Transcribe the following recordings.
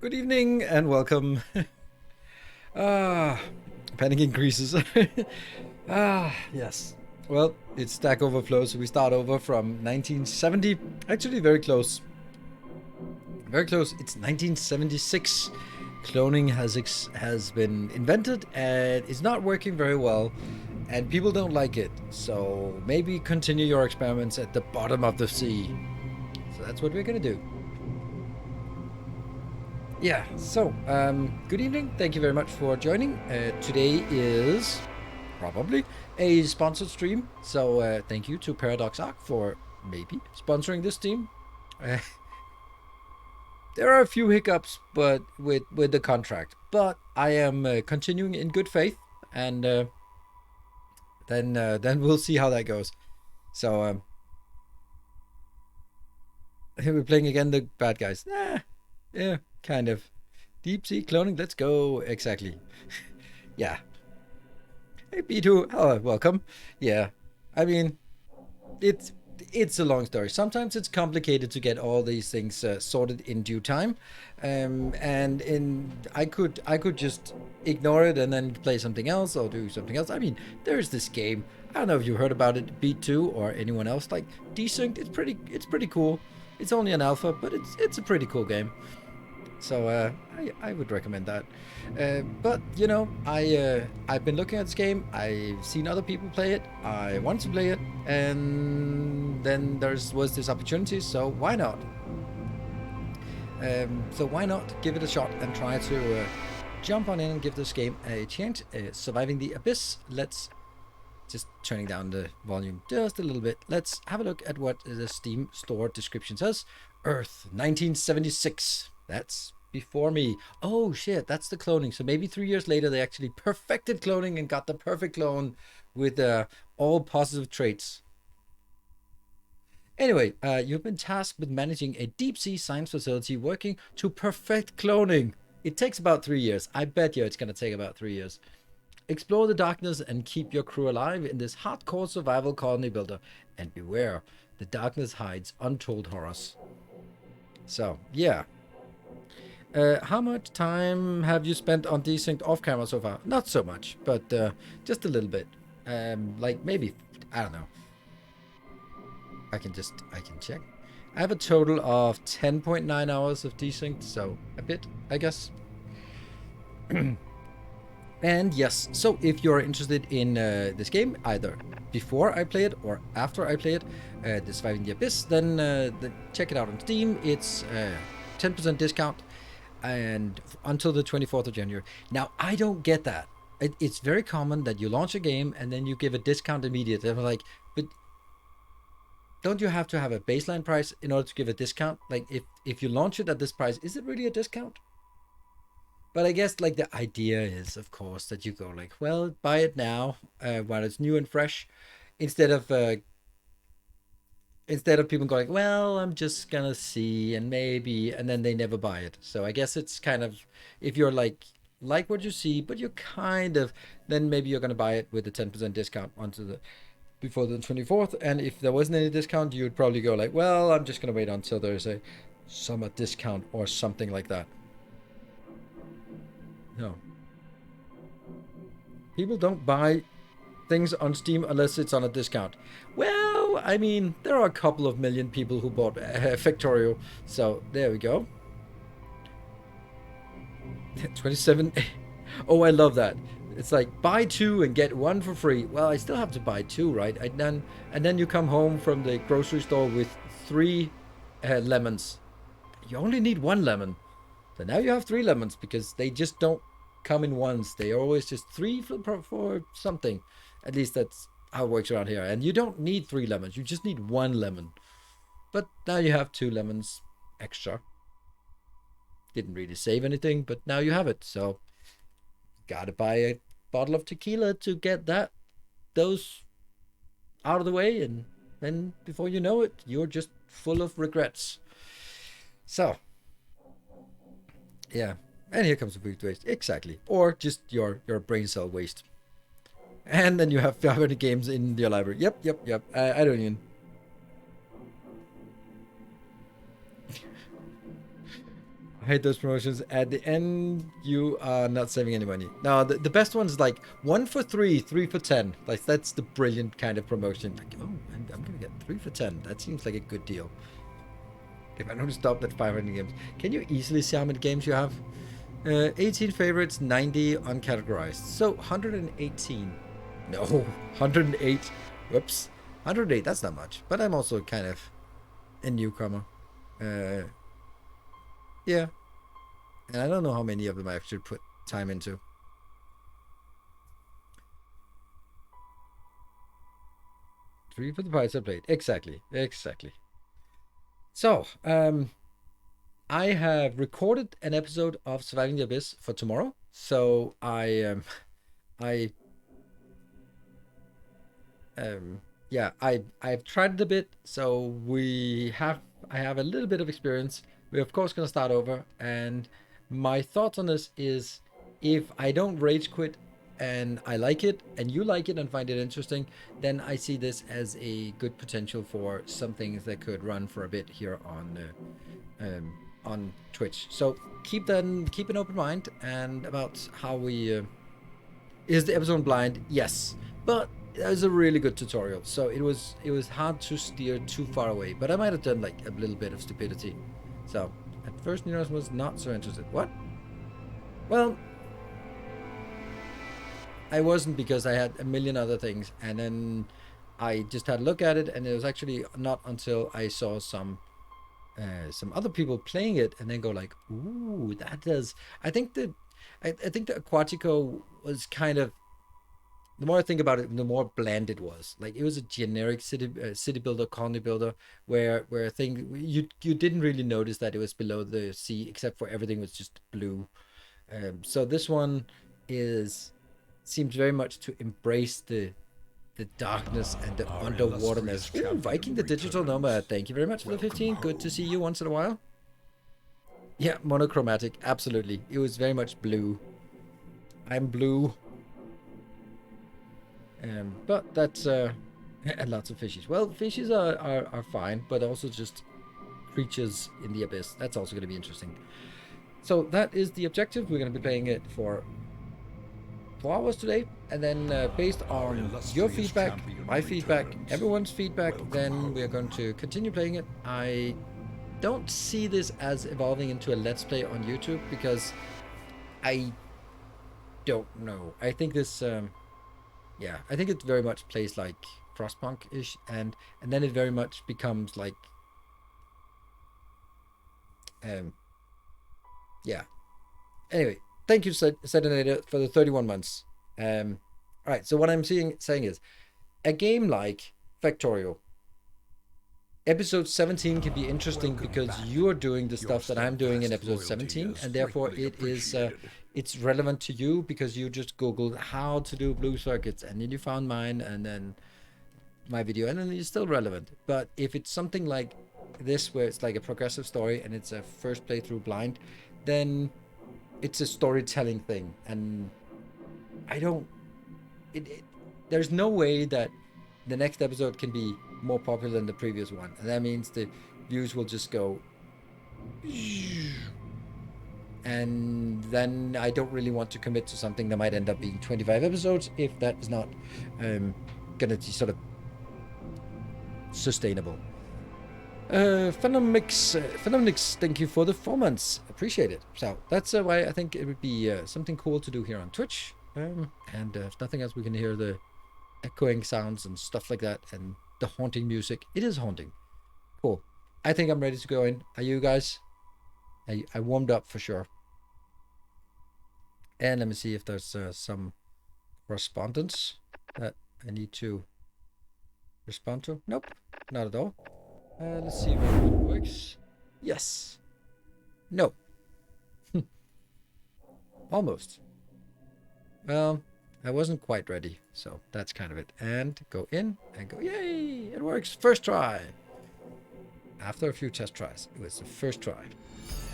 Good evening and welcome. Panic increases. Yes. Well, it's Stack Overflow, so we start over from 1970. Actually, very close. Very close. It's 1976. Cloning has been invented and it's not working very well, and people don't like it. So maybe continue your experiments at the bottom of the sea. So that's what we're gonna do. Yeah, so good evening. Thank you very much for joining. Today is probably a sponsored stream. So thank you to Paradox Arc for maybe sponsoring this stream. There are a few hiccups, but with the contract. But I am continuing in good faith, and then we'll see how that goes. So we're playing again the bad guys. Yeah, kind of. Deep sea cloning. Let's go. Exactly. Yeah. Hey B2. Oh, welcome. Yeah. I mean, it's a long story. Sometimes it's complicated to get all these things sorted in due time, and I could just ignore it and then play something else or do something else. I mean, there's this game. I don't know if you heard about it, Beat 2 or anyone else, like Desynced. It's pretty cool. It's only an alpha, but it's a pretty cool game. So I would recommend that. But you know, I've been looking at this game. I've seen other people play it. I wanted to play it, and then was this opportunity. So why not? So why not give it a shot and try to jump on in and give this game a chance? Surviving the Abyss. Let's just turning down the volume just a little bit. Let's have a look at what the Steam store description says. Earth 1976. That's before me. Oh shit, that's the cloning. So maybe 3 years later they actually perfected cloning and got the perfect clone with all positive traits. Anyway, you've been tasked with managing a deep sea science facility working to perfect cloning. It takes about 3 years. I bet you it's going to take about 3 years. Explore the darkness and keep your crew alive in this hardcore survival colony builder. And beware, the darkness hides untold horrors. So, yeah. How much time have you spent on Desynced off camera so far? Not so much, but just a little bit. Like maybe, I don't know. I can check. I have a total of 10.9 hours of Desynced, so a bit, I guess. And yes, so if you're interested in this game, either before I play it or after I play it, the Surviving the Abyss, then check it out on Steam. It's 10% discount, and until the 24th of January. Now, I don't get that. It's very common that you launch a game and then you give a discount immediately. I'm like, but don't you have to have a baseline price in order to give a discount? Like, if you launch it at this price, is it really a discount? But I guess like the idea is, of course, that you go like, well, buy it now while it's new and fresh, instead of people going, well, I'm just gonna see and maybe, and then they never buy it. So I guess it's kind of, if you're like what you see, but you're kind of, then maybe you're gonna buy it with a 10% discount before the 24th. And if there wasn't any discount, you would probably go like, well, I'm just gonna wait until there's a summer discount or something like that. No. People don't buy things on Steam unless it's on a discount. Well, I mean, there are a couple of million people who bought Factorio, so there we go. 27. Oh, I love that. It's like buy 2 and get 1 for free. Well, I still have to buy 2, right? And then you come home from the grocery store with 3 lemons. You only need 1 lemon. So now you have 3 lemons because they just don't come in ones. They are always just 3 for something. At least that's how it works around here. And you don't need 3 lemons. You just need 1 lemon. But now you have 2 lemons extra. Didn't really save anything, but now you have it. So gotta buy a bottle of tequila to get those out of the way. And then before you know it, you're just full of regrets. So yeah. And here comes the food waste. Exactly. Or just your brain cell waste. And then you have 500 games in your library. Yep. I don't even. I hate those promotions. At the end, you are not saving any money. No, the best one is like 1 for 3, 3 for 10. Like, that's the brilliant kind of promotion. Like, oh, I'm going to get 3 for 10. That seems like a good deal. If I don't stop at 500 games. Can you easily see how many games you have? 18 favorites, 90 uncategorized. So 118. No, 108. Whoops. 108, that's not much. But I'm also kind of a newcomer. Yeah. And I don't know how many of them I actually put time into. free for the price I played. Exactly. So, I have recorded an episode of Surviving the Abyss for tomorrow. So I've tried it a bit. So I have a little bit of experience. We're of course gonna start over, and my thoughts on this is, if I don't rage quit and I like it and you like it and find it interesting, then I see this as a good potential for some things that could run for a bit here on Twitch. So keep an open mind. And about how we is the episode blind? Yes, but it was a really good tutorial, so it was hard to steer too far away, but I might have done like a little bit of stupidity. So at first Ninos was not so interested. What? Well, I wasn't, because I had a million other things, and then I just had a look at it, and it was actually not until I saw some other people playing it and then go like, ooh, that does. I think the Aquatico was kind of, the more I think about it, the more bland it was. Like, it was a generic city builder, colony builder, where you didn't really notice that it was below the sea, except for everything was just blue. So this one seems very much to embrace the darkness and the underwaterness. Ooh, Viking the Digital Nomad, thank you very much for the 15. Good to see you once in a while. Yeah, monochromatic, absolutely. It was very much blue. I'm blue. But that's and lots of fishes. Well, fishes are fine, but also just creatures in the abyss. That's also going to be interesting. So that is the objective. We're going to be playing it for 4 hours today, and then based on your feedback, my feedback, everyone's feedback, then we're going to continue playing it. I don't see this as evolving into a let's play on YouTube, because I don't know. I think this I think it very much plays like Frostpunk-ish, and then it very much becomes like Anyway, thank you, Sedinator, for the 31 months. All right, so what I'm saying is, a game like Factorio, episode 17 can be interesting because you're doing the stuff that I'm doing in episode 17, and therefore it's relevant to you, because you just Googled how to do blue circuits, and then you found mine, and then my video, and then it's still relevant. But if it's something like this, where it's like a progressive story and it's a first playthrough blind, then it's a storytelling thing, and there's no way that the next episode can be more popular than the previous one, and that means the views will just go, and then I don't really want to commit to something that might end up being 25 episodes if that is not gonna be sort of sustainable. Phenomix, thank you for the 4 months. Appreciate it. So that's why I think it would be something cool to do here on Twitch. And if nothing else, we can hear the echoing sounds and stuff like that, and the haunting music. It is haunting. Cool. I think I'm ready to go in. Are you guys? I warmed up for sure. And let me see if there's some correspondence that I need to respond to. Nope, not at all. Let's see if it works. Yes. No. Almost. Well, I wasn't quite ready, so that's kind of it. And go in and go, yay! It works. First try. After a few test tries, it was the first try.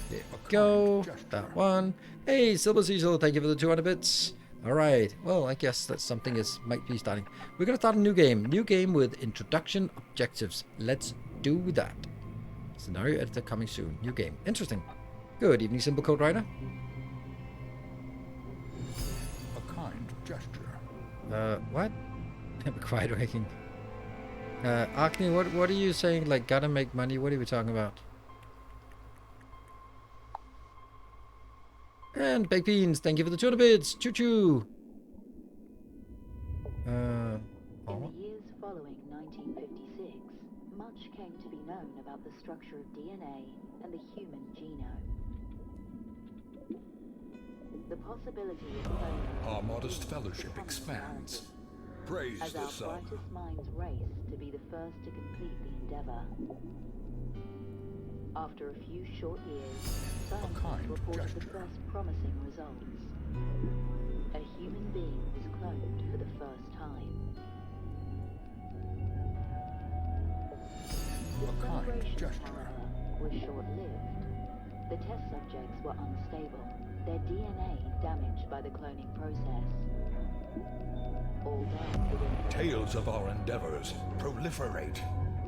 There we go. That one. Hey, Silver Cecil, thank you for the 200 bits. All right. Well, I guess that's something might be starting. We're gonna start a new game. New game with introduction objectives. Let's do that. Scenario editor coming soon. New game. Interesting. Good evening, Simple Code Writer. A kind gesture. What? Quiet waking. Acne, what are you saying? Like, gotta make money? What are we talking about? And Baked Beans, thank you for the 200 bits. Choo choo. In the years following 1956, much came to be known about the structure of DNA and the human genome. The possibility of cloning Our modest fellowship expands. Praise as the our sun. brightest minds race to be the first to complete the endeavor. After a few short years, scientists kind reported the gesture. first promising results. A human being was cloned for the first time. The A kind celebrations, gesture. however, were short-lived. The test subjects were unstable, their DNA damaged by the cloning process. All died within days. Tales of our endeavors proliferate.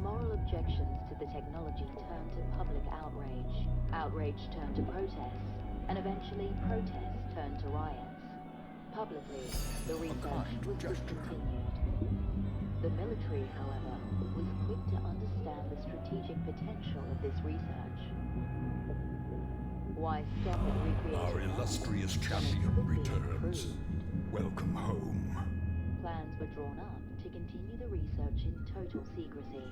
Moral objections to the technology turned to public outrage. Outrage turned to protests, and eventually protests turned to riots. Publicly, the research kind was gesture. discontinued. The military, however, was quick to understand the strategic potential of this research. Why stop at recreating Our life illustrious when it champion could be returns. improved? Welcome home. Plans were drawn up to continue the research in total secrecy,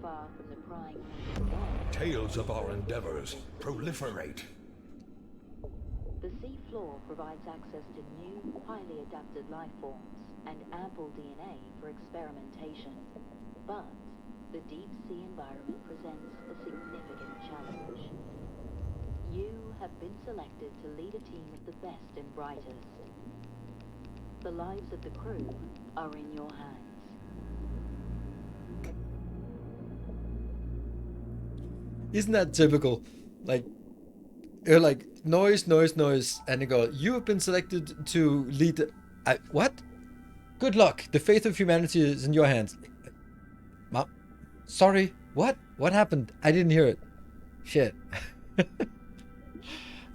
far from the prying eyes of the world. Tales of our endeavors proliferate. The sea floor provides access to new, highly adapted life forms and ample DNA for experimentation. But the deep sea environment presents a significant challenge. You have been selected to lead a team of the best and brightest. The lives of the crew are in your hands. Isn't that typical? Like, you're like, noise, noise, noise, and they go, you have been selected to lead the... what? Good luck. The fate of humanity is in your hands. Sorry, what? What happened? I didn't hear it. Shit.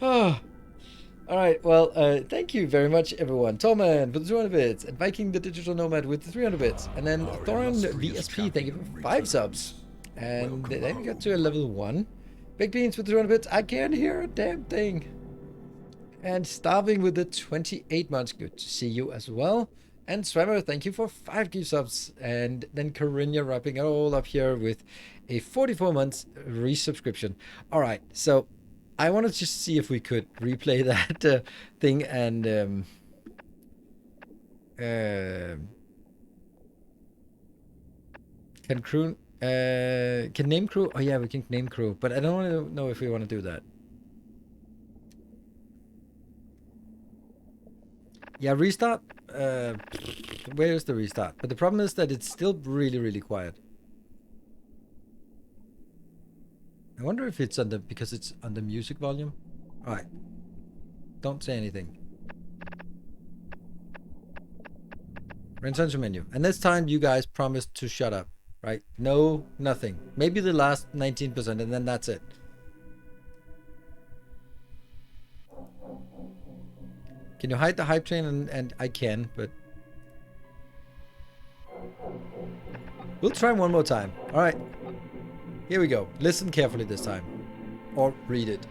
Oh. Alright, well, thank you very much, everyone. Torman for the 200 bits, and Viking the Digital Nomad with the 300 bits, and then Our Thorin illustrious VSP, thank you for champion 5 subs. And Welcome then we got home. to a level 1. Big Beans with the 200 bits, I can't hear a damn thing. And Starving with the 28 months, good to see you as well. And Swimmer, thank you for 5 gift subs. And then Corinna wrapping it all up here with a 44 months resubscription. Alright, so I want to just see if we could replay that thing and can crew can name crew? Oh yeah, we can name crew, but I don't want to know if we want to do that. Yeah, restart. Where is the restart? But the problem is that it's still really, really quiet. I wonder if it's on the, because it's on the music volume. All right. Don't say anything. Return menu. And this time you guys promised to shut up, right? No, nothing. Maybe the last 19% and then that's it. Can you hide the hype train? And I can, but we'll try one more time. All right. Here we go. Listen carefully this time. Or read it.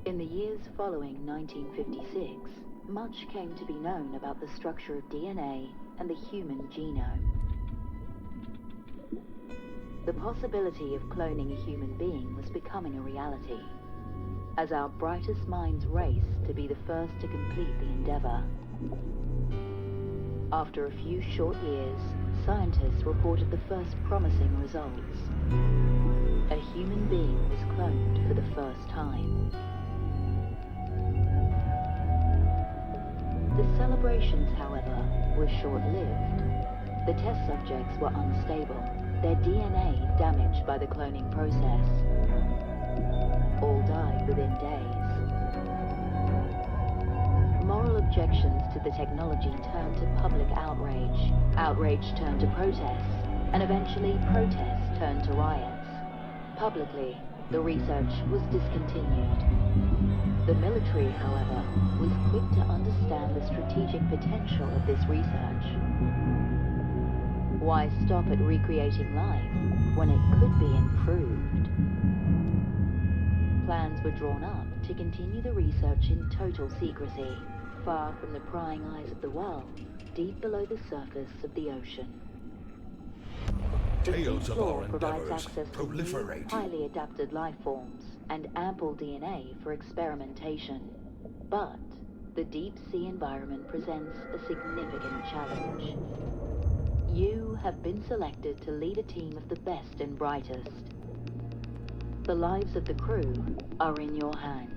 In the years following 1956, much came to be known about the structure of DNA and the human genome. The possibility of cloning a human being was becoming a reality, as our brightest minds raced to be the first to complete the endeavor. After a few short years, scientists reported the first promising results. A human being was cloned for the first time. The celebrations, however, were short-lived. The test subjects were unstable, their DNA damaged by the cloning process. All died within days. Moral objections to the technology turned to public outrage. Outrage turned to protests, and eventually protests turned to riots. Publicly, the research was discontinued. The military, however, was quick to understand the strategic potential of this research. Why stop at recreating life when it could be improved? Plans were drawn up to continue the research in total secrecy, far from the prying eyes of the world, deep below the surface of the ocean. The Tales sea of floor our provides endeavors access to new, proliferate. highly adapted life forms and ample DNA for experimentation. But the deep sea environment presents a significant challenge. You have been selected to lead a team of the best and brightest. The lives of the crew are in your hands.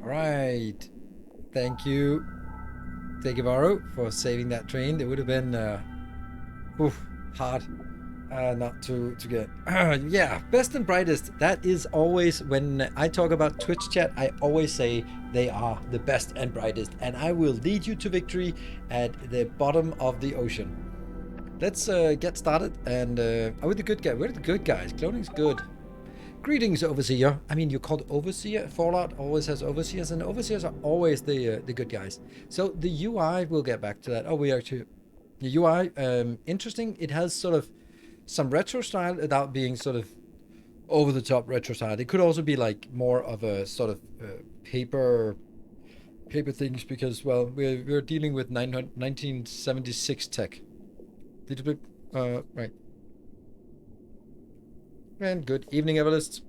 All right. Thank you, Varo, for saving that train. It would have been hard not to get. Yeah, best and brightest. That is always, when I talk about Twitch chat, I always say they are the best and brightest, and I will lead you to victory at the bottom of the ocean. Let's get started, and are we the good guy? We're the good guys. Cloning's good. Greetings, Overseer. I mean, you're called Overseer. Fallout always has Overseers, and Overseers are always the good guys. So the UI, we'll get back to that. Oh, we actually... The UI, interesting. It has sort of some retro style without being sort of over-the-top retro style. It could also be like more of a sort of paper things, because, well, we're dealing with 1976 tech. Did you... right. And good evening, Everlists.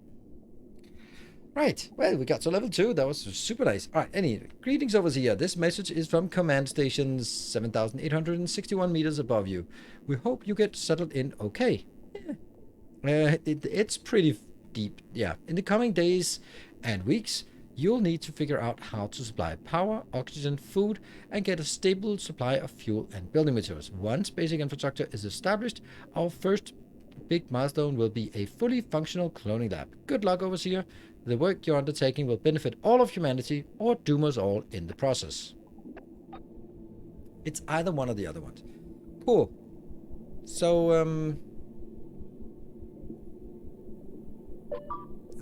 Right, well, we got to level 2. That was super nice. All right, anyway, greetings, Overseer. This message is from Command Station 7,861 meters above you. We hope you get settled in okay. Yeah. It's pretty deep, yeah. In the coming days and weeks, you'll need to figure out how to supply power, oxygen, food, and get a stable supply of fuel and building materials. Once basic infrastructure is established, our first big milestone will be a fully functional cloning lab. Good luck, Overseer. The work you're undertaking will benefit all of humanity or doom us all in the process. It's either one or the other ones. Cool. So,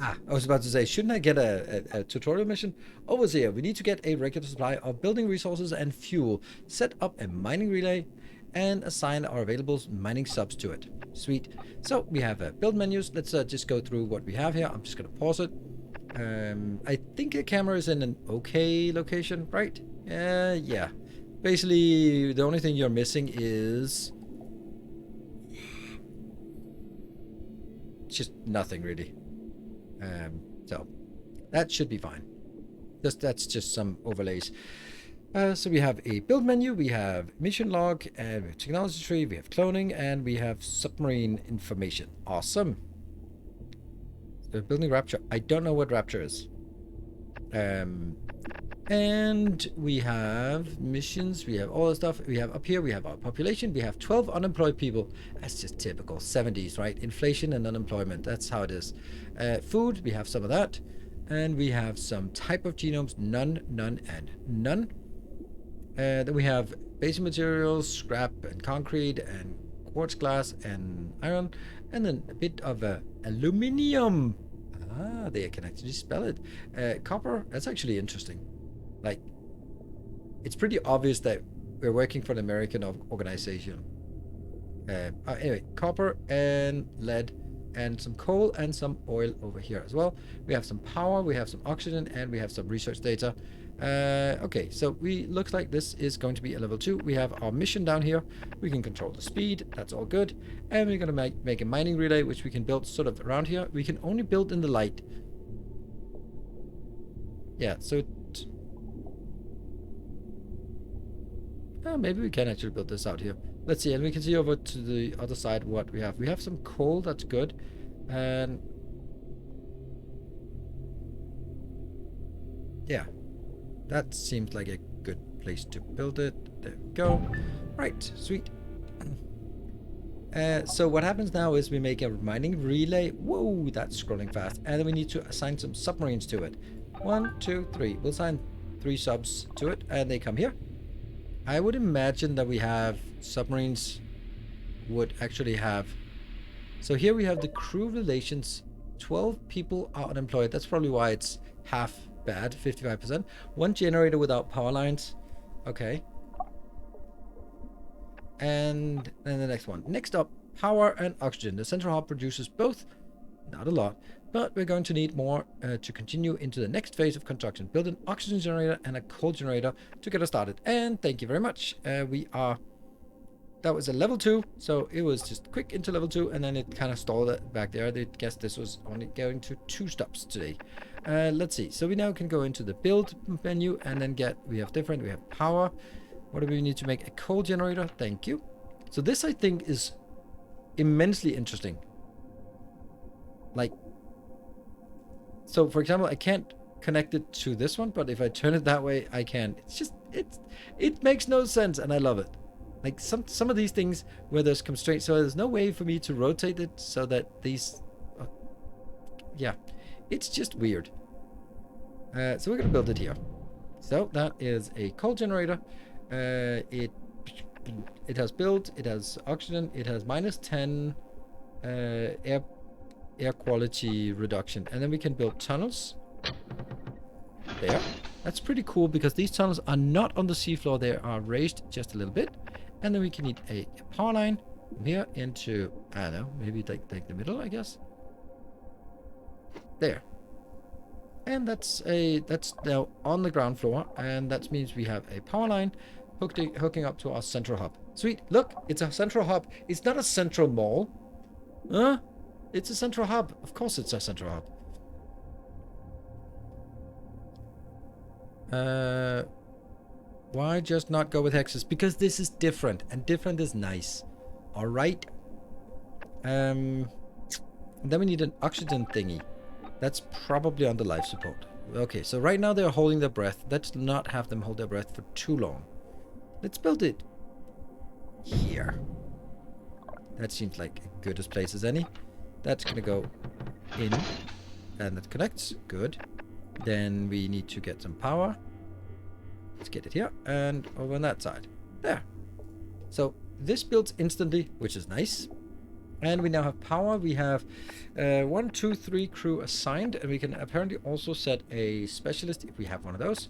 I was about to say, shouldn't I get a tutorial mission? Overseer, we need to get a regular supply of building resources and fuel, set up a mining relay, and assign our available mining subs to it. Sweet. So we have build menus. Let's just go through what we have here. I'm just going to pause it. I think the camera is in an okay location, right? Yeah. Basically, the only thing you're missing is just nothing really. So that should be fine. That's just some overlays. So we have a build menu, we have mission log, and we have technology tree, we have cloning, and we have submarine information. Awesome. So building Rapture. I don't know what Rapture is. And we have missions, we have all the stuff. We have up here, we have our population. We have 12 unemployed people. That's just typical 70s, right? Inflation and unemployment. That's how it is. Food, we have some of that. And we have some type of genomes, none, none, and none. Then we have basic materials, scrap and concrete and quartz glass and iron, and then a bit of aluminium. Ah, they can actually spell it. Copper, that's actually interesting. Like, it's pretty obvious that we're working for an American organization. Anyway, copper and lead and some coal and some oil over here as well. We have some power, we have some oxygen, and we have some research data. Okay, so looks like this is going to be a level 2. We have our mission down here. We can control the speed. That's all good. And we're going to make a mining relay, which we can build sort of around here. We can only build in the light. Yeah, so maybe we can actually build this out here. Let's see, and we can see over to the other side what we have. We have some coal, that's good. And yeah, that seems like a good place to build it. There we go. Right, sweet. So what happens now is we make a mining relay. Whoa, that's scrolling fast. And then we need to assign some submarines to it. 1, 2, 3. We'll assign 3 subs to it, and they come here. I would imagine that we have submarines would actually have. So here we have the crew relations. 12 people are unemployed. That's probably why it's half bad, 55%. 1 generator without power lines. Okay. And then the next one. Next up, power and oxygen. The central hub produces both Not a lot. But we're going to need more to continue into the next phase of construction. Build an oxygen generator and a coal generator to get us started. And thank you very much. That was a level 2, so it was just quick into level 2, and then it kind of stalled it back there. I guess this was only going to 2 stops today. Let's see. So we now can go into the build menu, and then we have power. What do we need to make? A coal generator. Thank you. So this, I think, is immensely interesting. Like, so for example, I can't connect it to this one, but if I turn it that way, I can. It makes no sense, and I love it. Like some of these things where there's constraints, so there's no way for me to rotate it so that these, yeah, it's just weird. So we're gonna build it here. So that is a coal generator. It has build, it has oxygen, it has -10 air quality reduction, and then we can build tunnels. There. That's pretty cool because these tunnels are not on the seafloor; they are raised just a little bit. And then we can need a power line from here into, I don't know, maybe like the middle, I guess. There. And that's now on the ground floor, and that means we have a power line hooking up to our central hub. Sweet. Look, it's a central hub. It's not a central mall. Huh? It's a central hub. Of course it's a central hub. Why just not go with hexes? Because this is different, and different is nice. Alright. Then we need an oxygen thingy. That's probably under life support. Okay, so right now they're holding their breath. Let's not have them hold their breath for too long. Let's build it here. That seems like as good a place as any. That's gonna go in, and that connects. Good. Then we need to get some power. Let's get it here and over on that side. There. So this builds instantly, which is nice. And we now have power. We have 1, 2, 3 crew assigned, and we can apparently also set a specialist if we have one of those.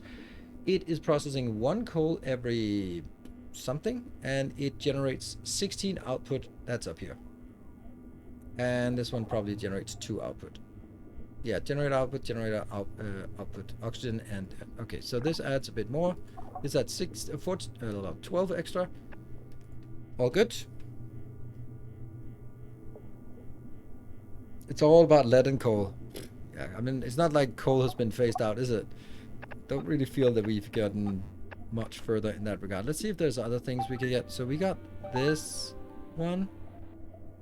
It is processing 1 coal every something, and it generates 16 output. That's up here. And this one probably generates 2 output. Yeah, generate output, output, oxygen, and okay, so this adds a bit more. This adds 12 extra. All good. It's all about lead and coal. Yeah, I mean, it's not like coal has been phased out, is it? Don't really feel that we've gotten much further in that regard. Let's see if there's other things we could get. So we got this one.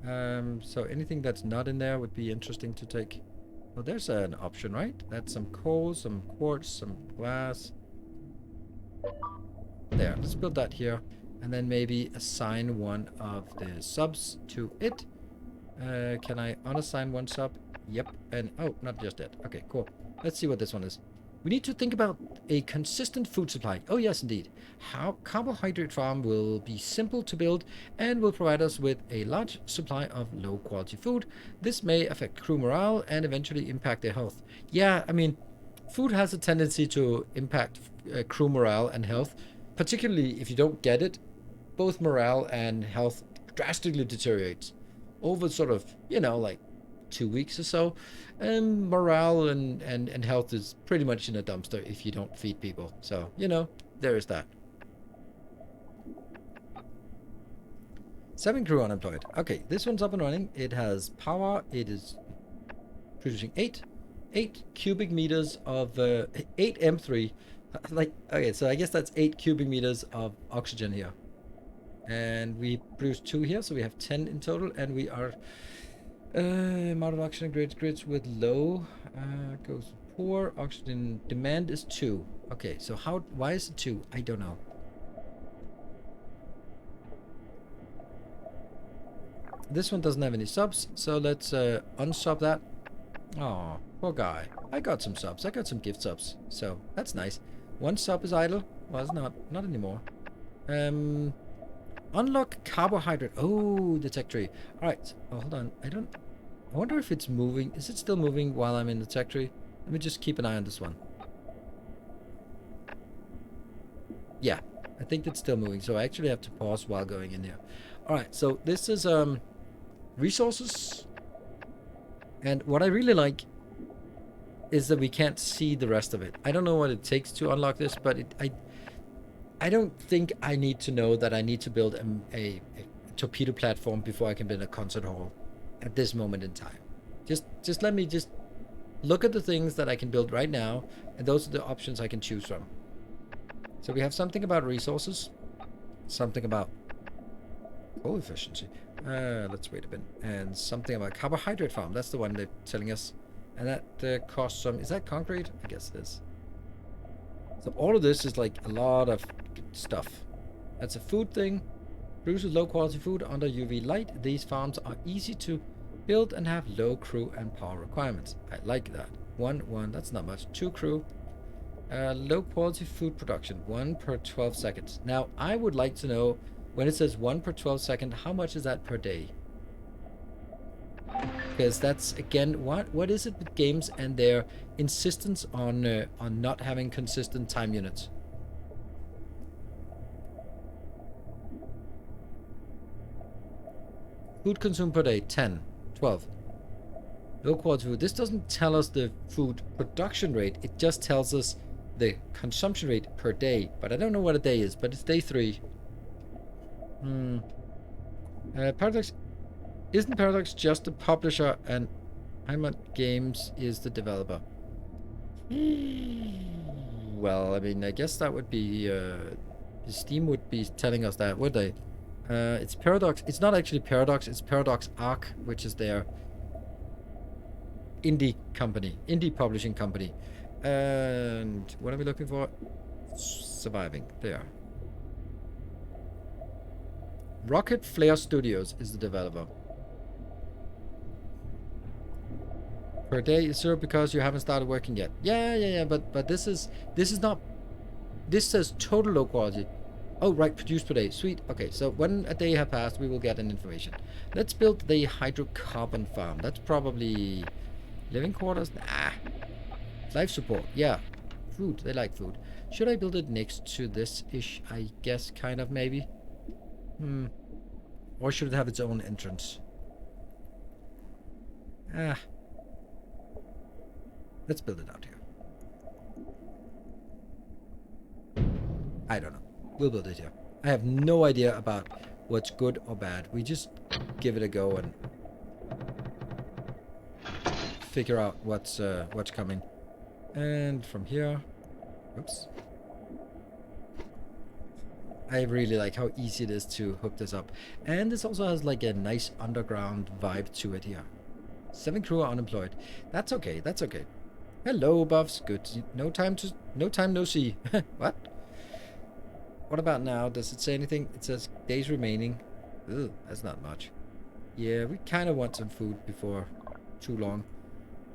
So anything that's not in there would be interesting to take. Well, there's an option, right? That's some coal, some quartz, some glass. There, let's build that here. And then maybe assign one of the subs to it. Can I unassign one sub? Yep. And, oh, not just it. Okay, cool. Let's see what this one is. We need to think about a consistent food supply. Oh, yes, indeed. How carbohydrate farm will be simple to build and will provide us with a large supply of low-quality food. This may affect crew morale and eventually impact their health. Yeah, I mean, food has a tendency to impact crew morale and health, particularly if you don't get it. Both morale and health drastically deteriorates over sort of, you know, like 2 weeks or so, and morale and health is pretty much in a dumpster if you don't feed people. So, you know, there is that. 7 crew unemployed. Okay, this one's up and running. It has power. It is producing 8 cubic meters of 8 M3. Like, okay, so I guess that's 8 cubic meters of oxygen here. And we produce 2 here, so we have 10 in total, and we are amount of oxygen grids with low goes poor. Oxygen demand is 2. Okay, so why is it 2? I don't know. This one doesn't have any subs, so let's unsub that. Oh, poor guy. I got some subs. I got some gift subs, so that's nice. 1 sub is idle. Well, it's not anymore. Unlock carbohydrate. Oh, the tech tree. All right. Oh, hold on. I wonder if it's moving. Is it still moving while I'm in the tech tree? Let me just keep an eye on this one. Yeah, I think it's still moving. So I actually have to pause while going in here. All right. So this is resources. And what I really like is that we can't see the rest of it. I don't know what it takes to unlock this, but I don't think I need to know that I need to build a torpedo platform before I can build a concert hall at this moment in time. Just let me just look at the things that I can build right now, and those are the options I can choose from. So we have something about resources, something about coal efficiency. Let's wait a bit. And something about carbohydrate farm. That's the one they're telling us. And that costs some... Is that concrete? I guess it is. So all of this is like a lot of stuff. That's a food thing. Produces low quality food under UV light. These farms are easy to build and have low crew and power requirements. I like that. One, that's not much. 2 crew. Low quality food production. 1 per 12 seconds. Now, I would like to know, when it says 1 per 12 seconds, how much is that per day? Because that's, again, what is it with games and their insistence on not having consistent time units? Food consumed per day, 10, 12. Low quality food. This doesn't tell us the food production rate. It just tells us the consumption rate per day. But I don't know what a day is, but it's day 3. Paradox. Isn't Paradox just the publisher and Heimat Games is the developer? Well, I mean, I guess that would be... Steam would be telling us that, would they? It's Paradox. It's not actually Paradox. It's Paradox Arc, which is their indie company, indie publishing company. And what are we looking for? Surviving. There. Rocket Flare Studios is the developer. Per day is 0 because you haven't started working yet. Yeah. But this is not. This says total low quality. Oh, right, produced per day. Sweet. Okay, so when a day has passed, we will get an information. Let's build the hydrocarbon farm. That's probably living quarters. Nah. Life support. Yeah. Food. They like food. Should I build it next to this ish? I guess, kind of, maybe. Or should it have its own entrance? Let's build it out here. I don't know. We'll build it here. I have no idea about what's good or bad. We just give it a go and figure out what's coming. And from here, oops. I really like how easy it is to hook this up. And this also has like a nice underground vibe to it here. 7 crew are unemployed. That's okay. That's okay. Hello, buffs. Good. No time, no see. What? What about now? Does it say anything? It says days remaining. Ugh, that's not much. Yeah, we kind of want some food before too long.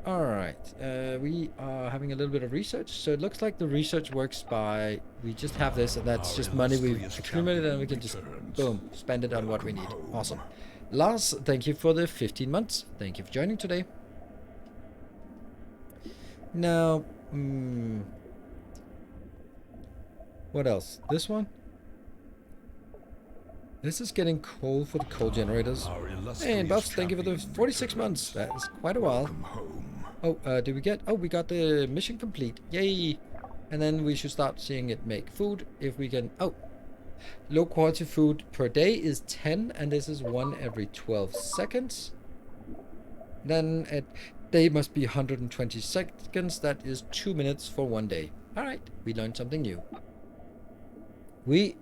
Alright, we are having a little bit of research. So it looks like the research works by... We just have this, and that's just money we've accumulated, and we can just, boom, spend it on what we need. Awesome. Lars, thank you for the 15 months. Thank you for joining today. Now, what else? This one? This is getting coal for the coal generators. Hey, and buffs, thank you for the 46 months. That is quite a while. Oh, did we get... Oh, we got the mission complete. Yay! And then we should start seeing it make food if we can... Oh! Low quality food per day is 10, and this is 1 every 12 seconds. Then a day must be 120 seconds. That is 2 minutes for 1 day. Alright, we learned something new. We've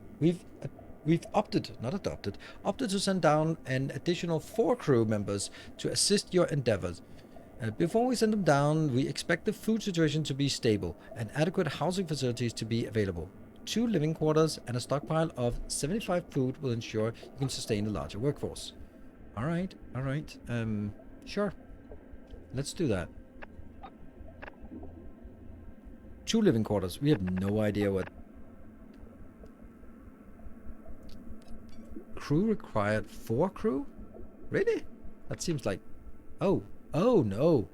opted to send down an additional 4 crew members to assist your endeavors. Before we send them down, we expect the food situation to be stable and adequate housing facilities to be available. 2 living quarters and a stockpile of 75 food will ensure you can sustain a larger workforce. Alright. Sure. Let's do that. 2 living quarters. We have no idea what... Crew required 4 crew? Really? That seems like... Oh no.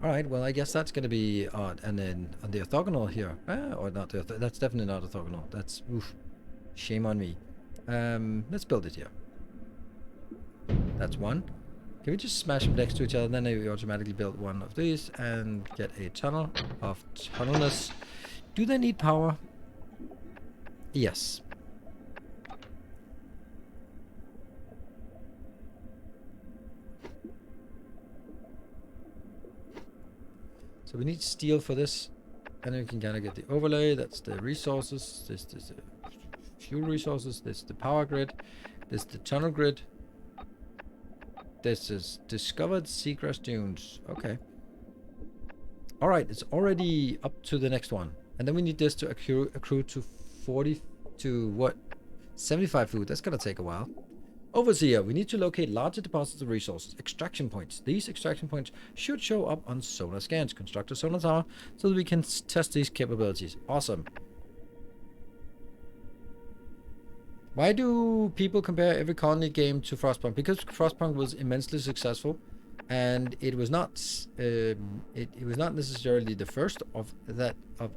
Alright, well I guess that's going to be odd. And then on the orthogonal here. Or not the that's definitely not orthogonal. That's... Oof. Shame on me. Let's build it here. That's 1. Can we just smash them next to each other? Then we automatically build one of these and get a tunnel of tunnelness. Do they need power? Yes. So we need steel for this. And then we can kind of get the overlay. That's the resources. This is the fuel resources. This is the power grid. This is the tunnel grid. This is discovered seagrass dunes. Okay. All right, it's already up to the next one. And then we need this to accrue to 40 to what? 75 food. That's going to take a while. Overseer, we need to locate larger deposits of resources. Extraction points. These extraction points should show up on sonar scans. Construct a sonar tower so that we can test these capabilities. Awesome. Why do people compare every colony game to Frostpunk? Because Frostpunk was immensely successful, and it was not it was not necessarily the first of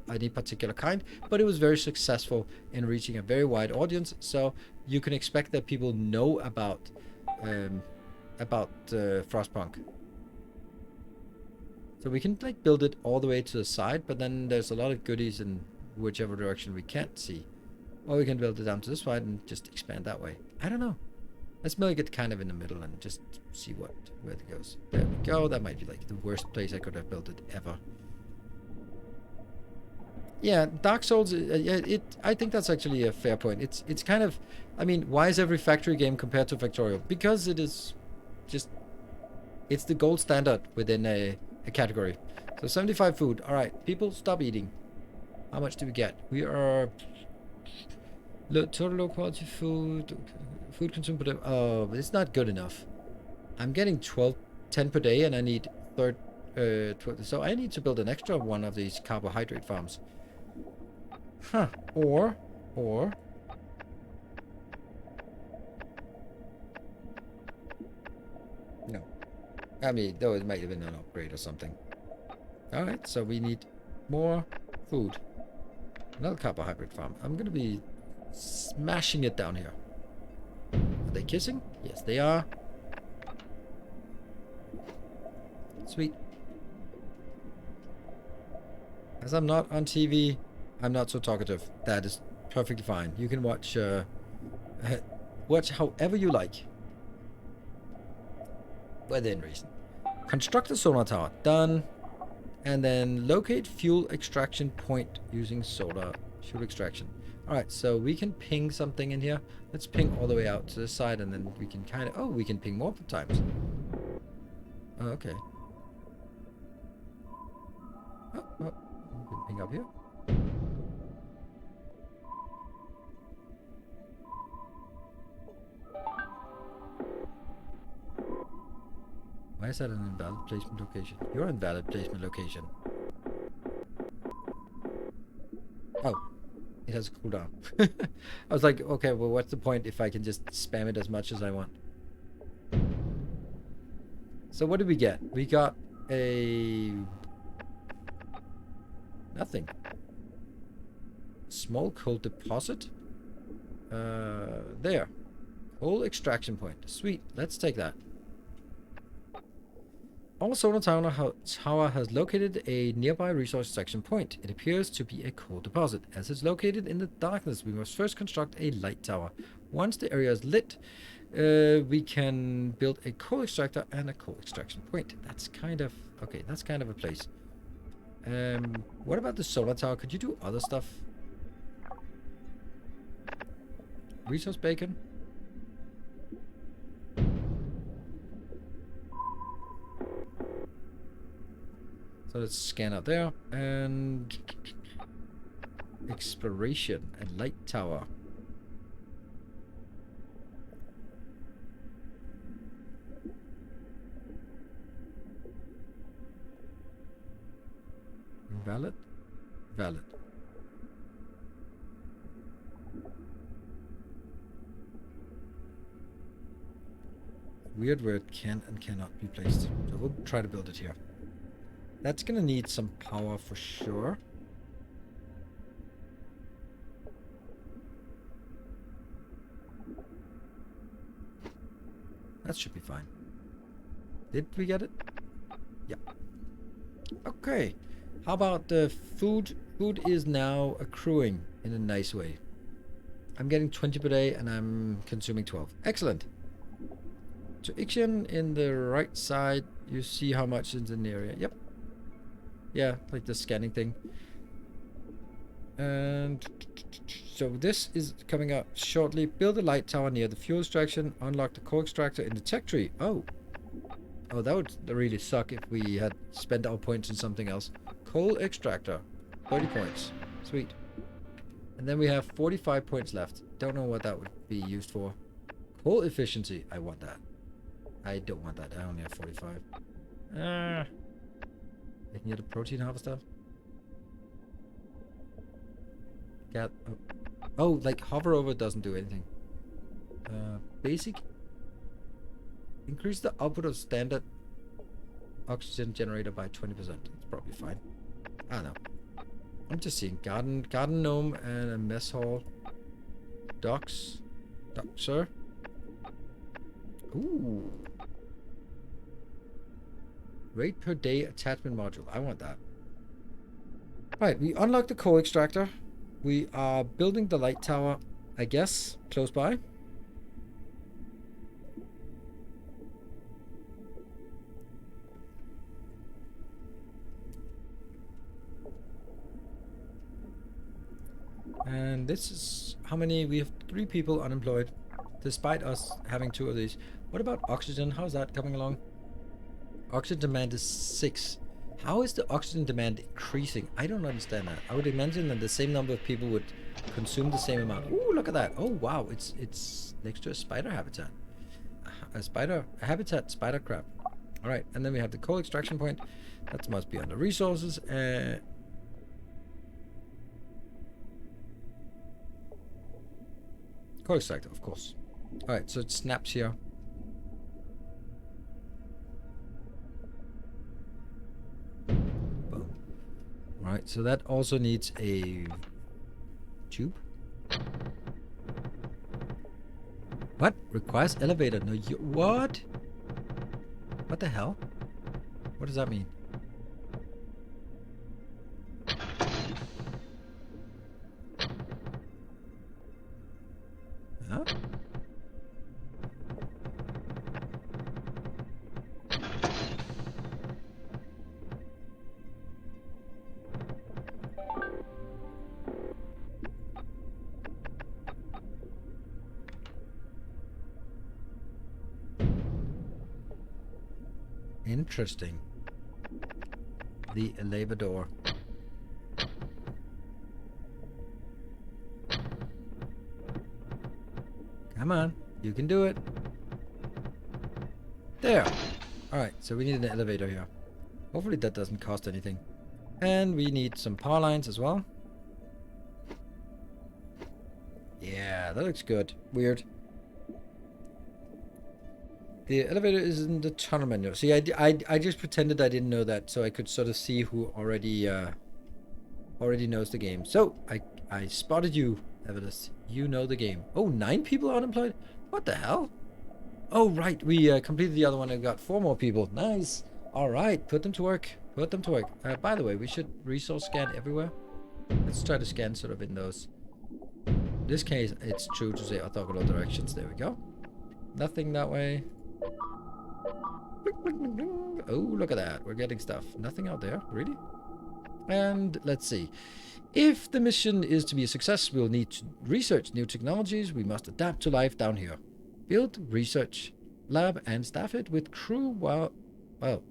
any particular kind, but it was very successful in reaching a very wide audience. So you can expect that people know about Frostpunk. So we can like build it all the way to the side, but then there's a lot of goodies in whichever direction we can't see. Or we can build it down to this side and just expand that way. I don't know. Let's make it kind of in the middle and just see where it goes. There we go. That might be like the worst place I could have built it ever. Yeah, Dark Souls. I think that's actually a fair point. It's kind of. I mean, why is every factory game compared to Factorial? Because it is just. It's the gold standard within a category. So 75 food. All right, people, stop eating. How much do we get? We are. Total low quality food. Food consumed per day. Oh, but it's not good enough. I'm getting 10 per day, and I need 12. So I need to build an extra one of these carbohydrate farms. Huh. Or. No. I mean, though it might have been an upgrade or something. Alright, so we need more food. Another carbohydrate farm. I'm gonna be smashing it down here. Are they kissing? Yes, they are. Sweet. As I'm not on TV, I'm not so talkative. That is perfectly fine. You can watch however you like. Within reason. Construct a sonar tower. Done. And then locate fuel extraction point using solar fuel extraction. Alright, so we can ping something in here. Let's ping all the way out to the side, and then we can kind of... Oh, we can ping multiple times. Oh, okay. Oh, we can ping up here. Why is that an invalid placement location? You're an invalid placement location. Oh. It has a cooldown. I was like, okay, well, what's the point if I can just spam it as much as I want? So what did we get? We got a... Nothing. Small coal deposit. There. Coal extraction point. Sweet. Let's take that. Our solar tower has located a nearby resource extraction point. It appears to be a coal deposit. As it's located in the darkness, we must first construct a light tower. Once the area is lit, we can build a coal extractor and a coal extraction point. That's kind of... Okay, that's kind of a place. What about the solar tower? Could you do other stuff? Resource bacon? So let's scan out there, and exploration and light tower. Valid? Valid. Weird where it can and cannot be placed. So we'll try to build it here. That's gonna need some power for sure. That should be fine. Did we get it? Yeah. Okay. How about the food? Food is now accruing in a nice way. I'm getting 20 per day and I'm consuming 12. Excellent. So Ixion in the right side, you see how much is in the area. Yep. Yeah, like the scanning thing. And so this is coming up shortly. Build a light tower near the fuel extraction. Unlock the coal extractor in the tech tree. Oh. Oh, that would really suck if we had spent our points on something else. Coal extractor. 30 points. Sweet. And then we have 45 points left. Don't know what that would be used for. Coal efficiency. I want that. I don't want that. I only have 45. I can get a protein harvester. Got. Oh, like hover over doesn't do anything. Basic. Increase the output of standard oxygen generator by 20%. It's probably fine. I don't know. I'm just seeing garden gnome and a mess hall. Docks. Dock, sir. Ooh. Rate per day attachment module. I want that. Right, we unlocked the coal extractor. We are building the light tower, I guess, close by. And this is how many? We have 3 people unemployed, despite us having 2 of these. What about oxygen? How's that coming along? Oxygen demand is 6. How is the oxygen demand increasing? I don't understand that. I would imagine that the same number of people would consume the same amount. Ooh, look at that. Oh, wow. It's next to a spider habitat. A habitat spider crab. All right. And then we have the coal extraction point. That must be under resources. Coal extractor, of course. All right. So it snaps here. Right, so that also needs a tube. What? Requires elevator. No, you what? What the hell? What does that mean? Huh? Interesting. The elevator. Come on, you can do it. There. Alright, so we need an elevator here. Hopefully that doesn't cost anything. And we need some power lines as well. Yeah, that looks good. Weird. The elevator is in the tunnel menu. See, I just pretended I didn't know that, so I could sort of see who already knows the game. So I spotted you, Evelys. You know the game. Oh, 9 people unemployed. What the hell? Oh right, we completed the other one and got 4 more people. Nice. All right, put them to work. Put them to work. By the way, we should resource scan everywhere. Let's try to scan sort of in those. In this case, it's true to say orthogonal directions. There we go. Nothing that way. Oh, look at that. We're getting stuff. Nothing out there. Really? And let's see. If the mission is to be a success, we'll need to research new technologies. We must adapt to life down here. Build research lab and staff it with crew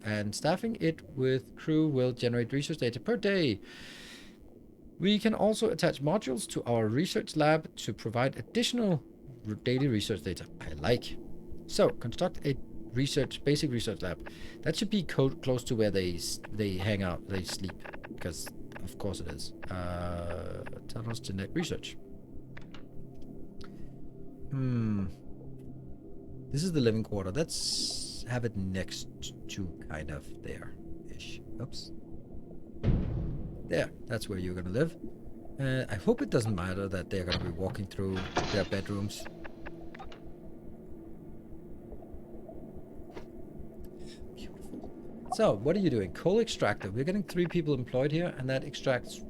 and staffing it with crew will generate research data per day. We can also attach modules to our research lab to provide additional daily research data. I like. So, construct a basic research lab. That should be close to where they hang out, they sleep, because of course it is. Tunnels genetic research. This is the living quarter. Let's have it next to kind of there-ish. Oops. There. That's where you're gonna live. I hope it doesn't matter that they're gonna be walking through their bedrooms. So, what are you doing? Coal extractor. We're getting 3 people employed here, and that extracts...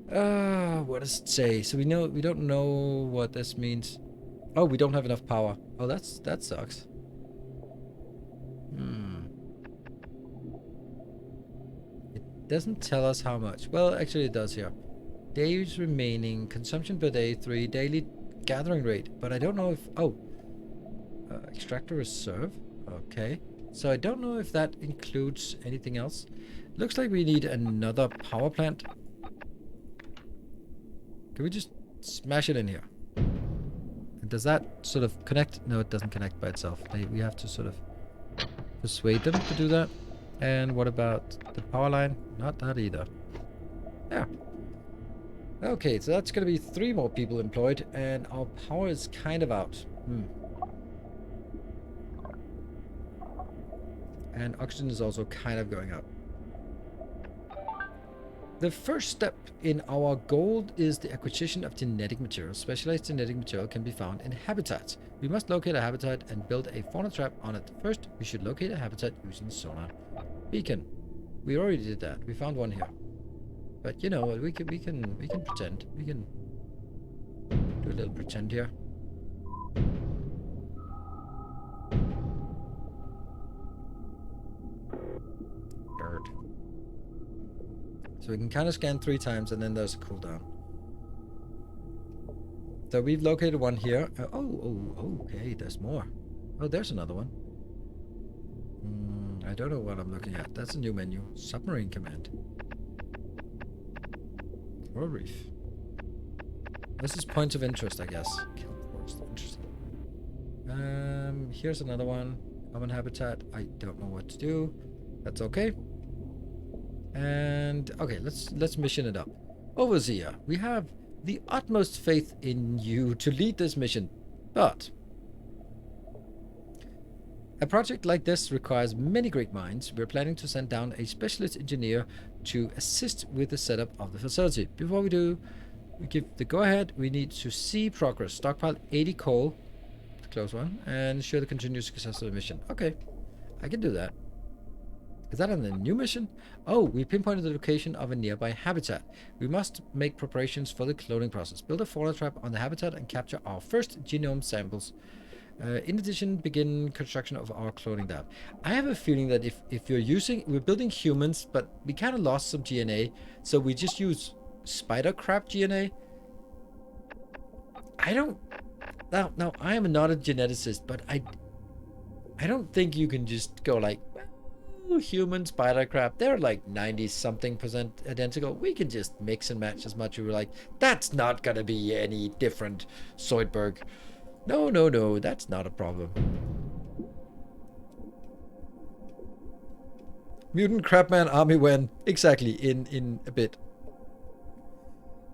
what does it say? So we don't know what this means. Oh, we don't have enough power. Oh, that sucks. It doesn't tell us how much. Well, actually it does here. Days remaining, consumption per day 3, daily gathering rate. But I don't know if... Oh. Extractor reserve. Okay. So I don't know if that includes anything else. Looks like we need another power plant. Can we just smash it in here? And does that sort of connect? No, it doesn't connect by itself. We have to sort of persuade them to do that. And what about the power line? Not that either. Yeah. Okay, so that's going to be 3 more people employed. And our power is kind of out. And oxygen is also kind of going up. The first step in our goal is the acquisition of genetic material. Specialized genetic material can be found in habitats. We must locate a habitat and build a fauna trap on it. First, we should locate a habitat using sonar beacon. We already did that. We found one here. But you know, we can pretend. We can do a little pretend here. Dirt. So we can kind of scan 3 times and then there's a cooldown. So we've located one here. Okay, there's more. Oh, there's another one. I don't know what I'm looking at. That's a new menu. Submarine command. Coral reef. This is points of interest, I guess. Kill forest. Interesting. Here's another one. Common habitat. I don't know what to do. That's okay. And okay, let's mission it up. Overseer, we have the utmost faith in you to lead this mission, but a project like this requires many great minds. We're planning to send down a specialist engineer to assist with the setup of the facility. Before we do, we give the go-ahead. We need to see progress. Stockpile 80 coal, close one, and ensure the continuous success of the mission. Okay, I can do that. Is that on the new mission? Oh, we pinpointed the location of a nearby habitat. We must make preparations for the cloning process. Build a fauna trap on the habitat and capture our first genome samples. In addition, begin construction of our cloning lab. I have a feeling that if we're building humans, but we kind of lost some DNA, so we just use spider crab DNA. Now I am not a geneticist, but I don't think you can just go like, human spider crab, they're like 90-something% identical. We can just mix and match as much as we like. That's not gonna be any different, Zoidberg. No, that's not a problem. Mutant Crabman army when? Exactly, in a bit.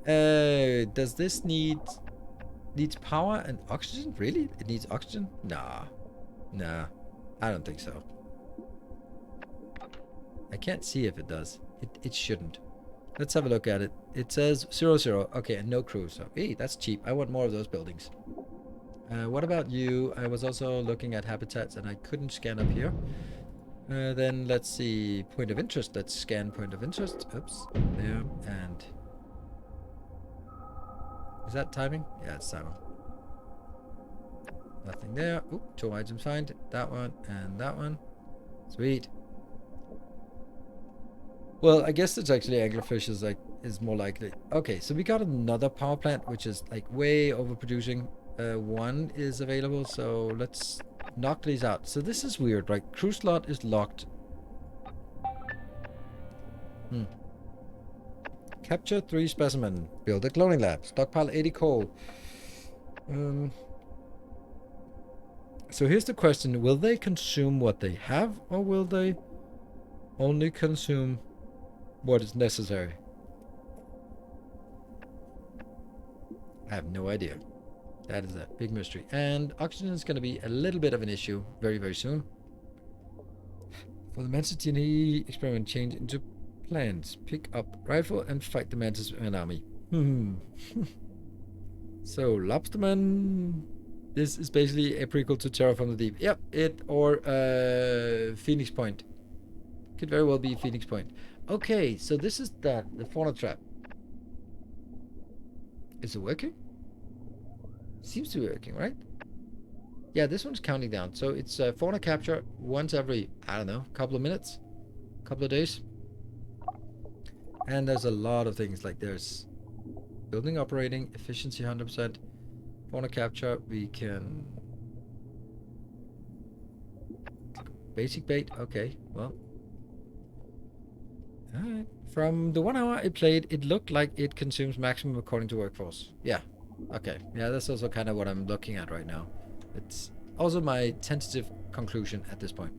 Does this needs power and oxygen? Really? It needs oxygen? Nah, I don't think so. I can't see if it does. It shouldn't. Let's have a look at it. It says 00. Okay, and no crew. So, hey, that's cheap. I want more of those buildings. What about you? I was also looking at habitats and I couldn't scan up here. Then let's see. Point of interest. Let's scan point of interest. Oops. There. And... is that timing? Yeah, it's timing. Nothing there. Oop, 2 items found. That one and that one. Sweet. Well, I guess it's actually anglerfish is more likely. Okay, so we got another power plant, which is like way overproducing. 1 is available, so let's knock these out. So this is weird, right? Crew slot is locked. Capture 3 specimen. Build a cloning lab. Stockpile 80 coal. So here's the question. Will they consume what they have, or will they only consume what is necessary? I have no idea. That is a big mystery. And oxygen is going to be a little bit of an issue very, very soon. For the Mantis DNA experiment, change into plants. Pick up rifle and fight the Mantis and army. So, Lobsterman, This is basically a prequel to Terror from the Deep. Yep, or Phoenix Point. Could very well be Phoenix Point. Okay, so this is the fauna trap. Is it working? Seems to be working, right? Yeah, this one's counting down. So it's fauna capture once every, I don't know, couple of minutes, couple of days. And there's a lot of things, like there's building operating, efficiency 100%, fauna capture, we can... Basic bait, okay, well. Alright. From the 1 hour I played, it looked like it consumes maximum according to workforce. Yeah, okay. Yeah, that's also kind of what I'm looking at right now. It's also my tentative conclusion at this point.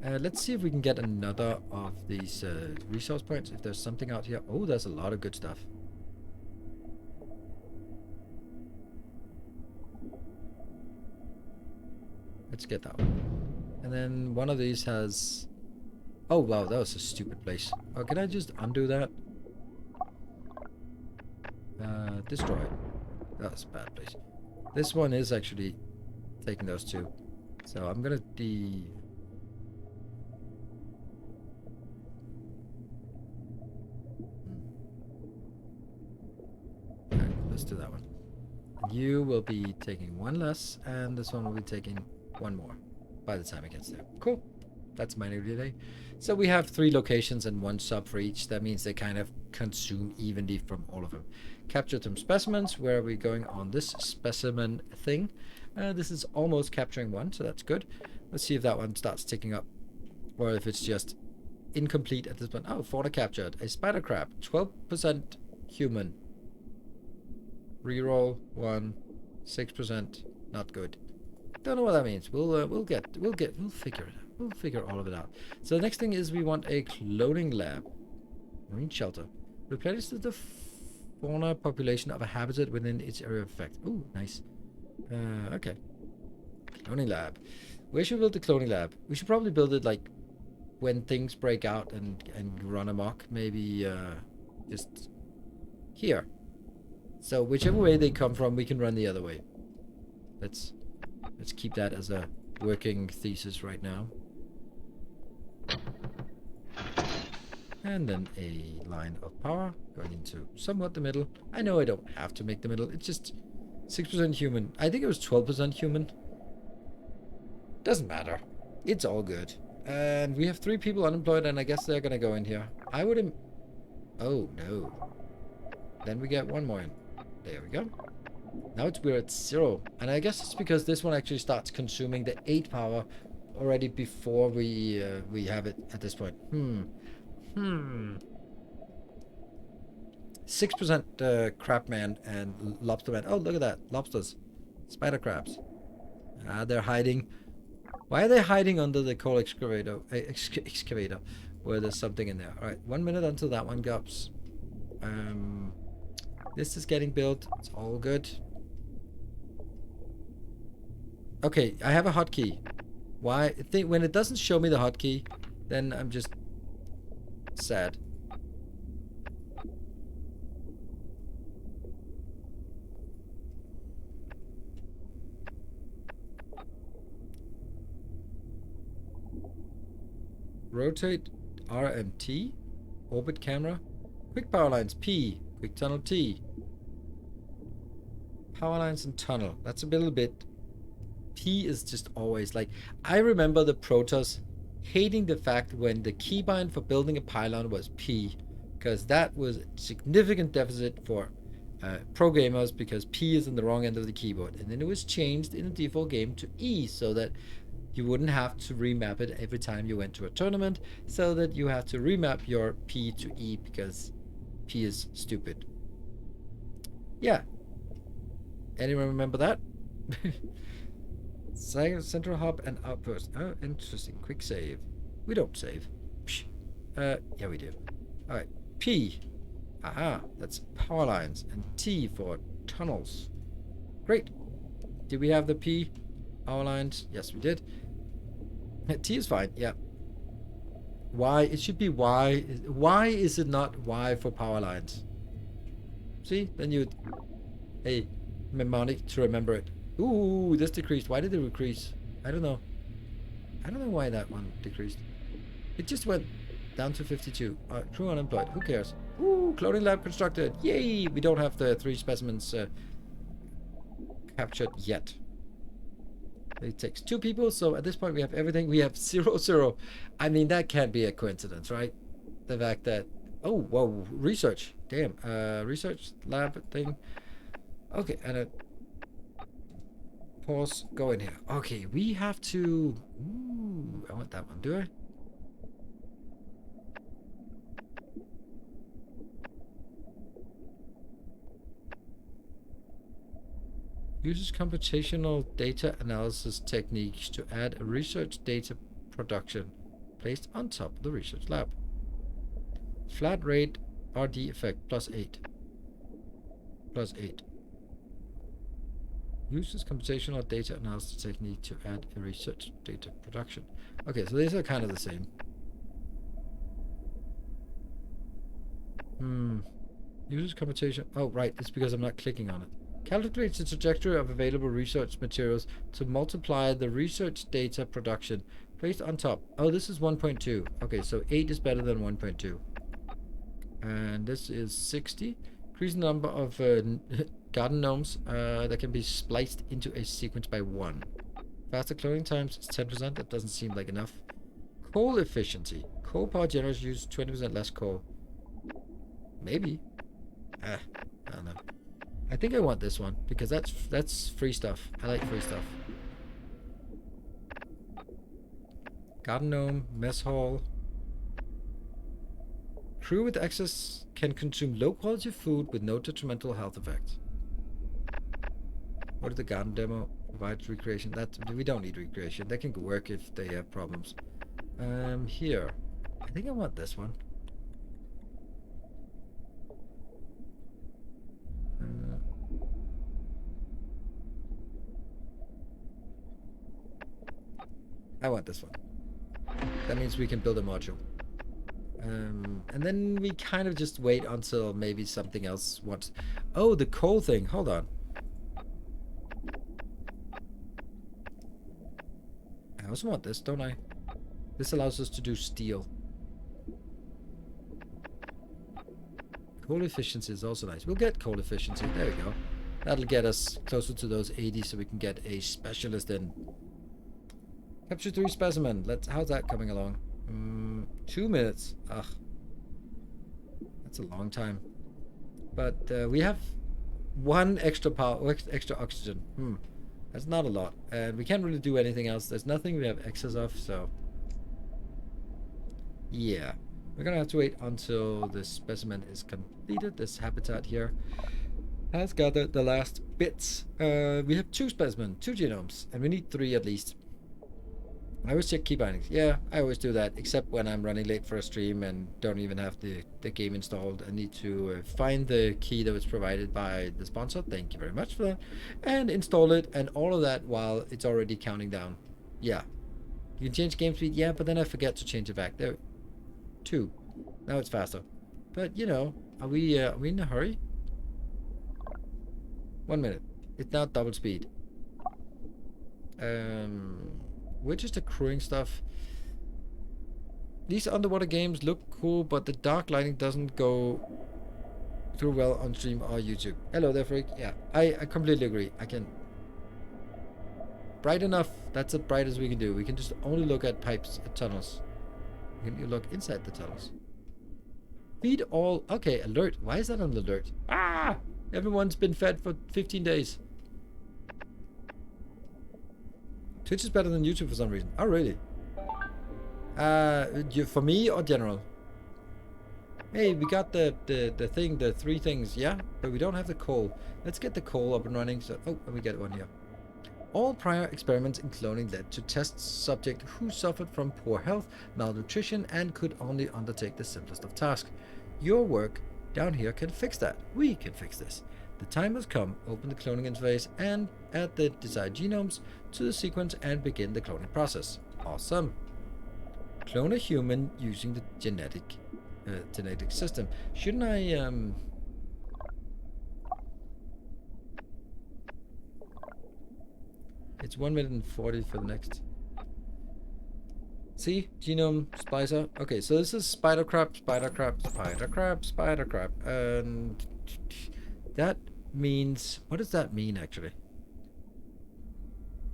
Let's see if we can get another of these resource points. If there's something out here. Oh, there's a lot of good stuff. Let's get that one. And then one of these has... Oh, wow, that was a stupid place. Oh, can I just undo that? Destroy. That was a bad place. This one is actually taking those two. So I'm gonna Alright, let's do that one. You will be taking one less, and this one will be taking one more by the time it gets there. Cool. That's my new day. So we have 3 locations and 1 sub for each. That means they kind of consume evenly from all of them. Captured some specimens. Where are we going on this specimen thing? This is almost capturing 1, so that's good. Let's see if that one starts ticking up, or if it's just incomplete at this point. Oh, fauna captured. A spider crab. 12% human. Reroll 1. 6%. Not good. Don't know what that means. We'll figure it out. We'll figure all of it out. So the next thing is we want a cloning lab. Marine shelter. Replenish the fauna population of a habitat within its area of effect. Ooh, nice. Okay. Cloning lab. Where should we build the cloning lab? We should probably build it like when things break out and run amok. Maybe just here. So whichever way they come from, we can run the other way. Let's keep that as a working thesis right now. And then a line of power going into somewhat the middle. I know I don't have to make the middle. It's just 6% human. I think it was 12% human. Doesn't matter. It's all good. And we have 3 people unemployed, and I guess they're gonna go in here. I would... Oh, no. Then we get 1 more in. There we go. Now we're at 0. And I guess it's because this one actually starts consuming the 8 power already before we have it at this point. 6% crab man and lobster man. Oh, look at that. Lobsters. Spider crabs. They're hiding. Why are they hiding under the coal excavator? Excavator, where there's something in there. Alright, 1 minute until that one goes. This is getting built. It's all good. Okay, I have a hotkey. Why? When it doesn't show me the hotkey, then I'm just sad. Rotate R and T. Orbit camera. Quick power lines P. Quick tunnel T. Power lines and tunnel. That's a little bit... P is just always like... I remember the Protoss hating the fact when the keybind for building a pylon was P, because that was a significant deficit for pro gamers, because P is in the wrong end of the keyboard. And then it was changed in the default game to E, so that you wouldn't have to remap it every time you went to a tournament, so that you have to remap your P to E, because P is stupid. Yeah. Anyone remember that? Central hub and outpost. Oh, interesting. Quick save. We don't save. Psh. Yeah, we do. Alright. P. Aha. That's power lines. And T for tunnels. Great. Did we have the P? Power lines? Yes, we did. T is fine. Yeah. Y. It should be Y. Why is it not Y for power lines? See? Then you... Hey, mnemonic to remember it. Ooh, this decreased. Why did it decrease? I don't know. I don't know why that one decreased. It just went down to 52. Crew unemployed. Who cares? Ooh, cloning lab constructed. Yay! We don't have the 3 specimens captured yet. It takes 2 people, so at this point we have everything. We have 0, 0. I mean, that can't be a coincidence, right? The fact that... Oh, whoa, research. Damn. Research lab thing. Okay, and pause, go in here. Okay, we have to... Ooh, I want that one, do I? Uses computational data analysis techniques to add a research data production placed on top of the research lab. Flat rate RD effect +8. +8. Uses computational data analysis technique to add a research data production. Okay, so these are kind of the same. Uses computation. Oh, right. It's because I'm not clicking on it. Calculates the trajectory of available research materials to multiply the research data production placed on top. Oh, this is 1.2. Okay, so 8 is better than 1.2. And this is 60. Increase the number of garden gnomes that can be spliced into a sequence by 1. Faster cloning times is 10%. That doesn't seem like enough. Coal efficiency. Coal power generators use 20% less coal. Maybe. I don't know. I think I want this one because that's free stuff. I like free stuff. Garden gnome, mess hall. Crew with access can consume low quality food with no detrimental health effects. What is the garden demo? Provides recreation. That we don't need recreation. They can work if they have problems. Here. I think I want this one. I want this one. That means we can build a module. And then we kind of just wait until maybe something else wants... Oh, the coal thing. Hold on. I also want this, don't I? This allows us to do steel. Coal efficiency is also nice. We'll get coal efficiency. There we go. That'll get us closer to those 80 so we can get a specialist in. Capture 3 specimen. How's that coming along? 2 minutes. Ugh. That's a long time. But we have 1 extra power, extra oxygen. That's not a lot. And we can't really do anything else. There's nothing we have excess of, so... Yeah. We're gonna have to wait until this specimen is completed. This habitat here has gathered the last bits. We have 2 specimens, 2 genomes, and we need 3 at least. I always check key bindings. Yeah, I always do that, except when I'm running late for a stream and don't even have the game installed. I need to find the key that was provided by the sponsor. Thank you very much for that. And install it, and all of that while it's already counting down. Yeah. You can change game speed. Yeah, but then I forget to change it back. There. 2. Now it's faster. But, you know, are we in a hurry? 1 minute. It's now double speed. We're just accruing stuff. These underwater games look cool, but the dark lighting doesn't go through well on stream or YouTube. Hello there, Freak. Yeah, I completely agree. I can... Bright enough. That's as bright as we can do. We can just only look at pipes, at tunnels. We can look inside the tunnels. Feed all... Okay, alert. Why is that an alert? Ah! Everyone's been fed for 15 days. Twitch is better than YouTube for some reason. Oh, really? For me or general? Hey, we got the thing, the 3 things, yeah? But we don't have the coal. Let's get the coal up and running. So, oh, and we get one here. All prior experiments in cloning led to test subjects who suffered from poor health, malnutrition, and could only undertake the simplest of tasks. Your work down here can fix that. We can fix this. The time has come. Open the cloning interface and add the desired genomes to the sequence and begin the cloning process. Awesome. Clone a human using the genetic system. Shouldn't I It's 1 minute and 40 for the next. See? Genome splicer. Okay, so this is spider crab, spider crab, spider crab, spider crab. And that means... What does that mean, actually?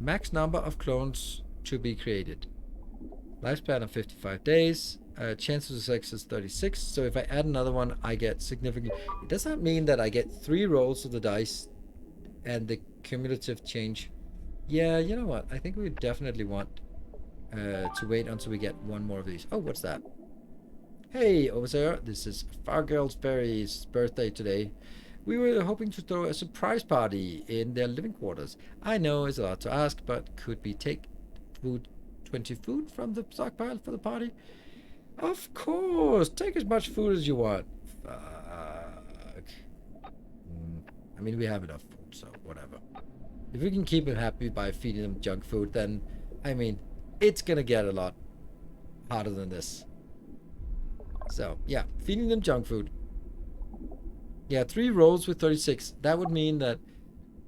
Max number of clones to be created. Lifespan of 55 days. Chance of success is 36. So if I add another one, I get significant... Does that mean that I get 3 rolls of the dice and the cumulative change? Yeah, you know what? I think we definitely want to wait until we get one more of these. Oh, what's that? Hey, Overseer. This is Fargirl's Berry's birthday today. We were hoping to throw a surprise party in their living quarters. I know it's a lot to ask, but could we take 20 food from the stockpile for the party? Of course! Take as much food as you want. Fuck. I mean, we have enough food, so whatever. If we can keep him happy by feeding him junk food, then, I mean, it's gonna get a lot harder than this. So, yeah, feeding them junk food. Yeah, 3 rolls with 36. That would mean that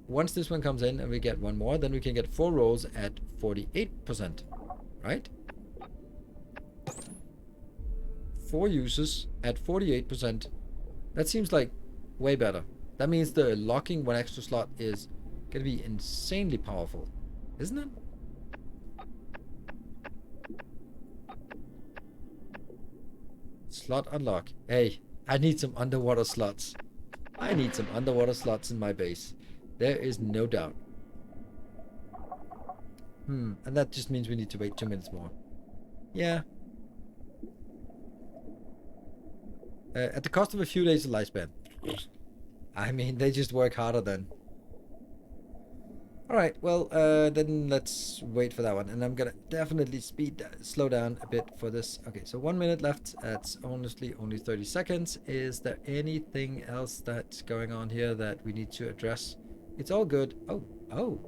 once this one comes in and we get one more, then we can get 4 rolls at 48%. Right? 4 uses at 48%. That seems like way better. That means the locking 1 extra slot is going to be insanely powerful. Isn't it? Slot unlock. Hey, I need some underwater slots. I need some underwater slots in my base. There is no doubt. And that just means we need to wait 2 minutes more. Yeah. At the cost of a few days of lifespan. I mean, they just work harder then. Alright, well, then let's wait for that one. And I'm gonna definitely slow down a bit for this. Okay, so 1 minute left. That's honestly only 30 seconds. Is there anything else that's going on here that we need to address? It's all good. Oh.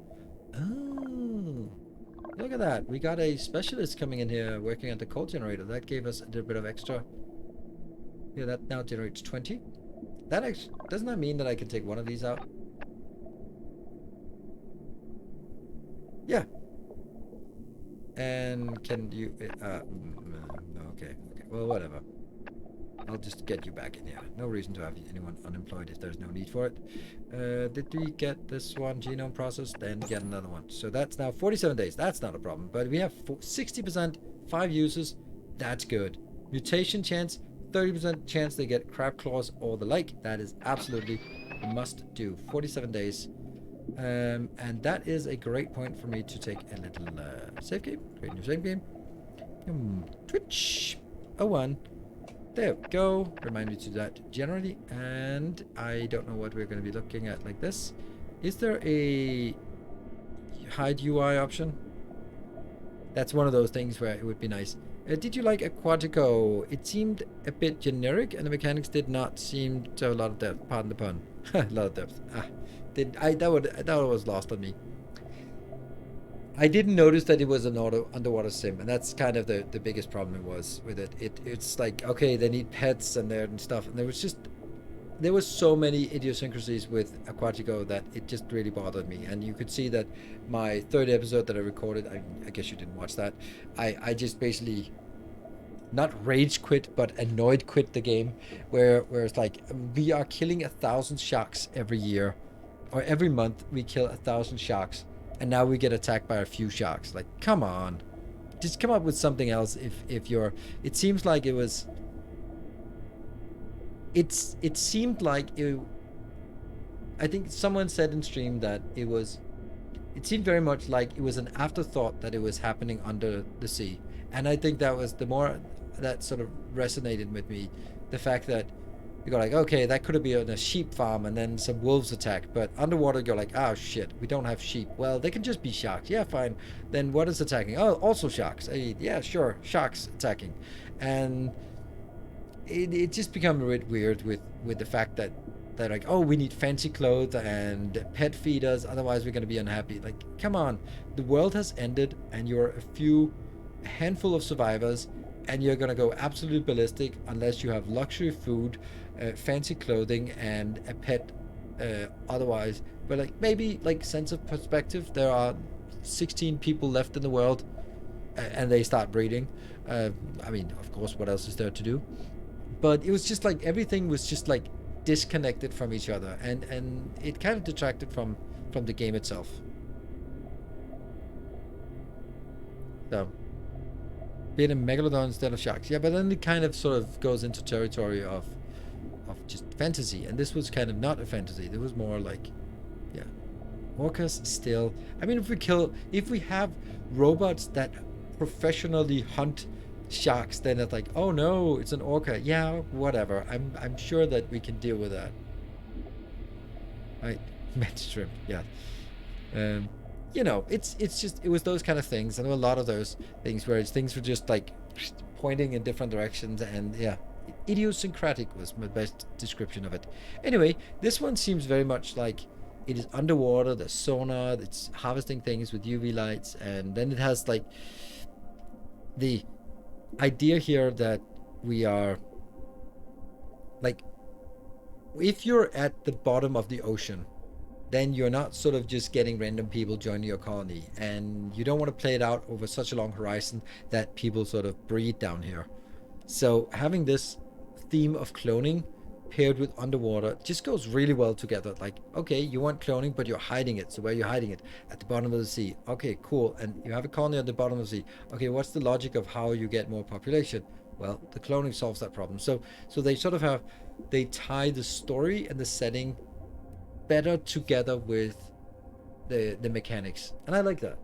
Look at that. We got a specialist coming in here working at the coal generator. That gave us a little bit of extra. Yeah, that now generates 20. That actually, doesn't that mean that I can take one of these out? Yeah. And can you... okay. Well, whatever. I'll just get you back in here. No reason to have anyone unemployed if there's no need for it. Did we get this one genome processed? Then get another one. So that's now 47 days. That's not a problem. But we have 60%, 5 uses. That's good. Mutation chance, 30% chance they get crab claws or the like. That is absolutely must do. 47 days. And that is a great point for me to take a little save game. Create new save game. Twitch 01. There we go. Remind me to do that generally. And I don't know what we're going to be looking at like this. Is there a hide UI option? That's one of those things where it would be nice. Did you like Aquatico? It seemed a bit generic and the mechanics did not seem to have a lot of depth. Pardon the pun. A lot of depth. That was lost on me. I didn't notice that it was an underwater sim, and that's kind of the biggest problem it was with it. It's like, okay, they need pets and stuff, and there was so many idiosyncrasies with Aquatico that it just really bothered me. And you could see that my third episode that I recorded, I guess you didn't watch that, I just basically not rage quit but annoyed quit the game, where it's like, we are killing 1,000 sharks every year, or every month we kill 1,000 sharks. And now we get attacked by a few sharks. Like, come on. Just come up with something else if you're... It seems like it was... It seemed like it... I think someone said in stream that it was... It seemed very much like it was an afterthought that it was happening under the sea. And I think that was the more... That sort of resonated with me. The fact that you go like, okay, that could have been a sheep farm and then some wolves attack. But underwater, you're like, oh shit, we don't have sheep. Well, they can just be sharks. Yeah, fine. Then what is attacking? Oh, also sharks. Yeah, sure, sharks attacking. And it just become a bit weird with the fact that they're like, oh, we need fancy clothes and pet feeders, otherwise we're going to be unhappy. Like, come on. The world has ended and you're a handful of survivors, and you're going to go absolutely ballistic unless you have luxury food, fancy clothing, and a pet otherwise. But like, maybe like sense of perspective, there are 16 people left in the world, and they start breeding. I mean, of course, what else is there to do? But it was just like everything was just like disconnected from each other, and it kind of detracted from the game itself. So, being a megalodon instead of sharks, yeah, but then it kind of sort of goes into territory of just fantasy, and this was kind of not a fantasy. It was more like, yeah, orcas still. I mean, if we have robots that professionally hunt sharks, then it's like, oh no, it's an orca. Yeah, whatever. I'm sure that we can deal with that. Right, mainstream. Yeah. You know, it's just, it was those kind of things. I know a lot of those things where things were just like pointing in different directions, and yeah, idiosyncratic was my best description of it. Anyway, this one seems very much like it is underwater. There's sonar. It's harvesting things with UV lights, and then it has like the idea here that we are like, if you're at the bottom of the ocean, then you're not sort of just getting random people joining your colony, and you don't want to play it out over such a long horizon that people sort of breed down here. So having this theme of cloning paired with underwater just goes really well together. Like, okay, you want cloning, but you're hiding it. So where are you hiding it? At the bottom of the sea. Okay, cool. And you have a colony at the bottom of the sea. Okay, what's the logic of how you get more population? Well, the cloning solves that problem. So they sort of they tie the story and the setting better together with the mechanics, and I like that.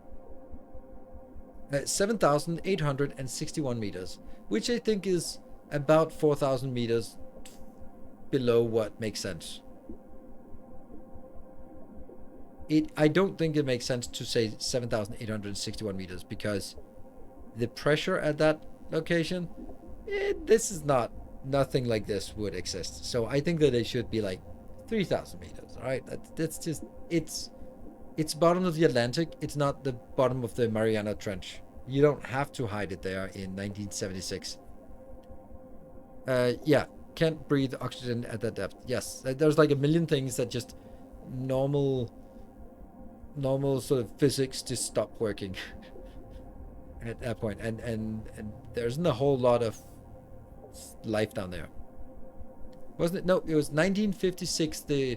7,861 meters, which I think is about 4,000 meters below what makes sense. I don't think it makes sense to say 7,861 meters, because the pressure at that location, this is nothing like this would exist. So I think that it should be like 3,000 meters. All right, that's just, it's bottom of the Atlantic. It's not the bottom of the Mariana Trench. You don't have to hide it there in 1976. Yeah, can't breathe oxygen at that depth. Yes, there's like a million things that just normal sort of physics just stop working at that point, and there isn't a whole lot of life down there. Wasn't it? No, it was 1956. The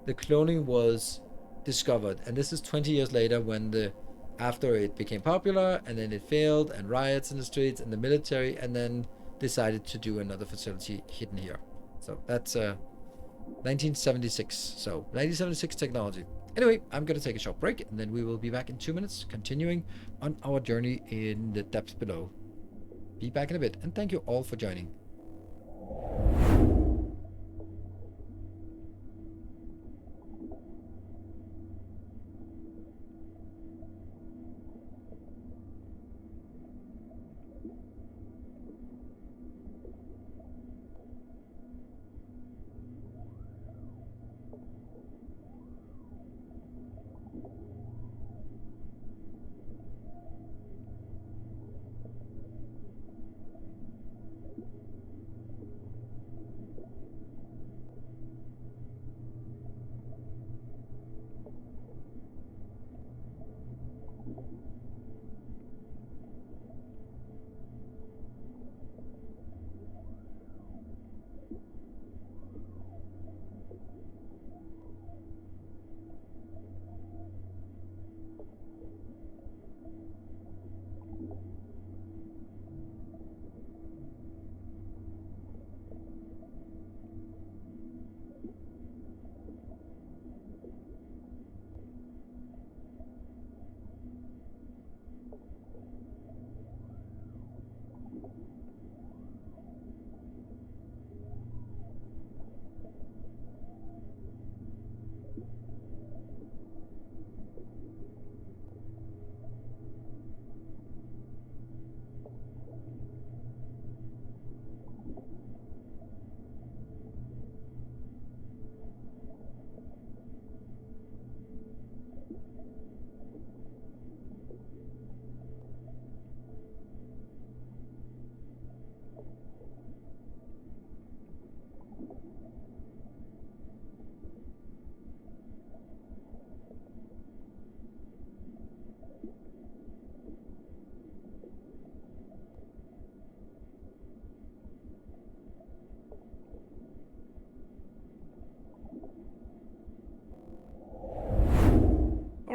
cloning was discovered, and this is 20 years later, when after it became popular, and then it failed, and riots in the streets, and the military, and then decided to do another facility hidden here. So that's 1976. So 1976 technology. Anyway, I'm gonna take a short break, and then we will be back in 2 minutes, continuing on our journey in the depths below. Be back in a bit, and thank you all for joining.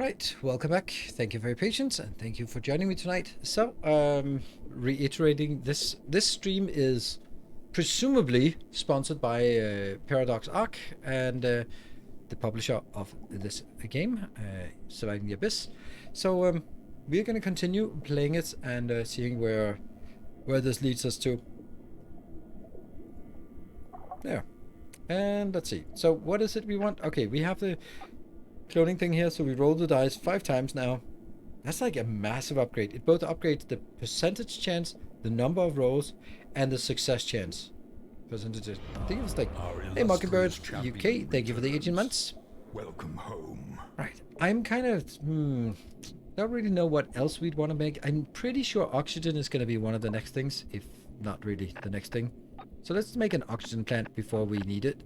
Alright, welcome back. Thank you for your patience and thank you for joining me tonight. So, reiterating, this stream is presumably sponsored by Paradox Arc and the publisher of this game, Surviving the Abyss. So, we're going to continue playing it and seeing where this leads us to. There. And let's see. So, what is it we want? Okay, we have the cloning thing here, so we roll the dice 5 times now. That's like a massive upgrade. It both upgrades the percentage chance, the number of rolls, and the success chance. Percentages. I think it was like, hey Mockingbird, UK, thank you for the 18 months. Welcome home. Right. I'm kind of, don't really know what else we'd want to make. I'm pretty sure oxygen is going to be one of the next things, if not really the next thing. So let's make an oxygen plant before we need it.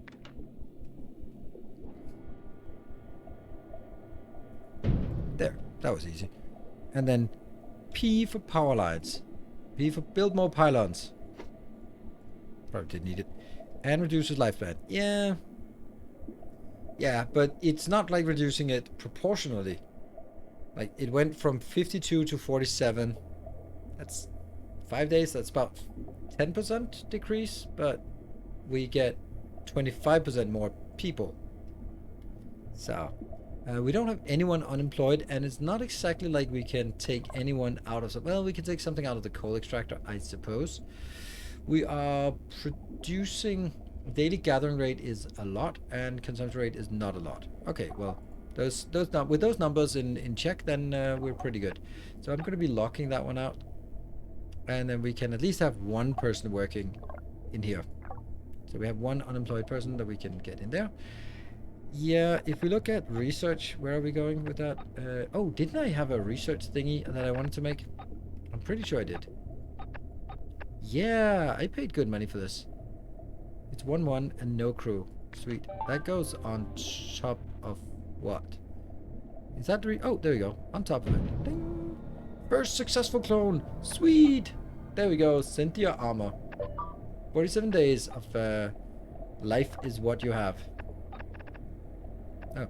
There, that was easy. And then P for power lines. P for build more pylons. Probably didn't need it. And reduces lifespan. Yeah. Yeah, but it's not like reducing it proportionally. Like, it went from 52 to 47. That's 5 days. That's about 10% decrease, but we get 25% more people. So, we don't have anyone unemployed, and it's not exactly like we can take anyone out of... Well, we can take something out of the coal extractor, I suppose. We are producing... Daily gathering rate is a lot, and consumption rate is not a lot. Okay, well, with those numbers in check, then we're pretty good. So I'm going to be locking that one out. And then we can at least have one person working in here. So we have one unemployed person that we can get in there. Yeah, if we look at research, where are we going with that? Oh, didn't I have a research thingy that I wanted to make? I'm pretty sure I did. Yeah, I paid good money for this. It's 1-1 and no crew. Sweet. That goes on top of what? Is that the oh, there we go. On top of it. Ding. First successful clone. Sweet. There we go. Cynthia armor. 47 days of life is what you have. Oh.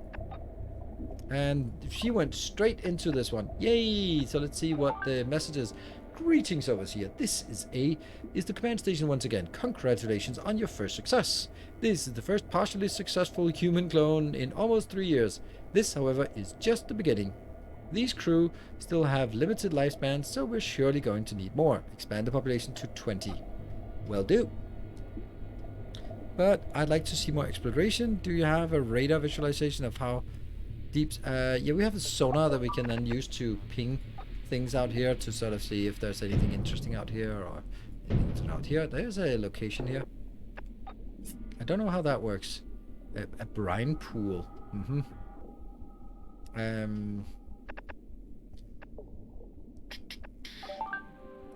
And she went straight into this one. Yay! So let's see what the message is. Greetings over here. This is the command station once again. Congratulations on your first success. This is the first partially successful human clone in almost 3 years. This, however, is just the beginning. These crew still have limited lifespans, so we're surely going to need more. Expand the population to 20. Will do. But I'd like to see more exploration. Do you have a radar visualization of how deep... yeah, we have a sonar that we can then use to ping things out here to sort of see if there's anything interesting out here or anything out here. There's a location here. I don't know how that works. A brine pool.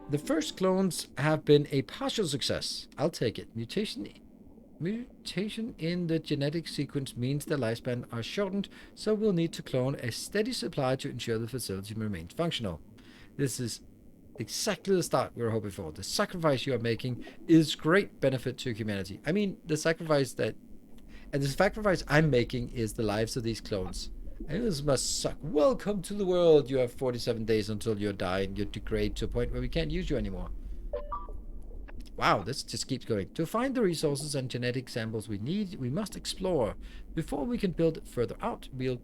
The first clones have been a partial success. I'll take it. Mutation in the genetic sequence means the lifespan are shortened, so we'll need to clone a steady supply to ensure the facility remains functional. This is exactly the start we were hoping for. The sacrifice you are making is great benefit to humanity. I mean, the sacrifice I'm making is the lives of these clones. And this must suck. Welcome to the world. You have 47 days until you die and you degrade to a point where we can't use you anymore. Wow, this just keeps going. To find the resources and genetic samples we need, we must explore. Before we can build further out, we'll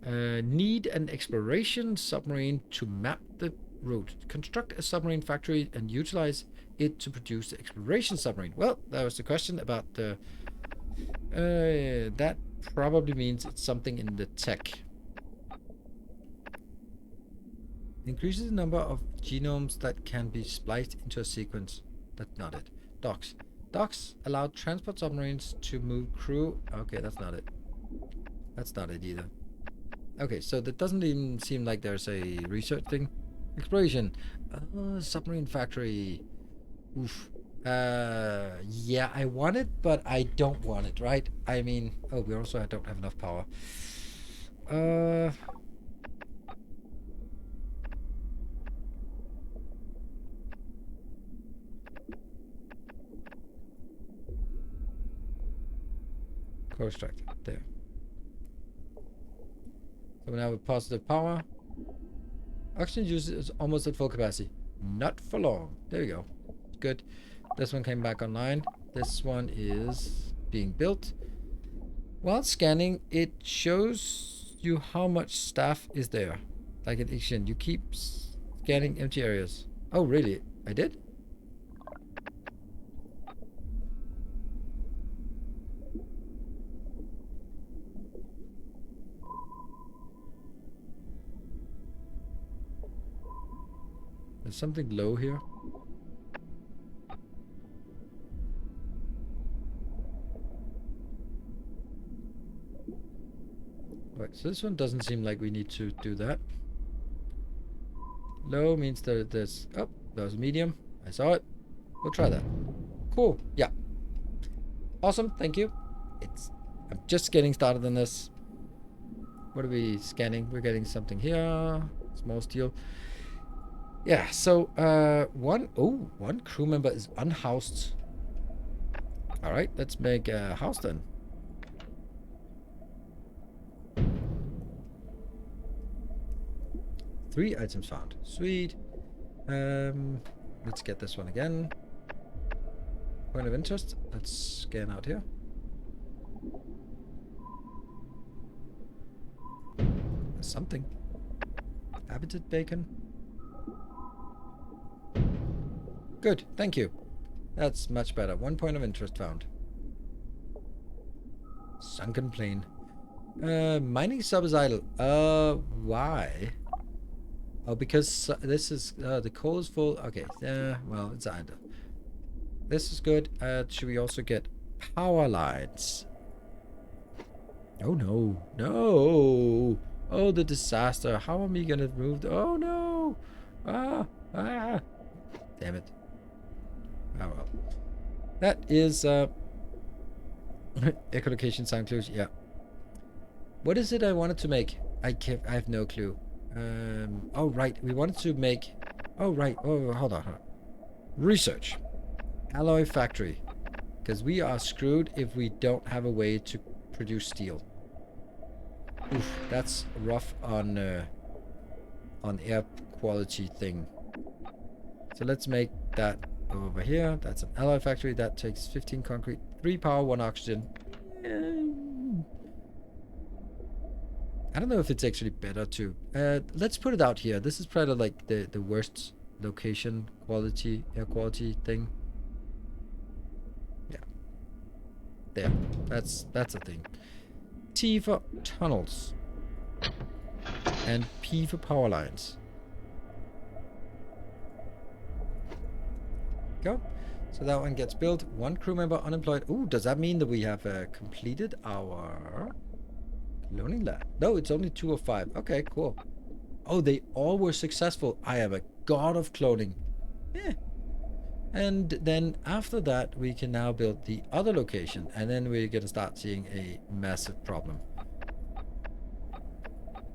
need an exploration submarine to map the route. Construct a submarine factory and utilize it to produce the exploration submarine. Well, that was the question about the... that probably means it's something in the tech. Increases the number of genomes that can be spliced into a sequence. That's not it. Docks. Docks allow transport submarines to move crew. Okay, that's not it. That's not it either. Okay, so that doesn't even seem like there's a research thing. Exploration. Submarine factory. Oof. Yeah, I want it, but I don't want it, right? I mean, oh, we also don't have enough power. Co-extractor, there. So we now have positive power. Oxygen use is almost at full capacity. Not for long. There we go. Good. This one came back online. This one is being built. While scanning, it shows you how much staff is there. Like an action. You keep scanning empty areas. Oh, really? I did? There's something low here. Right, so this one doesn't seem like we need to do that. Low means that there's... Oh, that was medium. I saw it. We'll try that. Cool. Yeah. Awesome. Thank you. I'm just getting started on this. What are we scanning? We're getting something here. Small steel. Yeah, so one crew member is unhoused. Alright, let's make a house then. Three items found. Sweet. Let's get this one again. Point of interest. Let's scan out here. There's something. Habitat bacon. Good, thank you. That's much better. 1 point of interest found. Sunken plane. Mining sub is idle. Why? Oh, because this is the coal is full. Okay, well, it's idle. This is good. Should we also get power lines? Oh no, no! Oh, the disaster! How am I gonna move? Oh no! Ah! Damn it! Oh well. That is echolocation sign clues. Yeah. What is it I wanted to make? I have no clue. Oh right, we wanted to make. Oh right. Oh, hold on. Research. Alloy factory. Because we are screwed if we don't have a way to produce steel. Oof, that's rough on air quality thing. So let's make that over here. That's an alloy factory. That takes 15 concrete, 3 power, 1 oxygen. I don't know if it's actually better to... let's put it out here. This is probably like the worst location quality, air quality thing. Yeah. There. That's a thing. T for tunnels. And P for power lines. Go. So that one gets built. 1 crew member unemployed. Ooh, does that mean that we have completed our cloning lab? No, it's only 2 of 5. Okay, cool. Oh, they all were successful. I am a god of cloning. Yeah. And then after that, we can now build the other location. And then we're going to start seeing a massive problem.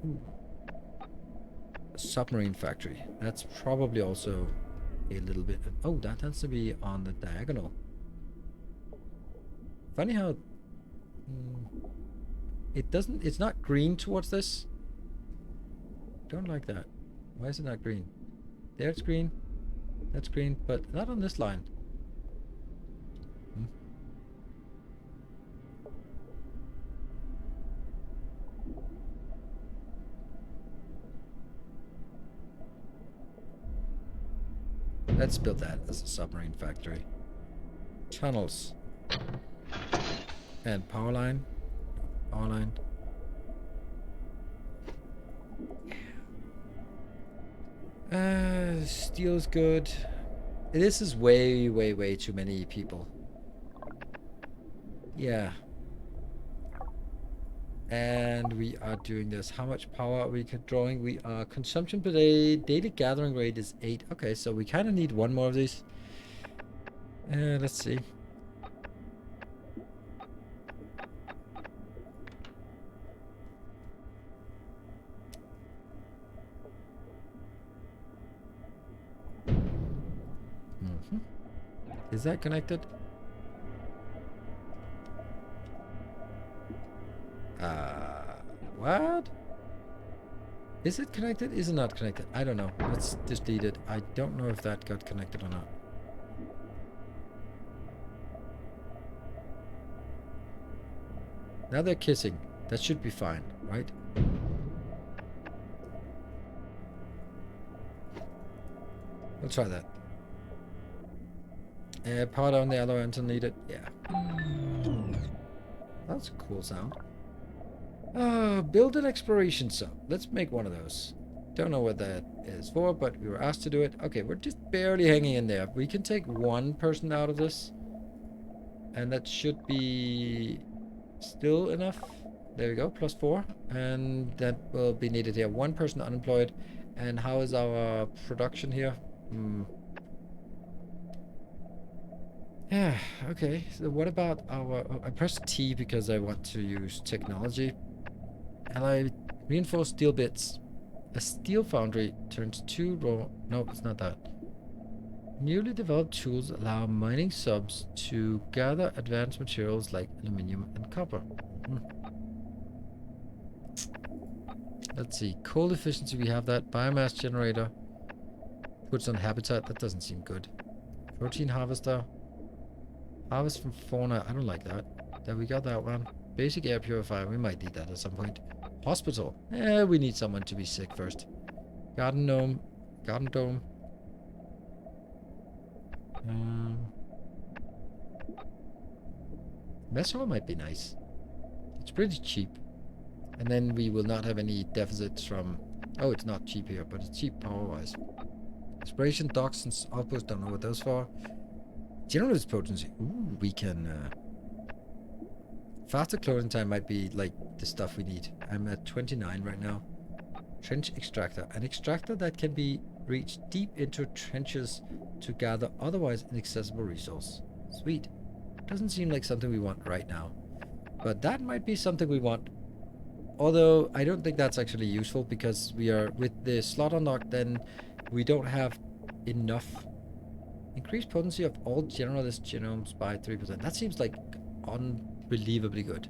Ooh. A submarine factory. That's probably also a little bit... Oh, that has to be on the diagonal. Funny how... it doesn't... It's not green towards this. Don't like that. Why is it not green? There it's green. That's green, but not on this line. Let's build that as a submarine factory. Tunnels. And power line. Power line. Steel's good. This is way too many people. Yeah. And we are doing this. How much power are we drawing? We are consumption per day. Daily gathering rate is 8. Okay, so we kind of need 1 more of these. Let's see. Is that connected? What? Is it connected? Is it not connected? I don't know. Let's just delete it. I don't know if that got connected or not. Now they're kissing. That should be fine, right? We'll try that. Power down the other until needed. Yeah. That's a cool sound. Build an exploration sub. Let's make one of those. Don't know what that is for, but we were asked to do it. Okay, we're just barely hanging in there. We can take one person out of this. And that should be still enough. There we go, +4. And that will be needed here. One person unemployed. And how is our production here? Yeah, okay. So what about our... I pressed T because I want to use technology. And I reinforce steel bits. A steel foundry turns 2 raw... No, it's not that. Newly developed tools allow mining subs to gather advanced materials like aluminum and copper. Let's see. Coal efficiency, we have that. Biomass generator. Puts on habitat. That doesn't seem good. Protein harvester. Harvest from fauna. I don't like that. Then we got that one. Basic air purifier. We might need that at some point. Hospital. We need someone to be sick first. Garden gnome. Garden dome. Mess hall might be nice. It's pretty cheap. And then we will not have any deficits from... Oh, it's not cheap here, but it's cheap power-wise. Exploration docks and outposts. Don't know what those for. Generalist potency. Ooh, we can... Faster clothing time might be like the stuff we need. I'm at 29 right now. Trench extractor. An extractor that can be reached deep into trenches to gather otherwise inaccessible resource. Sweet. Doesn't seem like something we want right now. But that might be something we want. Although I don't think that's actually useful because we are with the slot unlocked, then we don't have enough. Increased potency of all generalist genomes by 3%. That seems like unbelievably good.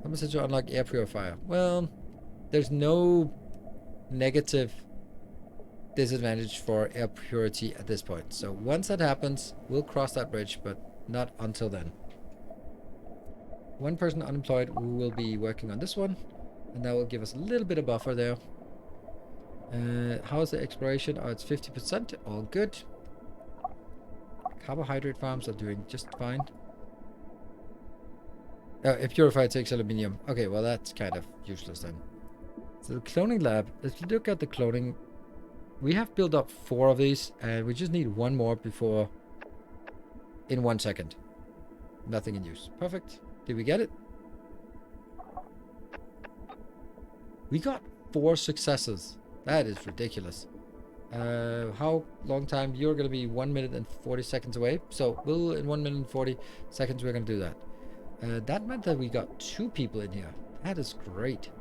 How much to unlock air purifier? Well, there's no negative disadvantage for air purity at this point. So once that happens, we'll cross that bridge, but not until then. One person unemployed who will be working on this one, and that will give us a little bit of buffer there. How's the exploration? Oh, it's 50%. All good. Carbohydrate farms are doing just fine. A purifier takes aluminium. Okay, well that's kind of useless then. So the cloning lab. Let's look at the cloning. We have built up 4 of these, and we just need 1 more before... In 1 second. Nothing in use. Perfect. Did we get it? We got 4 successes. That is ridiculous. How long time? You're going to be 1 minute and 40 seconds away. So we'll, in 1 minute and 40 seconds, we're going to do that. That meant that we got 2 people in here. That is great.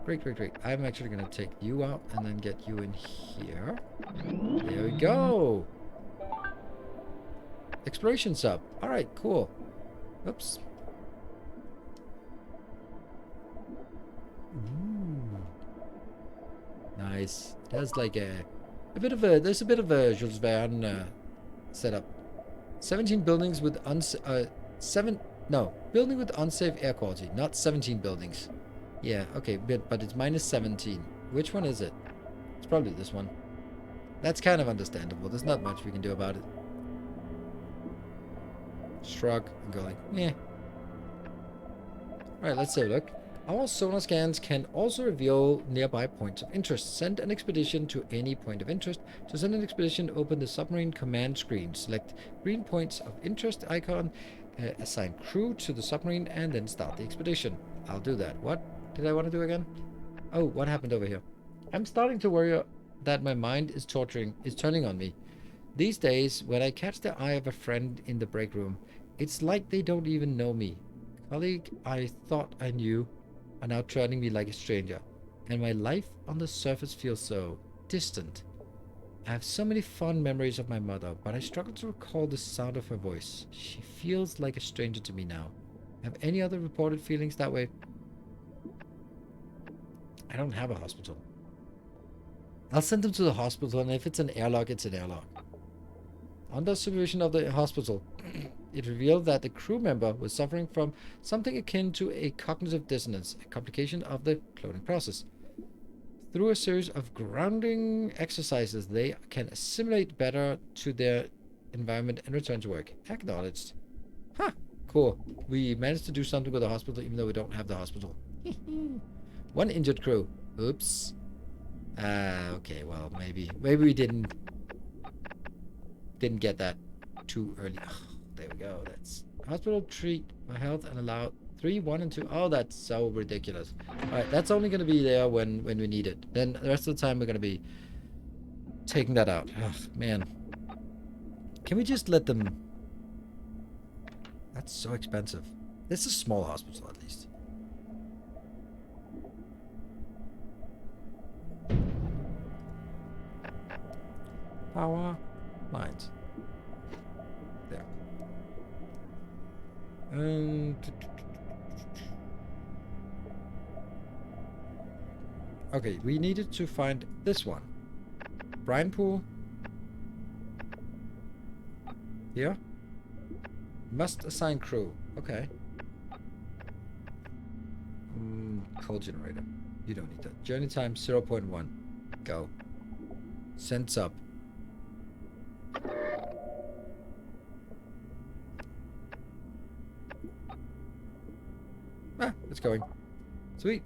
Great, great, great. I'm actually going to take you out and then get you in here. There we go. Exploration sub. All right, cool. Oops. Ooh. Nice. It has like there's a bit of a Jules Verne setup. 17 buildings with building with unsafe air quality, not 17 buildings. Yeah, okay, but it's -17. Which one is it? It's probably this one. That's kind of understandable. There's not much we can do about it. Shrug and go like, yeah. Alright, let's have a look. Our sonar scans can also reveal nearby points of interest. Send an expedition to any point of interest. To send an expedition, open the submarine command screen. Select green points of interest icon, assign crew to the submarine, and then start the expedition. I'll do that. What did I want to do again? Oh, what happened over here? I'm starting to worry that my mind is turning on me. These days, when I catch the eye of a friend in the break room, it's like they don't even know me. Colleague I thought I knew are now treating me like a stranger, and my life on the surface feels so distant. I have so many fond memories of my mother, but I struggle to recall the sound of her voice. She feels like a stranger to me now. Have any other reported feelings that way? I don't have a hospital. I'll send them to the hospital, and if it's an airlock, it's an airlock. Under supervision of the hospital, it revealed that the crew member was suffering from something akin to a cognitive dissonance, a complication of the cloning process. Through a series of grounding exercises, they can assimilate better to their environment and return to work. Acknowledged. Huh. Cool. We managed to do something with the hospital, even though we don't have the hospital. One injured crew. Oops. Okay, well, maybe we didn't get that too early. Ugh, there we go. That's hospital treat my health and allow 3, 1, and 2. Oh, that's so ridiculous. Alright, that's only going to be there when we need it. Then the rest of the time we're going to be taking that out. Ugh, man. Can we just let them... That's so expensive. This is a small hospital, at least. Power lines. There. Okay, we needed to find this one. Brine pool. Here. Must assign crew. Okay. Coal generator. You don't need that. Journey time 0.1. Go. Sense up. Ah, it's going. Sweet.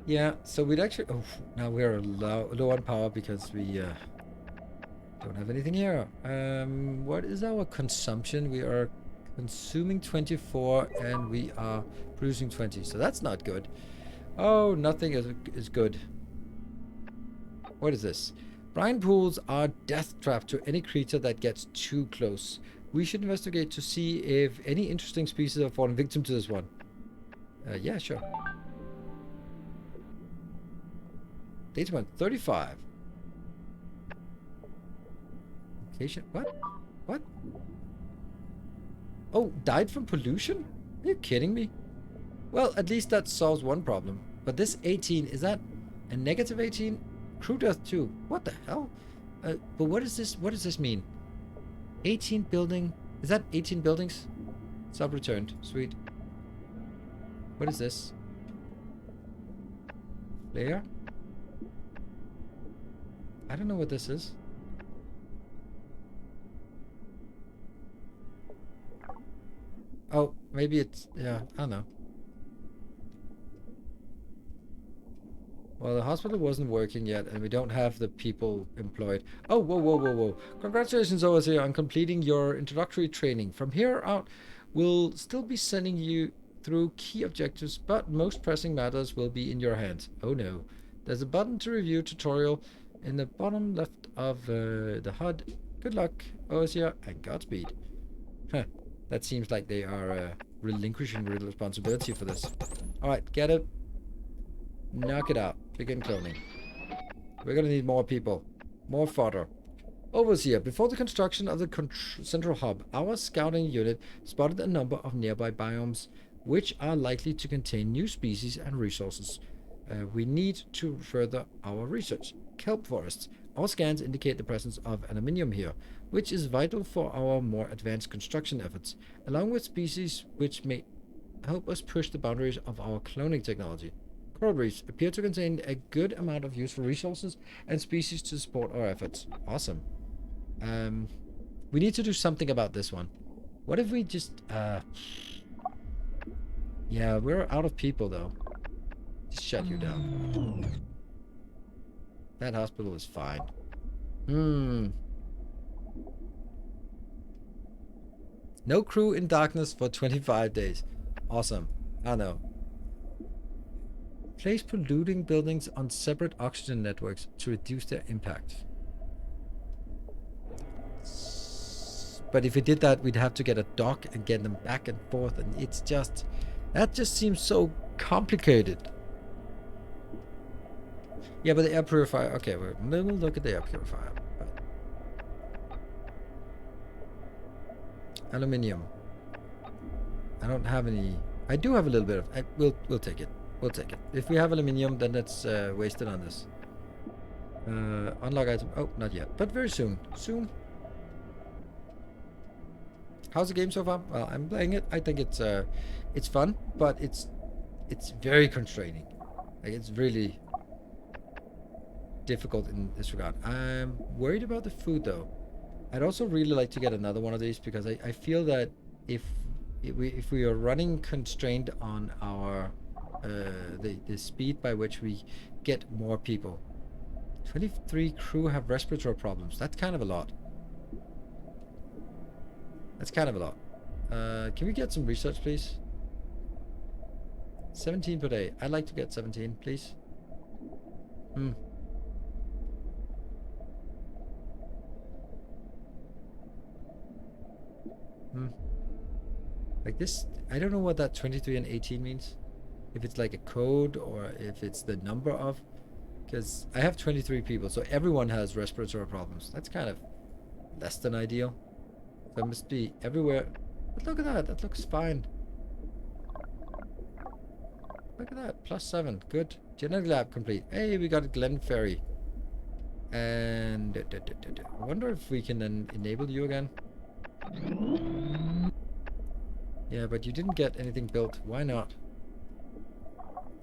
Yeah, so we'd actually... Oh, now we're low on power because we don't have anything here. What is our consumption? We are consuming 24 and we are producing 20. So that's not good. Oh, nothing is good. What is this? Brine pools are death trap to any creature that gets too close. We should investigate to see if any interesting species have fallen victim to this one. Yeah, sure. Data point 35. Location. What? Oh, died from pollution? Are you kidding me? Well, at least that solves one problem. But this 18, is that a negative 18? Crew death 2. What the hell? But what is this? What does this mean? 18 building. Is that 18 buildings? Sub returned. Sweet. What is this? Layer? I don't know what this is. Oh, maybe it's... Yeah, I don't know. Well, the hospital wasn't working yet, and we don't have the people employed. Oh, whoa. Congratulations, Overseer, on completing your introductory training. From here out, we'll still be sending you through key objectives, but most pressing matters will be in your hands. Oh no. There's a button to review tutorial in the bottom left of the HUD. Good luck, Overseer, and Godspeed. Huh. That seems like they are relinquishing responsibility for this. Alright, get it. Knock it out. Begin cloning. We're gonna need more people. More fodder. Overseer, before the construction of the central hub, our scouting unit spotted a number of nearby biomes which are likely to contain new species and resources. We need to further our research. Kelp forests. Our scans indicate the presence of aluminium here, which is vital for our more advanced construction efforts, along with species which may help us push the boundaries of our cloning technology. Coral reefs appear to contain a good amount of useful resources and species to support our efforts. Awesome. We need to do something about this one. What if we just... Yeah, we're out of people, though. Just shut you down. That hospital is fine. No crew in darkness for 25 days. Awesome. I know. Place polluting buildings on separate oxygen networks to reduce their impact. But if we did that, we'd have to get a dock and get them back and forth, and it's just... That just seems so complicated. Yeah, but the air purifier... Okay, we'll look at the air purifier. Aluminium. I don't have any... I do have a little bit of... We'll take it. We'll take it. If we have aluminium, then that's wasted on this. Unlock item. Oh, not yet, but very soon. Soon. How's the game so far? Well, I'm playing it. I think it's fun, but it's very constraining. Like, it's really difficult in this regard. I'm worried about the food though. I'd also really like to get another one of these because I feel that if we are running constrained on our the speed by which we get more people. 23 crew have respiratory problems. That's kind of a lot. That's kind of a lot. Can we get some research, please? 17 per day. I'd like to get 17, please. Like this, I don't know what that 23 and 18 means. If it's like a code or if it's the number of. Because I have 23 people, so everyone has respiratory problems. That's kind of less than ideal. So it must be everywhere. But look at that. That looks fine. Look at that. +7. Good. Genetic lab complete. Hey, we got a Glen Ferry. And I wonder if we can then enable you again. Yeah, but you didn't get anything built. Why not?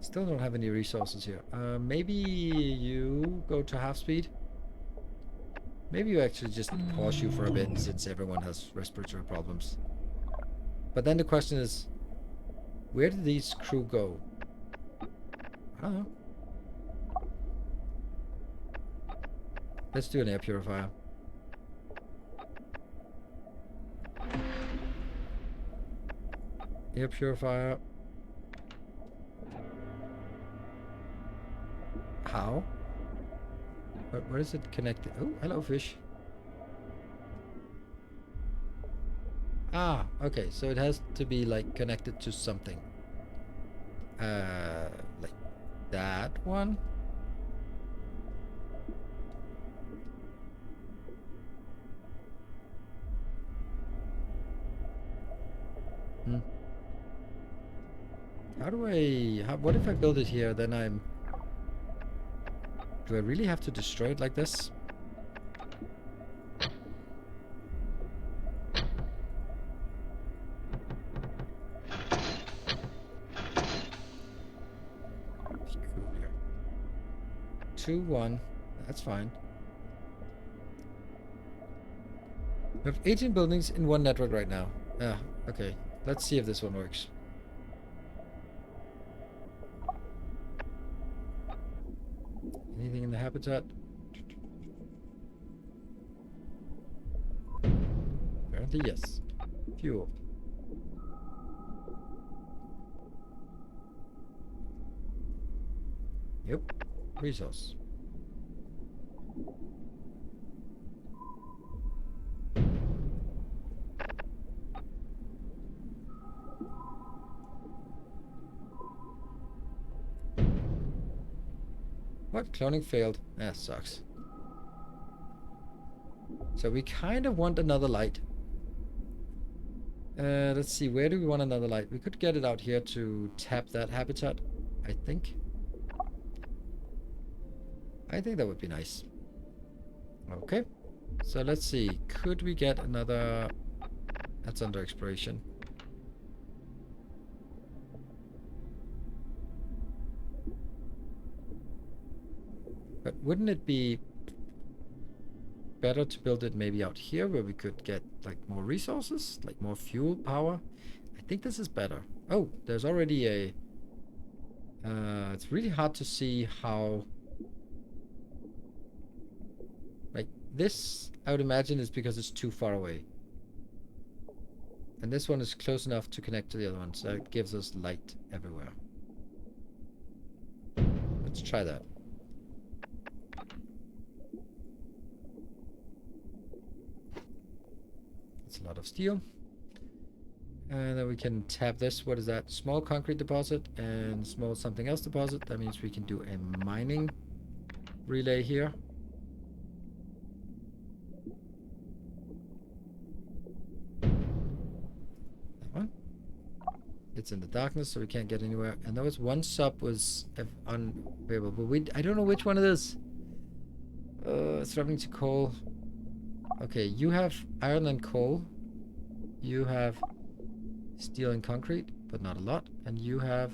Still don't have any resources here. Maybe you go to half speed. Maybe you actually just pause you for a bit since everyone has respiratory problems. But then the question is, where did these crew go? I don't know. Let's do an air purifier. Air purifier. How? Where is it connected? Oh, hello, fish. Ah, okay. So it has to be like connected to something. Like that one. How do what if I build it here? Then do I really have to destroy it like this? Peculiar. 2, 1. That's fine. We have 18 buildings in one network right now. Yeah, okay. Let's see if this one works. Anything in the habitat? Apparently, yes. Fuel. Yep. Resource. What? Cloning failed. That sucks. So we kind of want another light. Let's see. Where do we want another light? We could get it out here to tap that habitat, I think. I think that would be nice. Okay. So let's see. Could we get another... That's under exploration. But wouldn't it be better to build it maybe out here where we could get like more resources, like more fuel power? I think this is better. Oh, there's already a... it's really hard to see how... Like this, I would imagine, is because it's too far away. And this one is close enough to connect to the other one, so it gives us light everywhere. Let's try that. It's a lot of steel. And then we can tap this. What is that? Small concrete deposit and small something else deposit. That means we can do a mining relay here. It's in the darkness, so we can't get anywhere. And there was one sub was unavailable, but I don't know which one it is. Struggling to coal. Okay, you have iron and coal. You have steel and concrete, but not a lot. And you have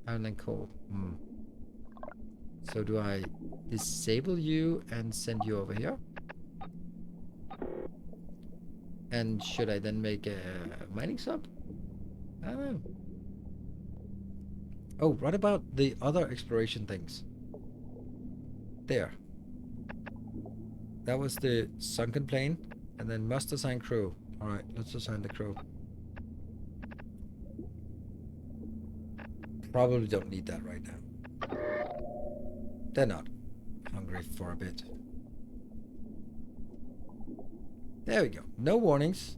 iron and coal. So do I disable you and send you over here? And should I then make a mining sub? I don't know. Oh, what about the other exploration things? There. That was the sunken plane. And then must assign crew. Alright, let's assign the crew. Probably don't need that right now. They're not hungry for a bit. There we go. No warnings.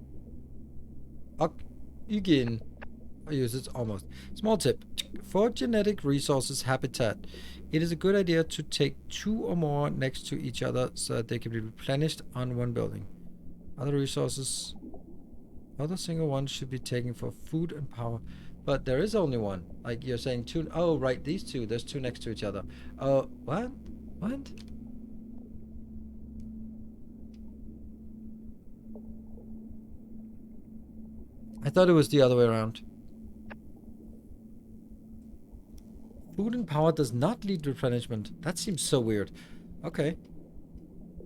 Again. I use it almost. Small tip. For genetic resources habitat, it is a good idea to take 2 or more next to each other so that they can be replenished on one building. Other resources. Other single ones should be taken for food and power. But there is only one. Like you're saying 2. Oh, right. These 2. There's 2 next to each other. Oh, what? What? I thought it was the other way around. Food and power does not lead replenishment. That seems so weird. Okay.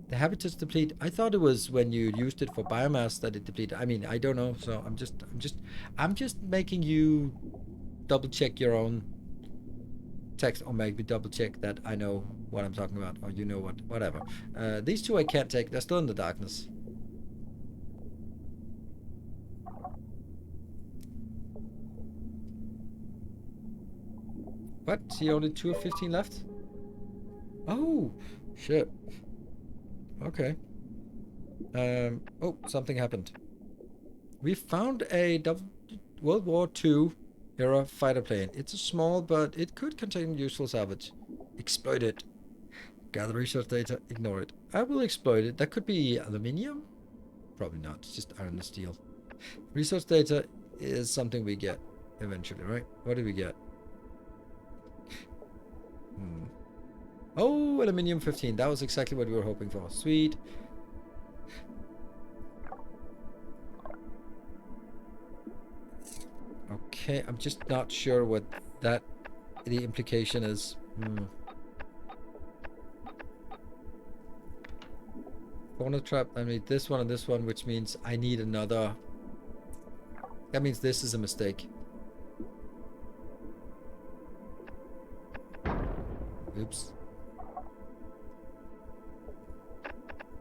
The habitats deplete. I thought it was when you used it for biomass that it depleted. I mean, I don't know. So I'm just making you double check your own text, or maybe double check that I know what I'm talking about, or you know what, whatever. These 2 I can't take. They're still in the darkness. What? See, only 2 of 15 left? Oh, shit. Okay. Oh, something happened. We found a World War II era fighter plane. It's a small, but it could contain useful salvage. Exploit it. Gather research data. Ignore it. I will exploit it. That could be aluminium? Probably not. It's just iron and steel. Research data is something we get eventually, right? What do we get? Oh, aluminium 15. That was exactly what we were hoping for. Sweet. Okay, I'm just not sure what the implication is. Corner trap. I need this one and this one, which means I need another. That means this is a mistake. Oops.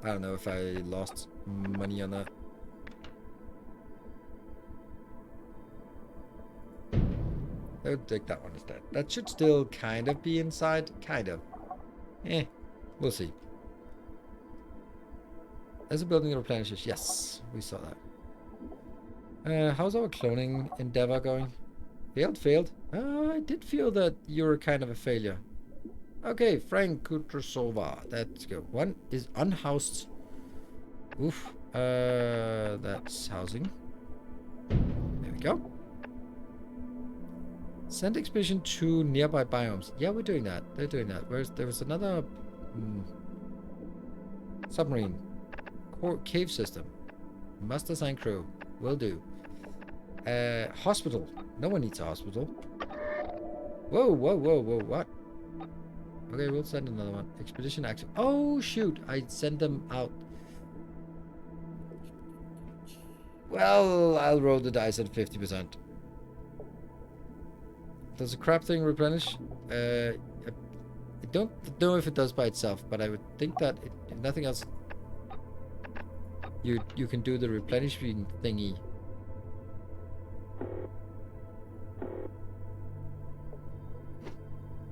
I don't know if I lost money on that. I would take that one instead. That should still kind of be inside. Kind of. We'll see. There's a building that replenishes. Yes, we saw that. How's our cloning endeavor going? Failed? I did feel that you were kind of a failure. Okay, Frank Kutrasova. Let's go. One is unhoused. Oof. That's housing. There we go. Send expedition to nearby biomes. Yeah, we're doing that. They're doing that. There was another submarine cave system. Must assign crew. Will do. Hospital. No one needs a hospital. Whoa, what? Okay, we'll send another one. Expedition active. Oh, shoot. I sent them out. Well, I'll roll the dice at 50%. Does the crap thing replenish? I don't know if it does by itself, but I would think that if nothing else, you can do the replenishing thingy.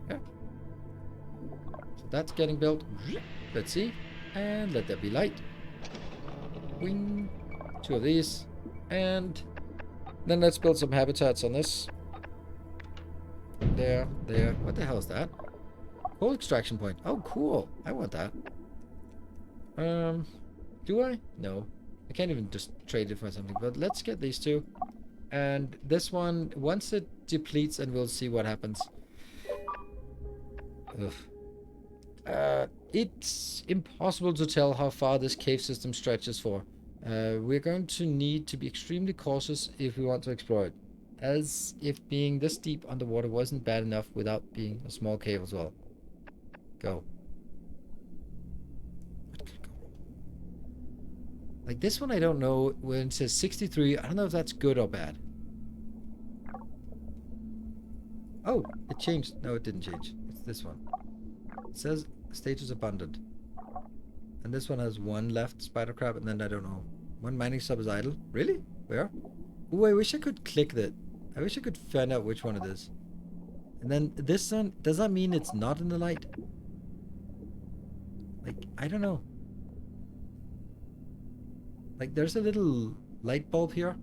Yeah. So that's getting built. Let's see. And let there be light. Wing. 2 of these. And then let's build some habitats on this. There. What the hell is that? Coal extraction point. Oh, cool. I want that. Do I? No. I can't even just trade it for something. But let's get these 2. And this one, once it depletes, and we'll see what happens. Ugh. It's impossible to tell how far this cave system stretches for. We're going to need to be extremely cautious if we want to explore it. As if being this deep underwater wasn't bad enough without being a small cave as well. Go. Like this one I don't know, when it says 63, I don't know if that's good or bad. Oh, it changed. No, it didn't change. It's this one. It says stage is abundant. And this one has one left spider crab, and then I don't know. One mining sub is idle. Really? Where? Ooh, I wish I could click that. I wish I could find out which one it is. And then this one, does that mean it's not in the light? Like, I don't know. Like, there's a little light bulb here.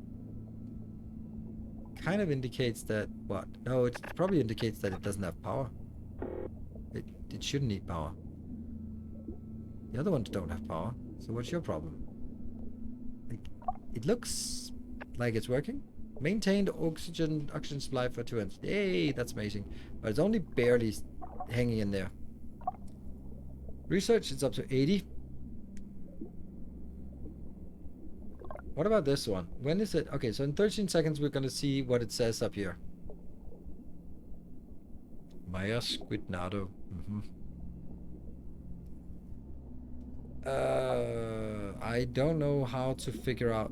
Kind of indicates that, what? No, it probably indicates that it doesn't have power. It shouldn't need power. The other ones don't have power. So what's your problem? Like, it looks like it's working. Maintained oxygen supply for 2 inches. Yay, that's amazing. But it's only barely hanging in there. Research, it's up to 80. What about this one? When is it? Okay, so in 13 seconds we're going to see what it says up here. Maya Squidnado. I don't know how to figure out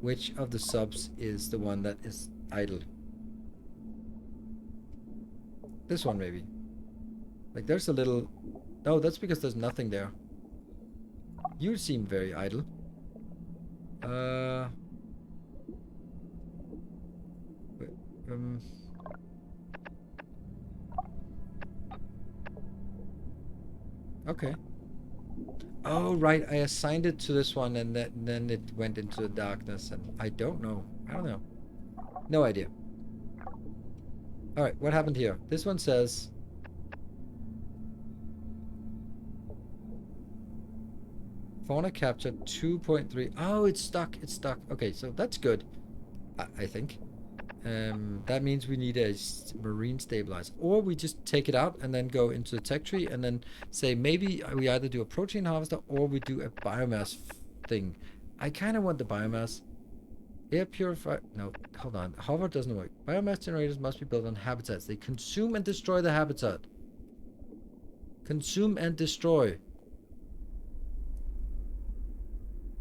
which of the subs is the one that is idle. This one maybe. Like there's a little... No, that's because there's nothing there. You seem very idle. Okay. Oh, right. I assigned it to this one, and then it went into the darkness, and I don't know. I don't know. No idea. All right, what happened here? This one says... Fauna captured 2.3. Oh, it's stuck. It's stuck. Okay, so that's good. I think. That means we need a marine stabilizer. Or we just take it out and then go into the tech tree and then say maybe we either do a protein harvester or we do a biomass thing. I kind of want the biomass. Air purifier. No, hold on. Hover doesn't work. Biomass generators must be built on habitats. They consume and destroy the habitat. Consume and destroy.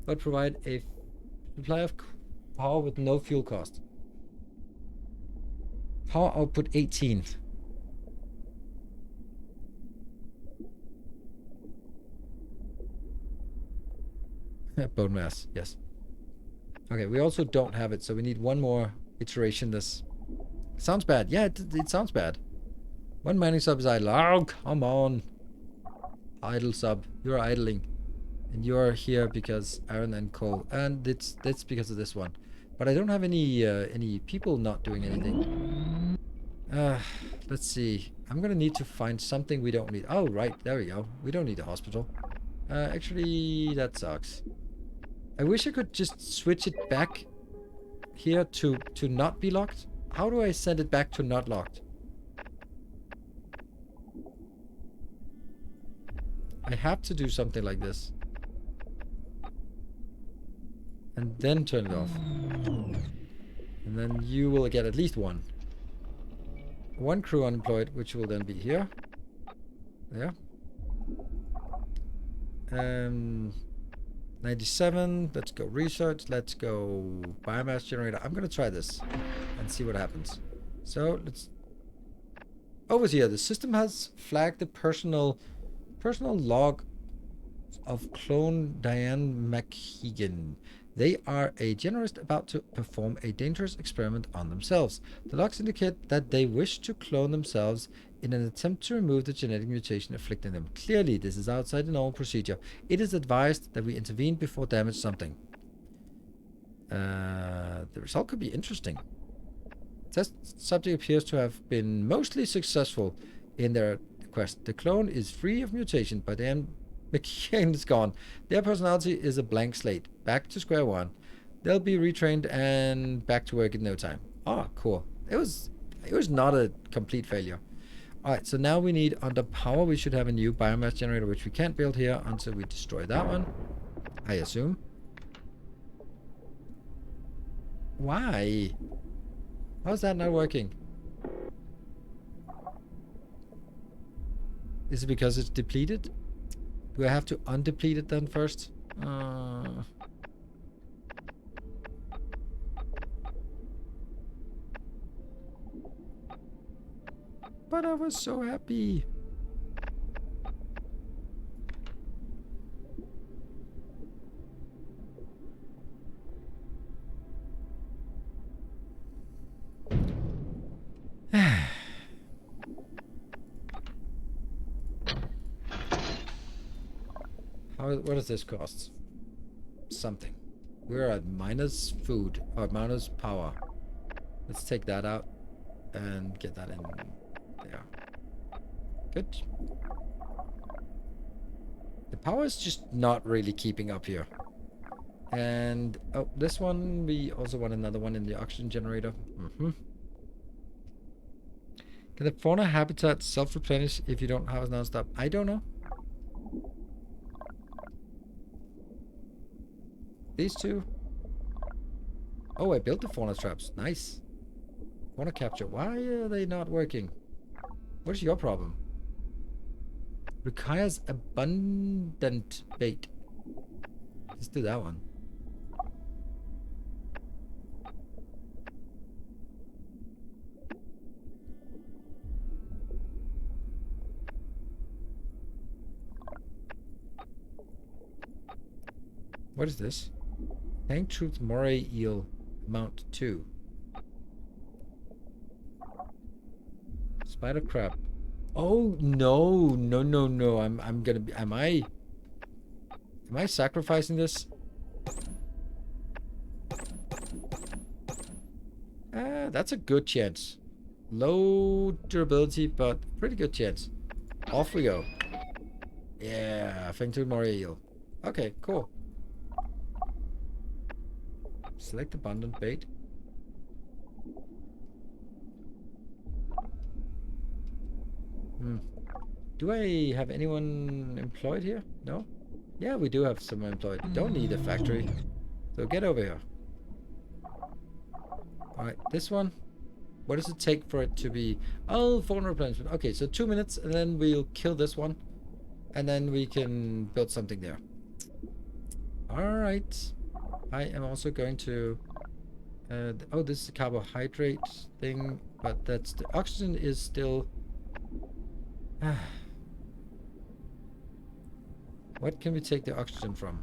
But provide a supply of power with no fuel cost. Power output 18. Bone mass, yes. Okay, we also don't have it, so we need one more iteration. This sounds bad. Yeah, it sounds bad. One mining sub is idle. Oh, come on. Idle sub. You're idling. And you're here because iron and coal. And that's because of this one. But I don't have any people not doing anything. Let's see. I'm gonna need to find something we don't need. Oh, right. There we go. We don't need a hospital. Actually, that sucks. I wish I could just switch it back here to not be locked. How do I send it back to not locked? I have to do something like this. And then turn it off. And then you will get at least one. One crew unemployed, which will then be here. There. 97. Let's go research. Let's go biomass generator. I'm gonna try this and see what happens. So let's... Over here, the system has flagged the personal log of clone Diane McKeegan. They are a generalist about to perform a dangerous experiment on themselves. The logs indicate that they wish to clone themselves in an attempt to remove the genetic mutation afflicting them. Clearly, this is outside the normal procedure. It is advised that we intervene before damage something. The result could be interesting. Test subject appears to have been mostly successful in their quest. The clone is free of mutation, but then McKean is gone. Their personality is a blank slate. Back to square one. They'll be retrained and back to work in no time. Oh, cool. It was not a complete failure. Alright, so now we need under power, we should have a new biomass generator, which we can't build here until we destroy that one, I assume. Why? How's that not working? Is it because it's depleted? Do I have to undeplete it then first? But I was so happy. What does this cost? Something. We're at minus food, or minus power. Let's take that out and get that in there. Good. The power is just not really keeping up here. And, oh, this one, we also want another one in the oxygen generator. Can the fauna habitat self-replenish if you don't house non-stop? I don't know. These two. Oh, I built the fauna traps. Nice. Fauna capture. Why are they not working? What is your problem? Requires abundant bait. Let's do that one. What is this? Tank Truth Moray Eel Amount 2. Spider crab. Oh no, no, no, no. I'm gonna be am I sacrificing this? That's a good chance. Low durability, but pretty good chance. Off we go. Yeah, Tank Truth Moray Eel. Okay, cool. Select abundant bait. Do I have anyone employed here? No? Yeah, we do have someone employed. Don't need a factory. So get over here. Alright, this one. What does it take for it to be... Oh, phone replenishment. Okay, so 2 minutes and then we'll kill this one. And then we can build something there. Alright. I am also going to... oh, this is a carbohydrate thing. But that's... The oxygen is still... What can we take the oxygen from?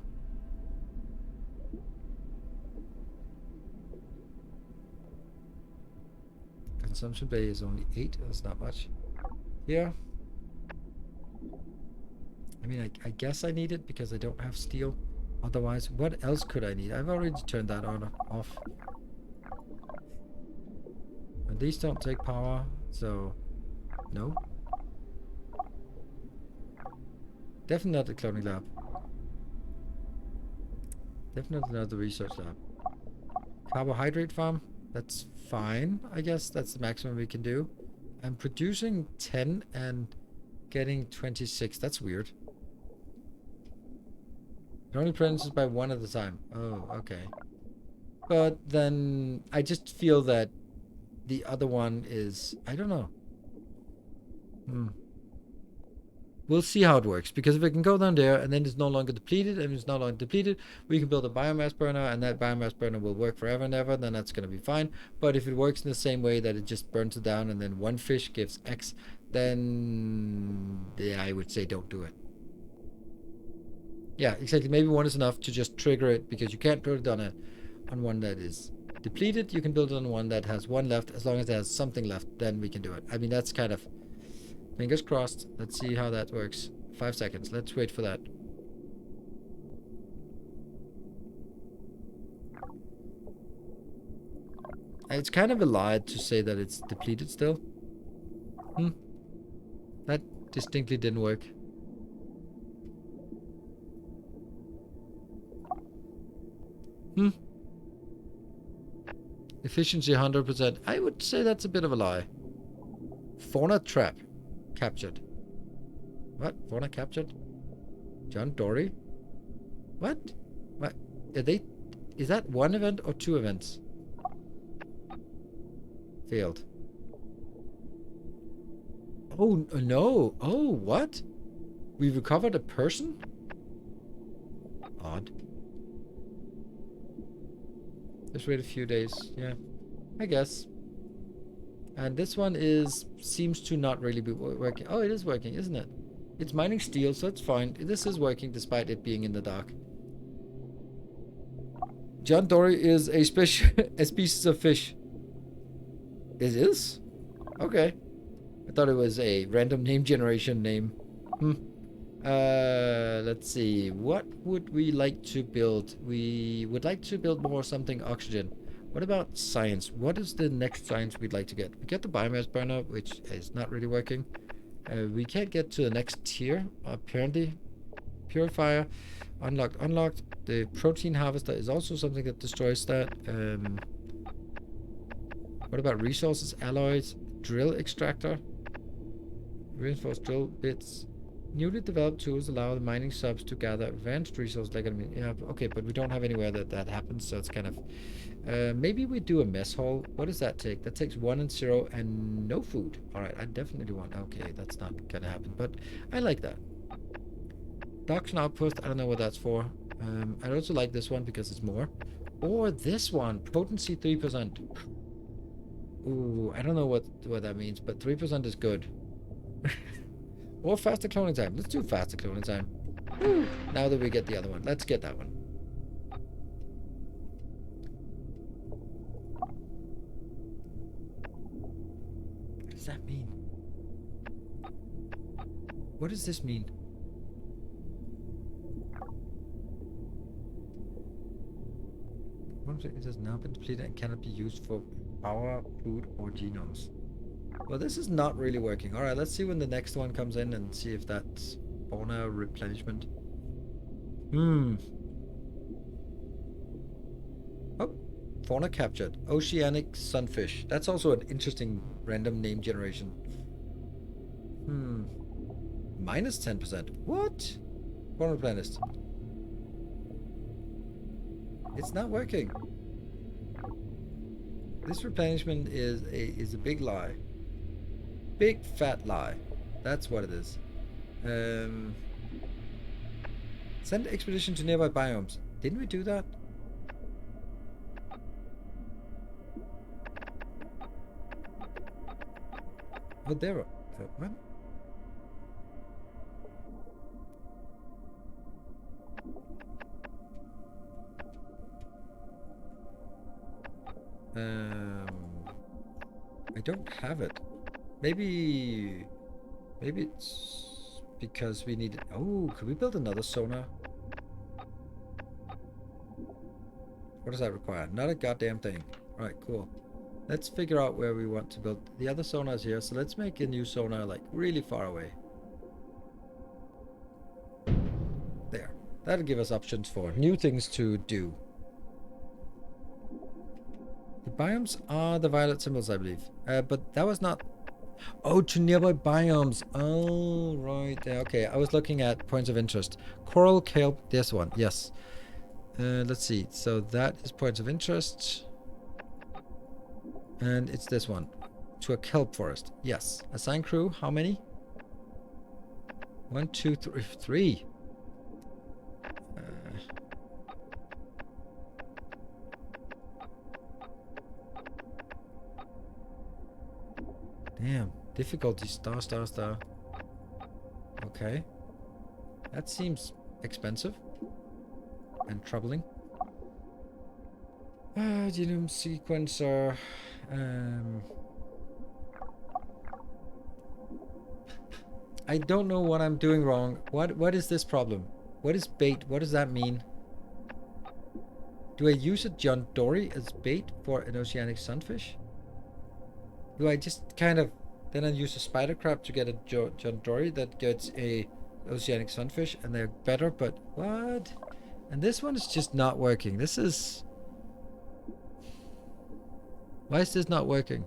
Consumption bay is only 8. That's not much. Yeah. I mean, I guess I need it because I don't have steel. Otherwise, what else could I need? I've already turned that on off. And these don't take power, so no. Definitely not the cloning lab. Definitely not the research lab. Carbohydrate farm. That's fine, I guess. That's the maximum we can do. I'm producing 10 and getting 26. That's weird. It only produces by 1 at a time. Oh, okay. But then I just feel that the other one is... I don't know. We'll see how it works, because if it can go down there and then it's no longer depleted, and it's no longer depleted, we can build a biomass burner, and that biomass burner will work forever and ever, then that's going to be fine. But if it works in the same way that it just burns it down and then one fish gives X, then yeah, I would say don't do it. Yeah, exactly. Maybe 1 is enough to just trigger it, because you can't build it on one that is depleted. You can build it on one that has 1 left. As long as it has something left, then we can do it. I mean, that's kind of... Fingers crossed. Let's see how that works. 5 seconds. Let's wait for that. It's kind of a lie to say that it's depleted still. That distinctly didn't work. Efficiency 100%. I would say that's a bit of a lie. Fauna trap captured. What? Fauna captured? John Dory? What? What? Are they... Is that one event or two events? Failed. Oh, no. Oh, what? We recovered a person? Odd. Just wait a few days. Yeah, I guess. And this one seems to not really be working. Oh, it is working, isn't it? It's mining steel, so it's fine. This is working despite it being in the dark. John Dory is a species of fish. It is? Okay. I thought it was a random name generation name. Let's see. What would we like to build? We would like to build more something oxygen. What about science? What is the next science we'd like to get? We get the biomass burner, which is not really working. We can't get to the next tier, apparently. Purifier. Unlocked. Unlocked. The protein harvester is also something that destroys that. What about resources? Alloys. Drill extractor. Reinforced drill bits. Newly developed tools allow the mining subs to gather advanced resources like yeah, okay, but we don't have anywhere that happens, so it's kind of maybe we do a mess hall. What does that take? That takes 1 and 0 and no food. Alright, I definitely want... Okay, that's not gonna happen, but I like that. Docks outpost, I don't know what that's for. I also like this one because it's more. Or this one, potency 3%. Ooh, I don't know what that means, but 3% is good. Or faster cloning time. Let's do faster cloning time. Now that we get the other one. Let's get that one. What does that mean? What does this mean? It has now been depleted and cannot be used for power, food, or genomes. Well, this is not really working. Alright, let's see when the next one comes in and see if that's fauna replenishment. Oh, fauna captured. Oceanic sunfish. That's also an interesting random name generation. Minus 10%. What? Fauna replenished. It's not working. This replenishment is a big lie. Big fat lie. That's what it is. Send expedition to nearby biomes. Didn't we do that? Oh, there. What? I don't have it. Maybe it's because we need it. Oh, could we build another sonar? What does that require? Not a goddamn thing. Alright, cool. Let's figure out where we want to build. The other sonar is here, so let's make a new sonar like really far away. There. That'll give us options for new things to do. The biomes are the violet symbols, I believe. But that was not... Oh, to nearby biomes. Oh, right there. Okay, I was looking at points of interest. Coral, kelp, this one. Yes. Let's see. So that is points of interest. And it's this one. To a kelp forest. Yes. Assign crew. How many? 1, 2, 3. 3. Damn. Difficulty star, star, star. Okay. That seems expensive. And troubling. Genome sequencer. I don't know what I'm doing wrong. What is this problem? What is bait? What does that mean? Do I use a John Dory as bait for an oceanic sunfish? Do I just kind of... Then I use a spider crab to get a John Dory that gets a oceanic sunfish, and they're better, but what? And this one is just not working. This is... Why is this not working?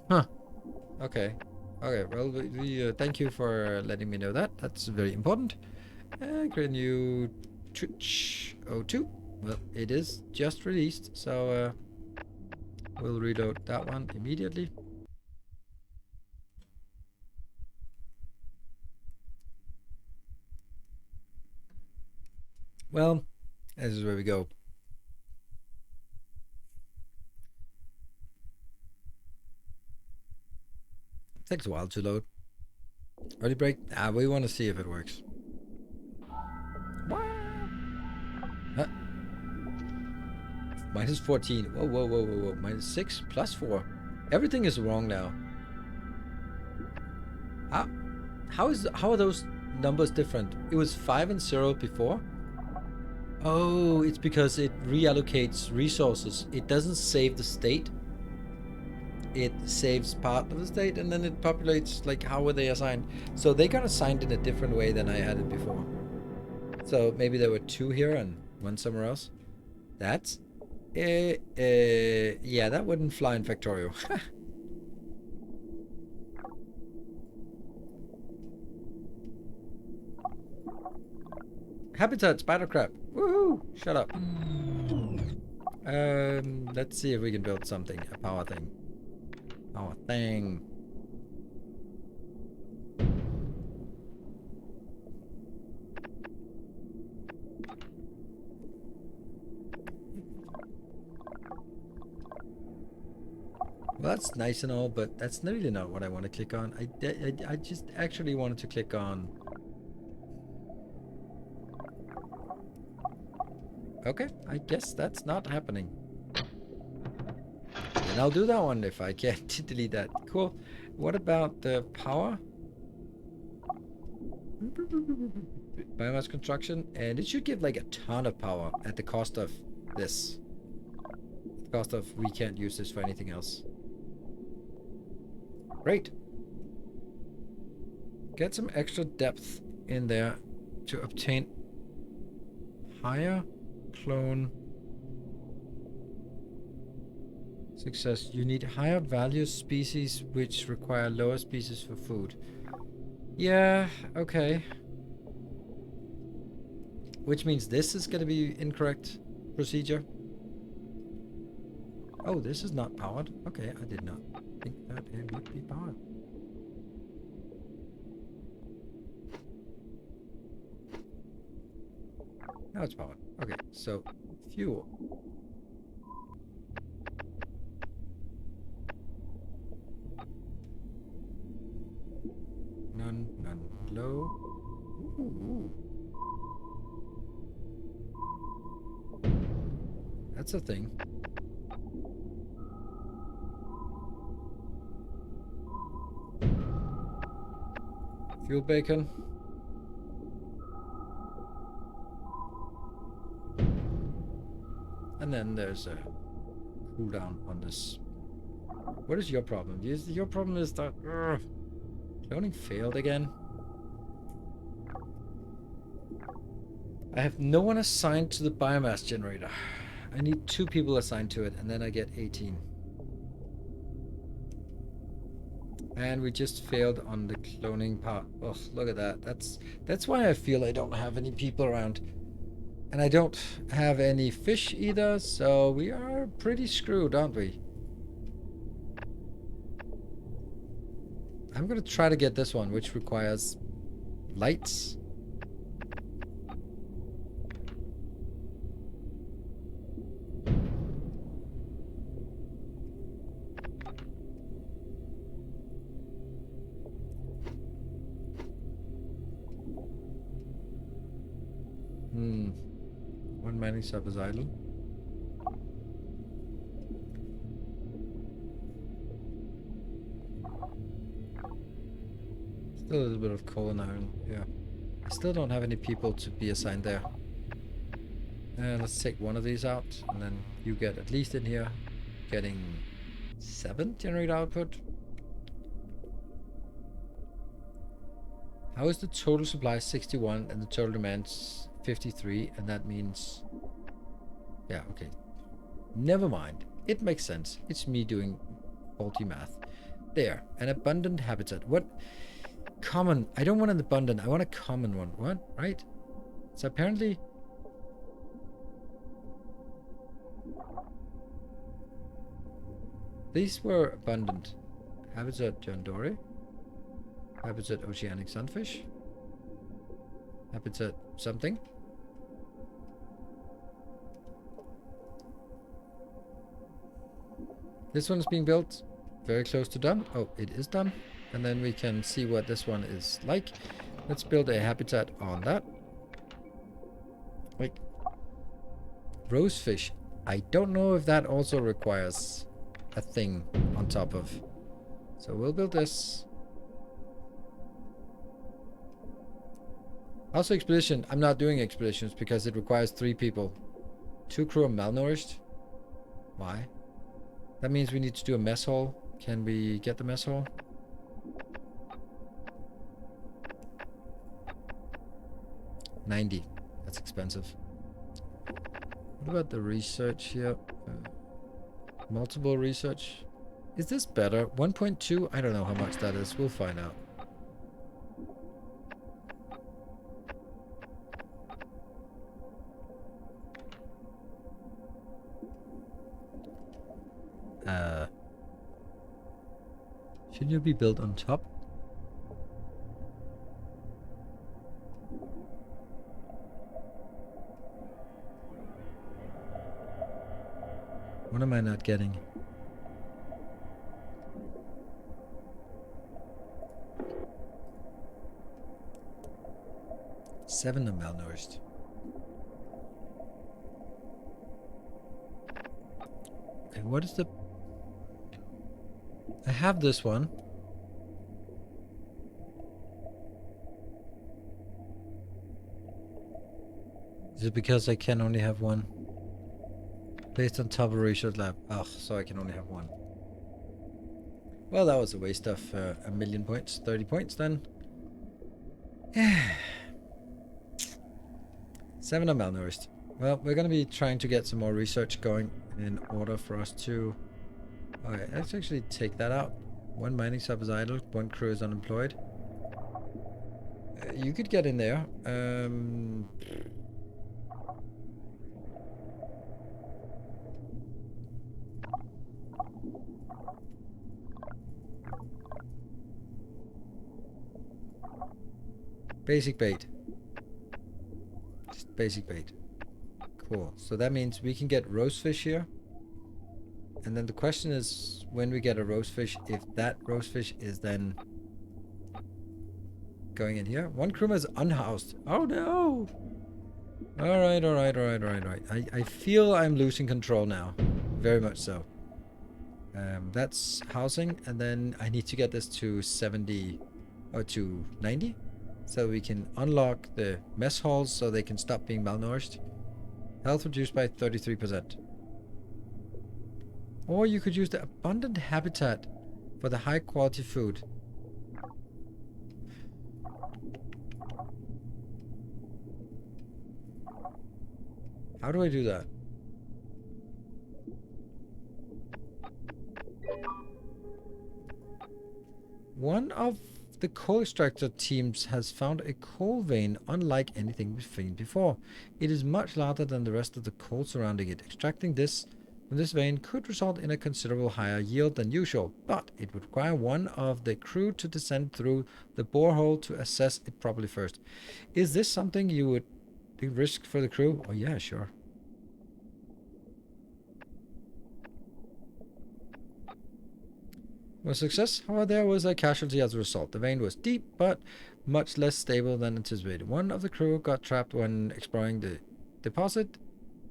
Huh. Okay. Okay, well, we thank you for letting me know that. That's very important. Create a new Twitch 02. Well, it is just released, so we'll reload that one immediately. Well, this is where we go. Takes a while to load. Early break? We want to see if it works. Huh? Minus 14. Whoa, whoa, whoa, whoa, whoa. Minus 6 plus 4. Everything is wrong now. How are those numbers different? It was 5 and 0 before. Oh, it's because it reallocates resources. It doesn't save the state. It saves part of the state and then it populates, like, how were they assigned? So they got assigned in a different way than I had it before. So maybe there were 2 here and 1 somewhere else. That's yeah, that wouldn't fly in Factorio. Habitat spider crab. Woohoo! Shut up. Let's see if we can build something. A power thing. Power thing. Well, that's nice and all, but that's really not what I want to click on. I just actually wanted to click on... Okay, I guess that's not happening. And I'll do that one if I can't delete that. Cool. What about the power? Biomass construction. And it should give like a ton of power at the cost of this. The cost of we can't use this for anything else. Great. Get some extra depth in there to obtain higher clone success. You need higher value species which require lower species for food. Yeah, okay. Which means this is going to be incorrect procedure. Oh, this is not powered. Okay, I did not think that it would be powered. Now it's powered. Okay, so fuel. None low. Ooh. That's a thing. Fuel bacon. And then there's a cooldown on this. What is your problem? Your problem is that cloning failed again. I have no one assigned to the biomass generator. I need 2 people assigned to it, and then I get 18. And we just failed on the cloning part. Oh, look at that. That's why I feel I don't have any people around. And I don't have any fish either, so we are pretty screwed, aren't we? I'm gonna try to get this one, which requires lights. One mining sub is idle. Still a little bit of coal and iron, yeah. I still don't have any people to be assigned there. Let's take one of these out, and then you get at least in here getting 7 generate output. How is the total supply 61 and the total demand 53, and that means... Yeah, okay. Never mind. It makes sense. It's me doing faulty math. There, an abundant habitat. What? Common. I don't want an abundant. I want a common one. What? Right? So apparently... These were abundant. Habitat John Dory. Habitat Oceanic Sunfish. Habitat something. This one is being built. Very close to done. Oh, it is done. And then we can see what this one is like. Let's build a habitat on that. Like rosefish. I don't know if that also requires a thing on top of. So we'll build this. Also expedition. I'm not doing expeditions because it requires 3 people. 2 crew are malnourished. Why? That means we need to do a mess hall. Can we get the mess hall? $90. That's expensive. What about the research here? Multiple research. Is this better? 1.2? I don't know how much that is. We'll find out. Shouldn't you be built on top? What am I not getting? Seven are malnourished. Okay, what is the... I have this one. Is it because I can only have one? Based on top of research lab. Ugh, so I can only have one. Well, that was a waste of a million points. 30 points then. 7 are malnourished. Well, we're going to be trying to get some more research going in order for us to... Alright, let's actually take that out. 1 mining sub is idle, 1 crew is unemployed. You could get in there. Basic bait. Just basic bait. Cool. So that means we can get rosefish here. And then the question is, when we get a rosefish, if that rosefish is then going in here. 1 crewman is unhoused. Oh no! Alright. I feel I'm losing control now. Very much so. That's housing, and then I need to get this to 70 or to 90. So we can unlock the mess halls so they can stop being malnourished. Health reduced by 33%. Or you could use the abundant habitat for the high quality food. How do I do that? One of the coal extractor teams has found a coal vein unlike anything we've seen before. It is much larger than the rest of the coal surrounding it. Extracting this from this vein could result in a considerable higher yield than usual, but it would require one of the crew to descend through the borehole to assess it properly first. Is this something you would risk for the crew? Oh yeah, sure. A success, however, there was a casualty as a result. The vein was deep, but much less stable than anticipated. One of the crew got trapped when exploring the deposit.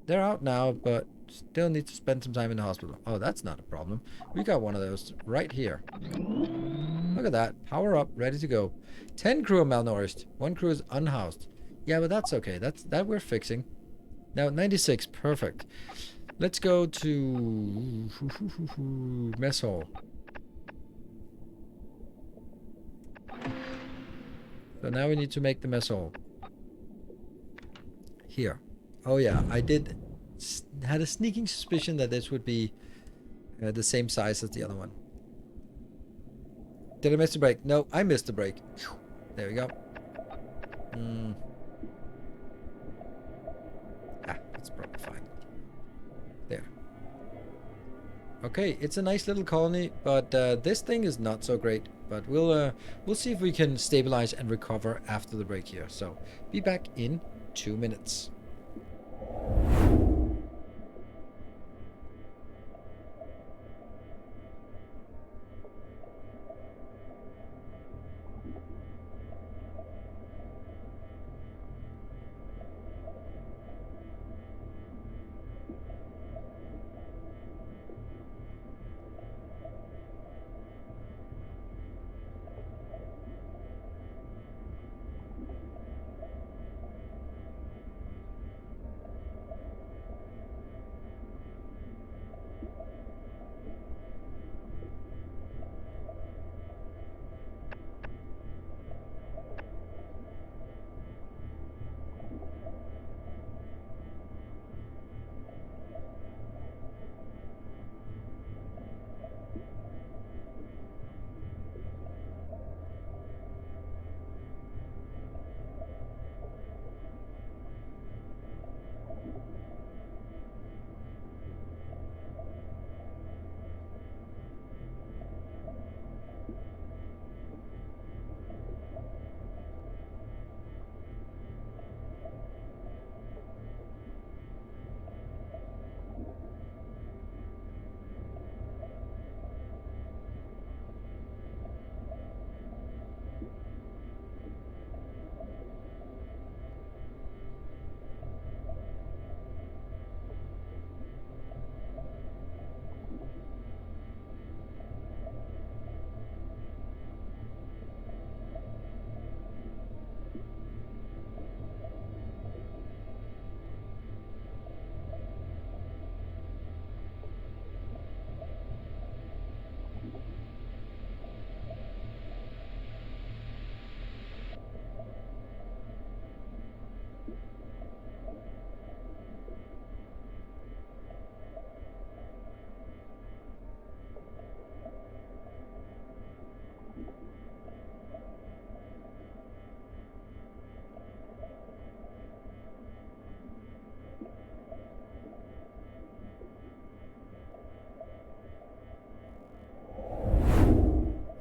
They're out now, but still need to spend some time in the hospital. Oh, that's not a problem. We got one of those right here. Look at that. Power up, ready to go. 10 crew are malnourished. 1 crew is unhoused. Yeah, but that's okay. That we're fixing. Now, 96. Perfect. Let's go to mess hall. So now we need to make the mess hall. here. Oh yeah, I did had a sneaking suspicion that this would be the same size as the other one. Did I miss the break? No, I missed the break. There we go. That's probably fine. There. Okay, it's a nice little colony, but this thing is not so great. But we'll see if we can stabilize and recover after the break here. So be back in 2 minutes.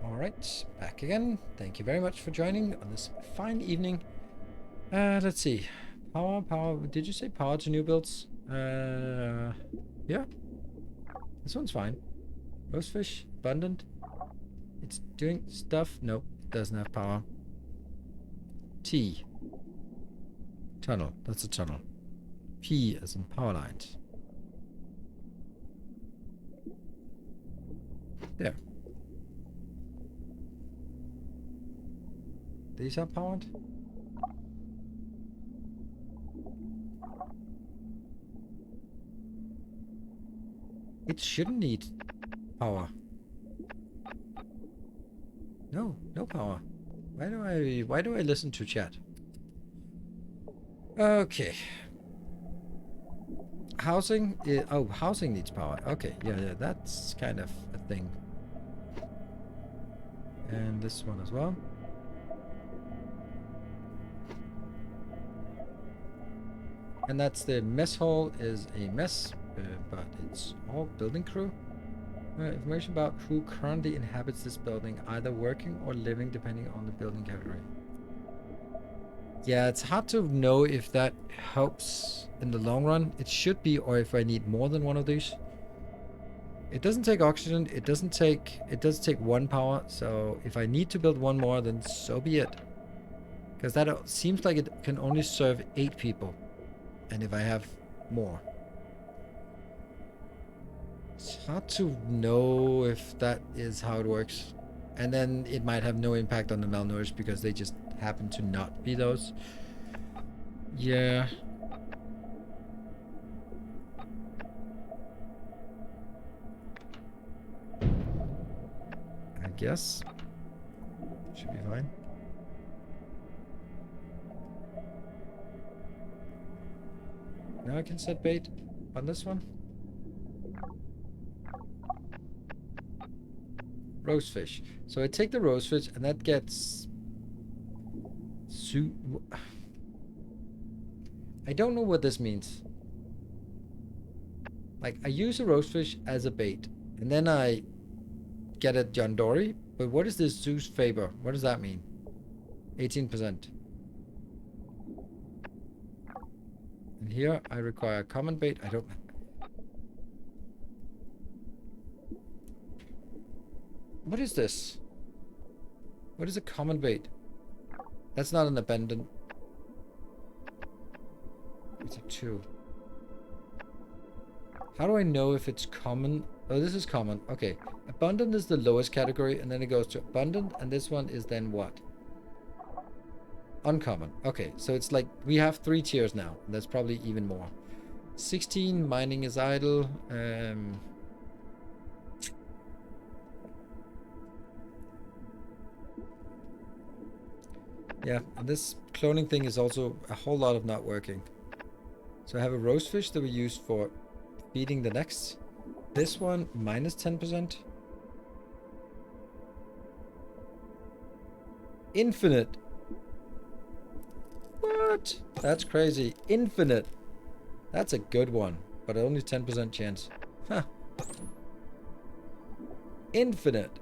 Alright, back again. Thank you very much for joining on this fine evening. Let's see. Power. Did you say power to new builds? Yeah. This one's fine. Roast fish, abundant. It's doing stuff. Nope, doesn't have power. T. Tunnel. That's a tunnel. P as in power lines. There. These are powered. It shouldn't need power. No power. Why do I listen to chat? Okay. Housing housing needs power. Okay, yeah, that's kind of a thing. And this one as well. And that's the mess hall is a mess, but it's all building crew. Information about who currently inhabits this building, either working or living, depending on the building category. Yeah, it's hard to know if that helps in the long run. It should be, or if I need more than one of these. It doesn't take oxygen. It does take 1 power. So if I need to build one more, then so be it. Because that seems like it can only serve 8 people. And if I have more. It's hard to know if that is how it works. And then it might have no impact on the malnourished because they just happen to not be those. Yeah. I guess. Should be fine. Now I can set bait on this one. Rosefish. So I take the rosefish and that gets... I don't know what this means. Like, I use a rosefish as a bait. And then I get a John Dory. But what is this Zeus favor? What does that mean? 18%. And here I require a common bait. I don't... What is this? What is a common bait? That's not an abundant. It's a 2. How do I know if it's common? Oh, this is common. Okay. Abundant is the lowest category, and then it goes to abundant, and this one is then what? Uncommon. Okay, so it's like we have 3 tiers now. That's probably even more. 16, mining is idle. Yeah, and this cloning thing is also a whole lot of not working. So I have a rosefish that we use for feeding the next. This one, minus 10%. Infinite. What? That's crazy. Infinite. That's a good one, but only 10% chance. Huh. Infinite.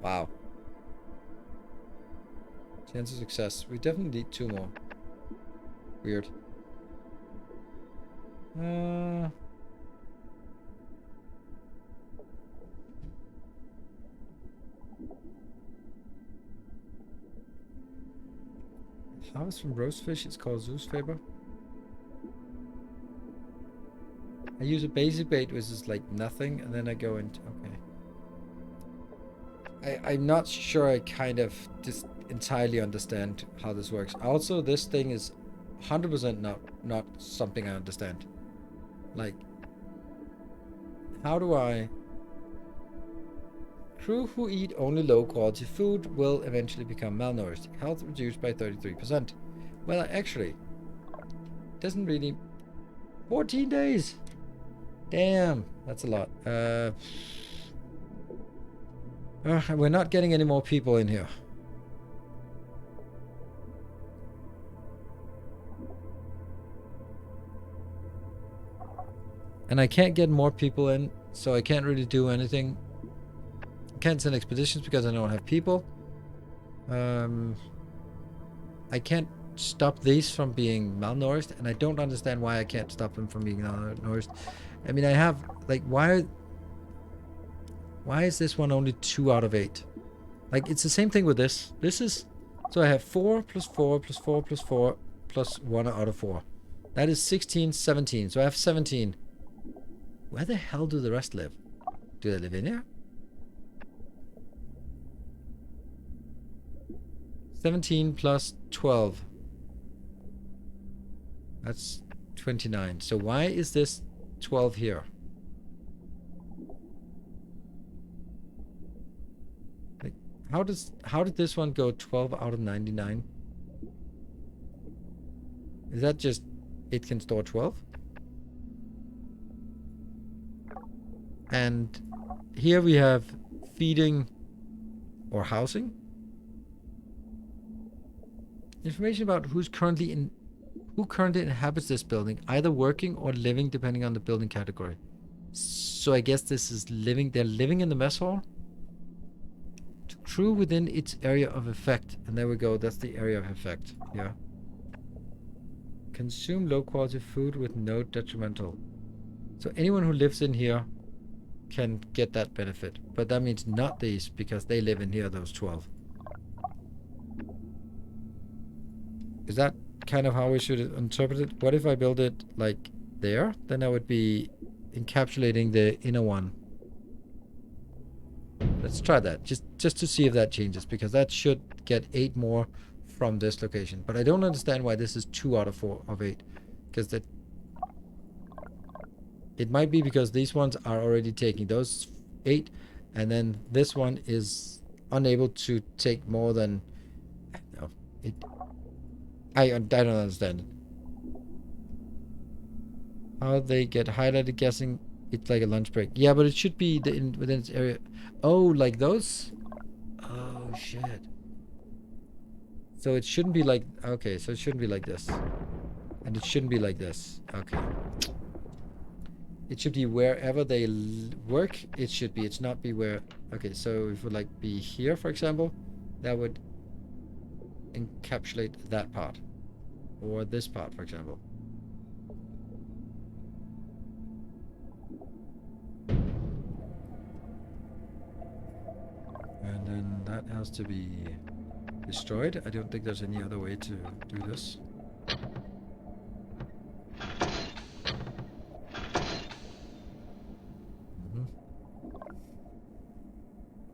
Wow. Chance of success. We definitely need 2 more. Weird. Harvest from rosefish. It's called Zeus Faber. I use a basic bait, which is like nothing, and then I go into... Okay. I'm not sure I kind of just entirely understand how this works. Also, this thing is 100% not something I understand. Like, how do I... Crew who eat only low quality food will eventually become malnourished. Health reduced by 33%. Well, actually, doesn't really... 14 days! Damn, that's a lot. We're not getting any more people in here. And I can't get more people in, so I can't really do anything. I can't send expeditions because I don't have people. I can't stop these from being malnourished, and I don't understand why I can't stop them from being malnourished. I mean, I have, like, why is this one only 2 out of 8? Like, it's the same thing with this. This is, so I have 4 plus 4 plus 4 plus 4 plus 1 out of 4. That is 16, 17. So I have 17. Where the hell do the rest live? Do they live in here? 17 plus 12. That's 29. So why is this 12 here? Like, how did this one go 12 out of 99? Is that just it can store 12? And here we have feeding or housing. Information about who currently inhabits this building, either working or living depending on the building category. So I guess this is living. They're living in the mess hall. True within its area of effect. And there we go. That's the area of effect. Yeah. Consume low quality food with no detrimental. So anyone who lives in here can get that benefit. But that means not these, because they live in here, those 12. Is that kind of how we should interpret it? What if I build it like there? Then I would be encapsulating the inner one. Let's try that, just to see if that changes, because that should get 8 more from this location. But I don't understand why this is 2 out of 4 of 8, because that it might be because these ones are already taking those 8, and then this one is unable to take more than... No, I don't understand it. How they get highlighted, guessing it's like a lunch break. Yeah, but it should be within its area. Oh, like those? Oh, shit. So it shouldn't be like... Okay, so it shouldn't be like this. And it shouldn't be like this. Okay. It should be wherever they work, it should be. It's not be where... Okay, so if it would like be here, for example, that would encapsulate that part. Or this part, for example. And then that has to be destroyed. I don't think there's any other way to do this.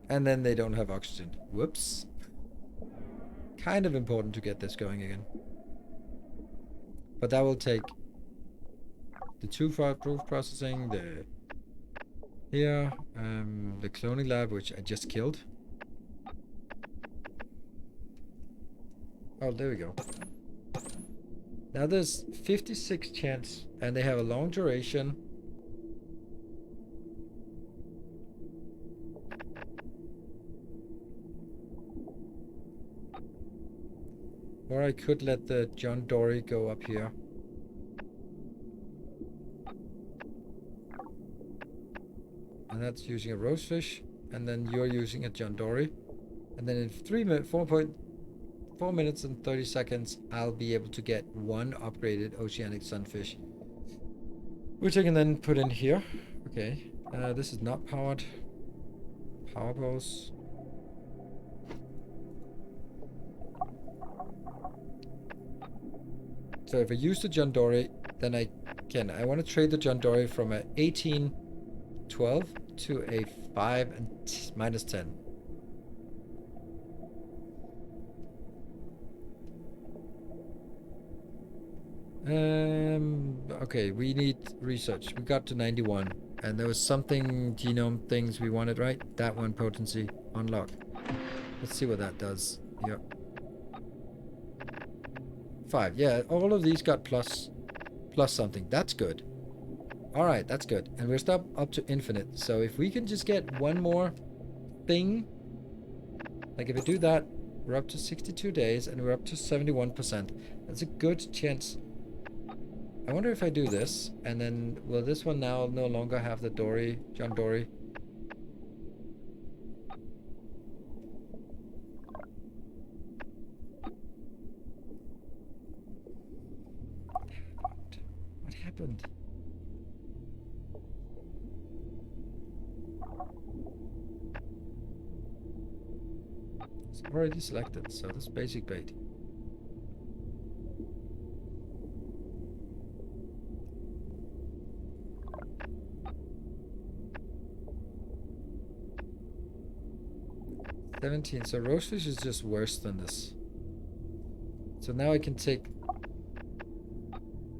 And then they don't have oxygen. Whoops. Kind of important to get this going again. But that will take the two-proof processing, the cloning lab, which I just killed. Oh, there we go. Now there's 56 chance, and they have a long duration. Or I could let the John Dory go up here. And that's using a rosefish, and then you're using a John Dory. And then in 4 minutes and 30 seconds, I'll be able to get one upgraded oceanic sunfish, which I can then put in here. Okay, this is not powered. Power pose. So if I use the John Dory, then I want to trade the John Dory from a 1812 to a 5 and minus 10. Okay, we need research. We got to 91, and there was something genome things we wanted, right? That one, potency unlock. Let's see what that does. Yep. 5. Yeah, all of these got plus something. That's good. Alright, that's good. And we're still up to infinite. So if we can just get one more thing, like if we do that, we're up to 62 days and we're up to 71%. That's a good chance. I wonder if I do this, and then will this one now no longer have the Dory, John Dory? What happened? It's already selected, so that's basic bait. So rosefish is just worse than this. So now I can take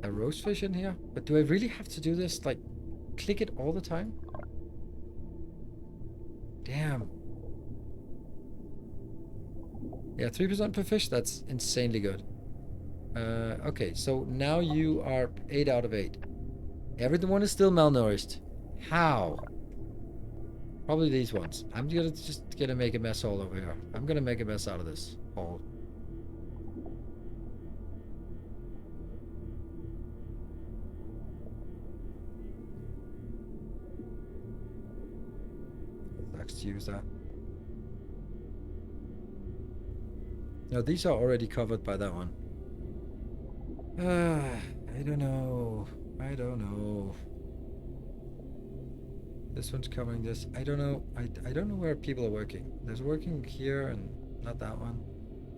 a rosefish in here. But do I really have to do this? Like, click it all the time? Damn. Yeah, 3% per fish. That's insanely good. Okay, so now you are 8 out of 8. Everyone is still malnourished. How? Probably these ones. I'm just gonna make a mess all over here. I'm gonna make a mess out of this hole. Sucks to use that. No, these are already covered by that one. I don't know. I don't know. This one's covering this. I don't know. I don't know where people are working. There's working here and not that one.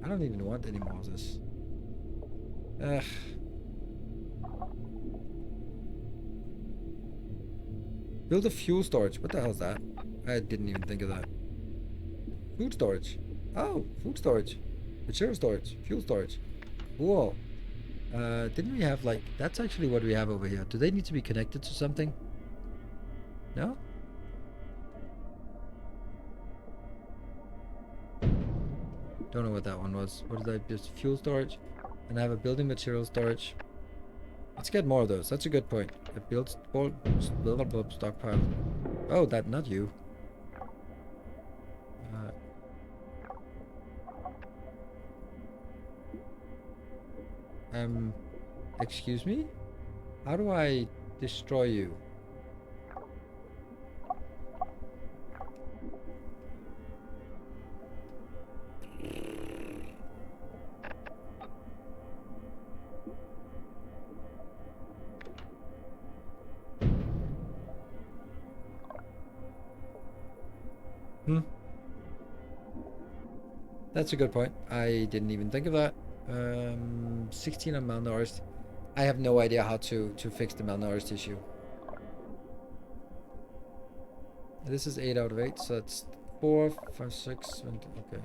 I don't even want any more of this. Ugh. Build a fuel storage. What the hell is that? I didn't even think of that. Food storage. Oh, food storage. Material storage. Fuel storage. Cool. Didn't we have like... That's actually what we have over here. Do they need to be connected to something? No? Don't know what that one was. What did I just fuel storage? And I have a building material storage. Let's get more of those. That's a good point. It builds stockpile. Oh, that not you. Excuse me? How do I destroy you? That's a good point. I didn't even think of that. 16 on malnourished. I have no idea how to fix the malnourished issue. This is 8 out of 8, so that's 4, 5, 6, 7, okay.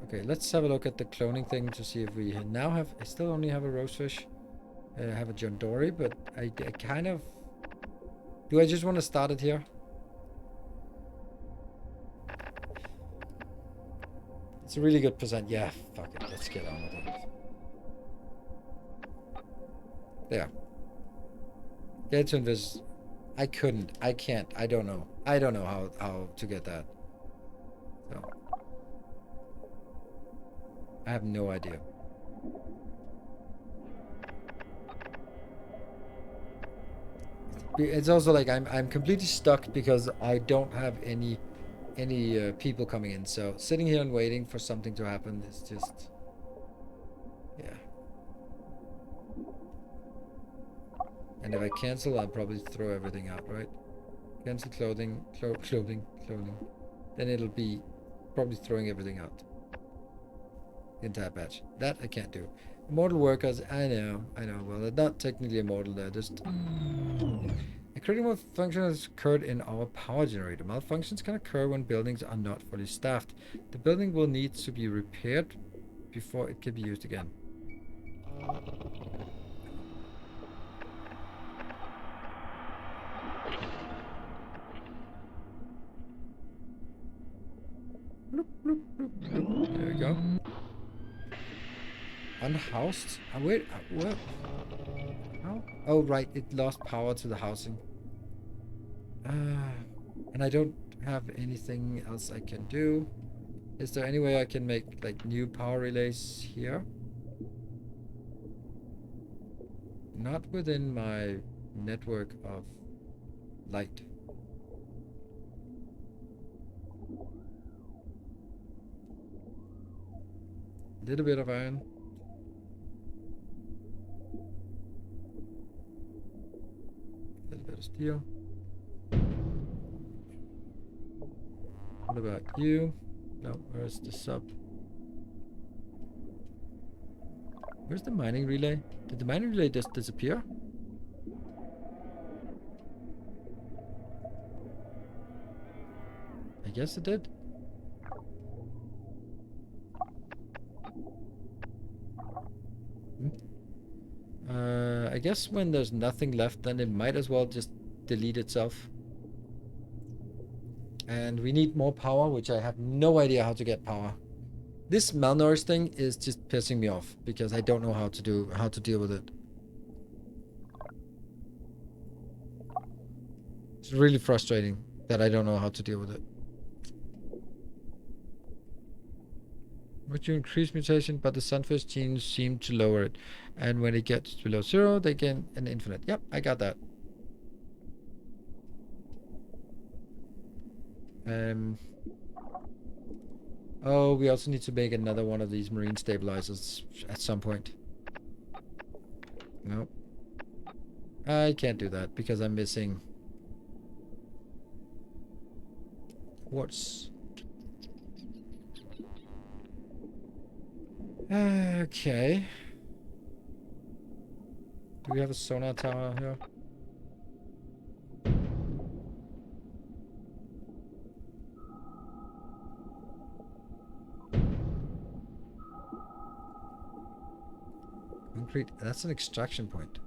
Okay, let's have a look at the cloning thing to see if we now have... I still only have a rosefish. I have a John Dory, but I kind of... Do I just want to start it here? It's a really good percent. Yeah, fuck it. Let's get on with it. There. Get to invis. I couldn't. I can't. I don't know. I don't know how to get that. So. I have no idea. It's also like I'm completely stuck because I don't have any people coming in. So sitting here and waiting for something to happen is just, yeah. And if I cancel, I'll probably throw everything out, right? Cancel clothing. Then it'll be probably throwing everything out. The entire batch. That I can't do. Immortal workers, I know. Well, they're not technically immortal, they're just... A critical malfunction has occurred in our power generator. Malfunctions can occur when buildings are not fully staffed. The building will need to be repaired before it can be used again. There we go. Unhoused? Wait, what? How? Oh, right, it lost power to the housing. And I don't have anything else I can do. Is there any way I can make like new power relays here? Not within my network of light. Little bit of iron. Little bit of steel. What about you? No, where's the sub? Where's the mining relay? Did the mining relay just disappear? I guess it did. I guess when there's nothing left, then it might as well just delete itself. And we need more power, which I have no idea how to get power. This malnourished thing is just pissing me off because I don't know how to deal with it. It's really frustrating that I don't know how to deal with it. Would you increase mutation, but the sunfish genes seem to lower it. And when it gets below 0, they gain an infinite. Yep, I got that. Oh, we also need to make another one of these marine stabilizers at some point. Nope. I can't do that because I'm missing quartz. Okay. Do we have a sonar tower here? Concrete. That's an extraction point.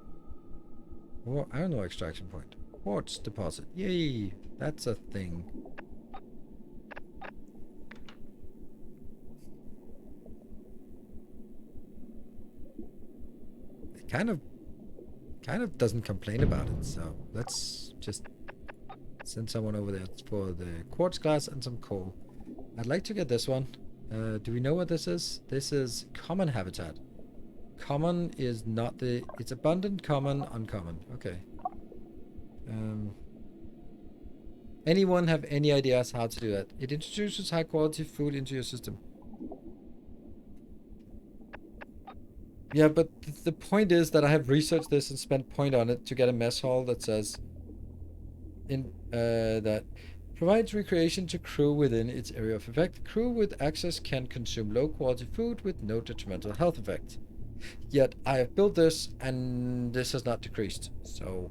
Or I don't know, extraction point. Quartz deposit. Yay! That's a thing. kind of doesn't complain about it. So let's just send someone over there for the quartz glass and some coal. I'd like to get this one. Do we know what this is? This is common habitat. Common is not the... It's abundant, common, uncommon. Okay. Anyone have any ideas how to do that? It introduces high quality food into your system. Yeah, but the point is that I have researched this and spent point on it to get a mess hall that says that provides recreation to crew within its area of effect. Crew with access can consume low quality food with no detrimental health effect. Yet I have built this and this has not decreased. So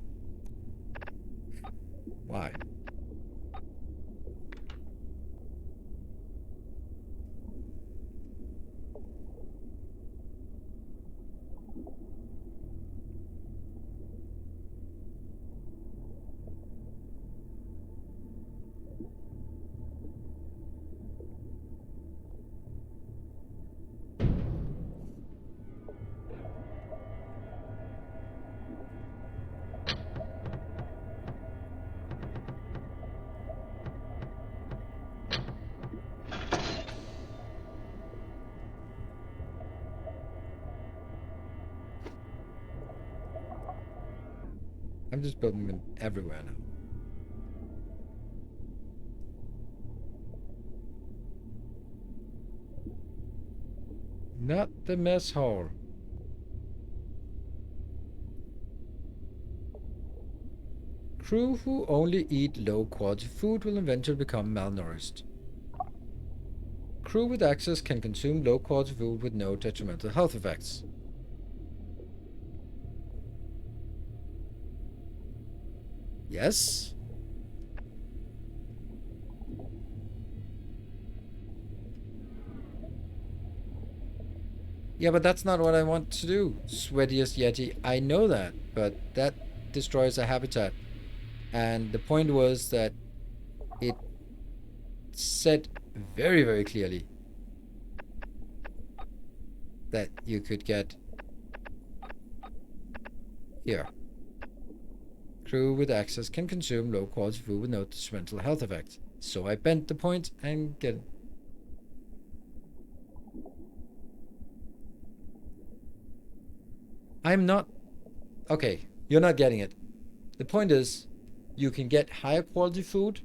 why? I'm just building them everywhere now. Not the mess hall. Crew who only eat low quality food will eventually become malnourished. Crew with access can consume low quality food with no detrimental health effects. Yes? Yeah, but that's not what I want to do, sweatiest Yeti. I know that, but that destroys a habitat. And the point was that it said very, very clearly that you could get here. Crew with access can consume low quality food with no detrimental health effects. So I bent the point and get it. I'm not... Okay, you're not getting it. The point is, you can get higher quality food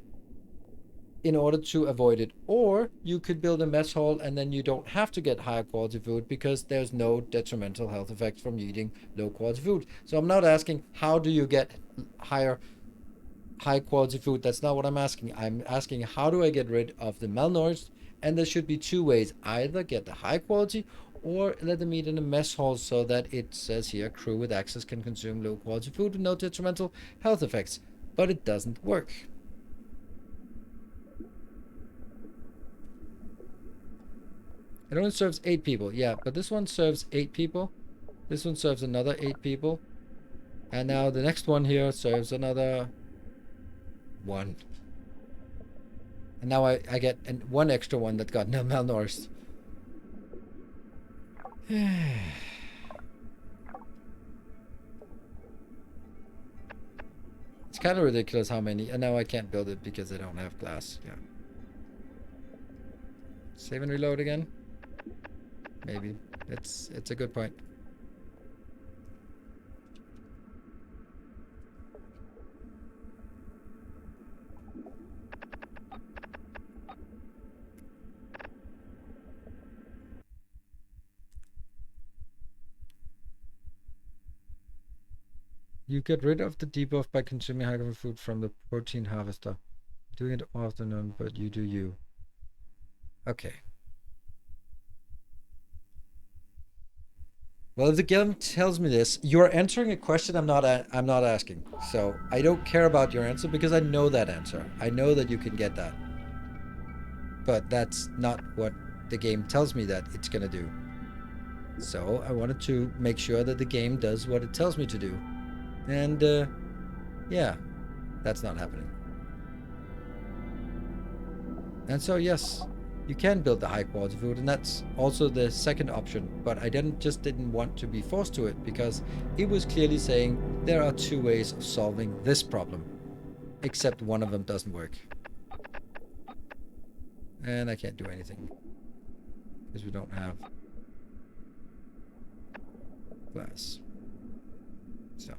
in order to avoid it. Or you could build a mess hall and then you don't have to get higher quality food because there's no detrimental health effects from eating low quality food. So I'm not asking how do you get high quality food. That's not what I'm asking. I'm asking how do I get rid of the malnourished, and there should be two ways. Either get the high quality or let them eat in a mess hall so that it says here crew with access can consume low quality food with no detrimental health effects. But it doesn't work. It only serves 8 people. Yeah, but this one serves 8 people. This one serves another 8 people. And now the next one here serves another 1. And now I get one extra one that got malnourished. It's kind of ridiculous how many. And now I can't build it because I don't have glass. Yeah. Save and reload again. Maybe. It's a good point. You get rid of the debuff by consuming high quality food from the protein harvester. Doing it often, but you do you. Okay. Well, if the game tells me this, you are answering a question I'm not asking. So I don't care about your answer because I know that answer. I know that you can get that. But that's not what the game tells me that it's gonna do. So I wanted to make sure that the game does what it tells me to do. And yeah, that's not happening. And so yes, you can build the high quality food, and that's also the second option. But I didn't want to be forced to it, because it was clearly saying there are two ways of solving this problem, except one of them doesn't work. And I can't do anything because we don't have glass. So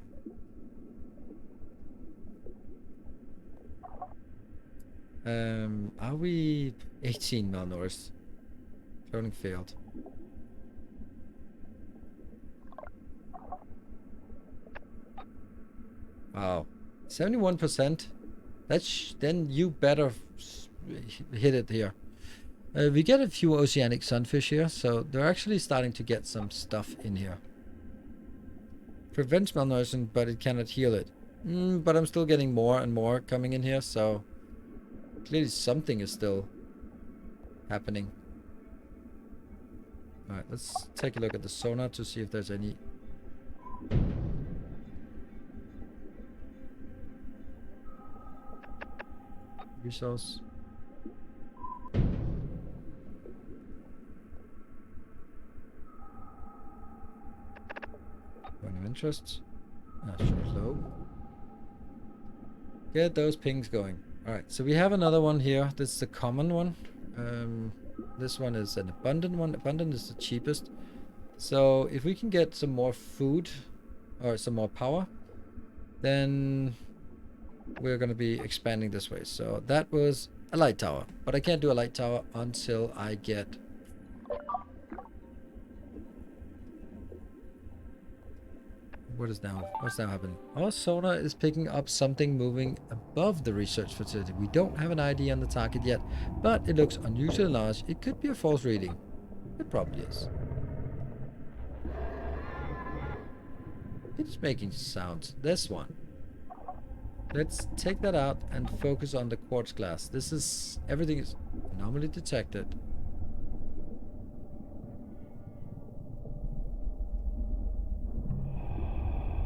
are we 18 malnourished? Cloning failed. Wow, 71%. That's then you better hit it here. We get a few oceanic sunfish here, so they're actually starting to get some stuff in here. Prevents malnourishment, but it cannot heal it. But I'm still getting more and more coming in here, so clearly something is still happening. Alright, let's take a look at the sonar to see if there's any resource. Point of interest. Sure, low. Get those pings going. Alright, so we have another one here. This is a common one. This one is an abundant one. Abundant is the cheapest. So if we can get some more food or some more power, then we're going to be expanding this way. So that was a light tower, but I can't do a light tower until I get what's now happening. Our sonar is picking up something moving above the research facility. We don't have an ID on the target yet, but it looks unusually large. It could be a false reading. It probably is. It's making sounds. This one. Let's take that out and focus on the quartz glass. This is... everything is anomaly detected.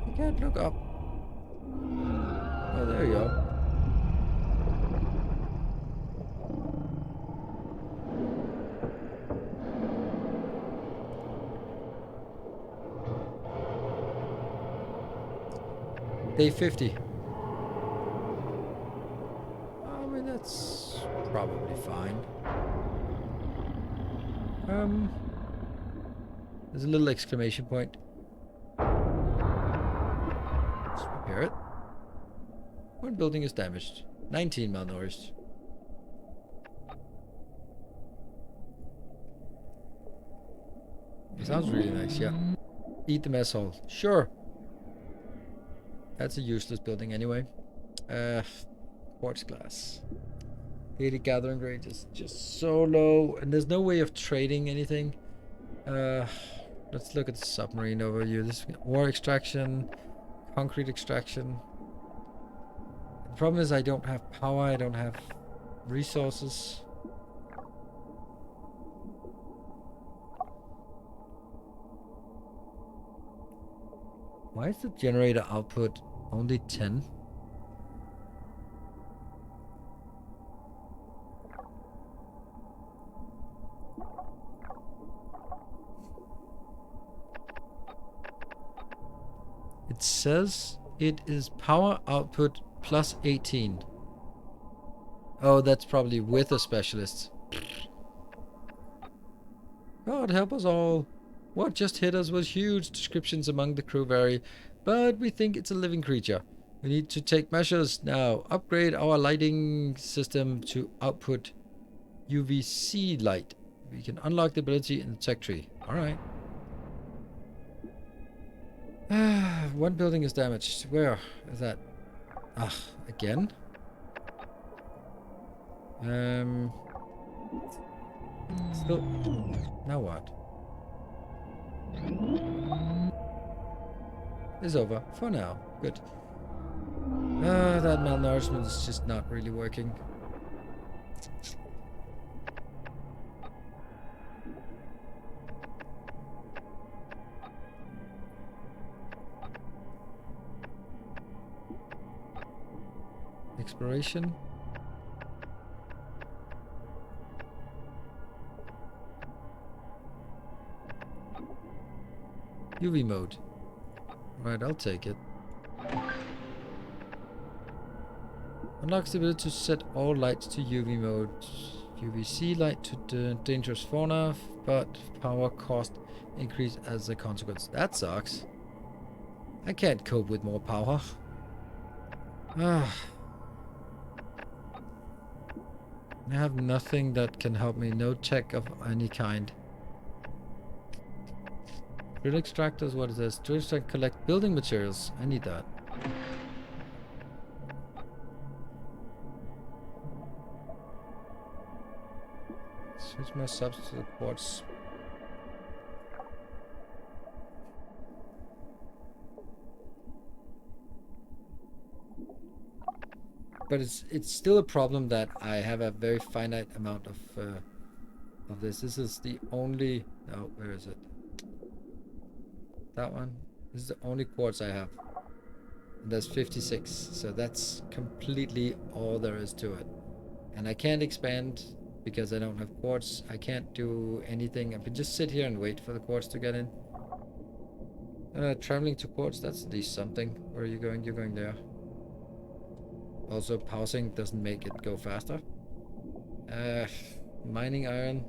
You can't look up. Oh, there you go. Day 50. I mean, that's probably fine. There's a little exclamation point. Let's repair it. One building is damaged. 19 malnourished. It sounds really nice, yeah. Eat the mess hall. Sure. That's a useless building anyway. Quartz glass. Data gathering rate is just so low, and there's no way of trading anything. Let's look at the submarine overview. This ore extraction, concrete extraction. The problem is I don't have power, I don't have resources. Why is the generator output only 10? It says it is power output plus 18. Oh, that's probably with a specialist. God help us all. What just hit us was huge. Descriptions among the crew vary, but we think it's a living creature. We need to take measures now. Upgrade our lighting system to output UVC light. We can unlock the ability in the tech tree. Alright. One building is damaged. Where is that? Ah, again? Still. Now what? It's over for now. Good. That malnourishment is just not really working. Exploration. UV mode. Right, I'll take it. Unlocks the ability to set all lights to UV mode. UVC light to the dangerous fauna, but power cost increase as a consequence. That sucks. I can't cope with more power. Ah. I have nothing that can help me. No tech of any kind. Drill extractors, what is this? Drill extract, collect building materials. I need that. Switch my subs to the quartz. But it's still a problem that I have a very finite amount of this. This is the only... Oh, where is it? That one? This is the only quartz I have. And there's 56. So that's completely all there is to it. And I can't expand because I don't have quartz. I can't do anything. I can just sit here and wait for the quartz to get in. Traveling to quartz, that's at least something. Where are you going? You're going there. Also, pausing doesn't make it go faster. Mining iron.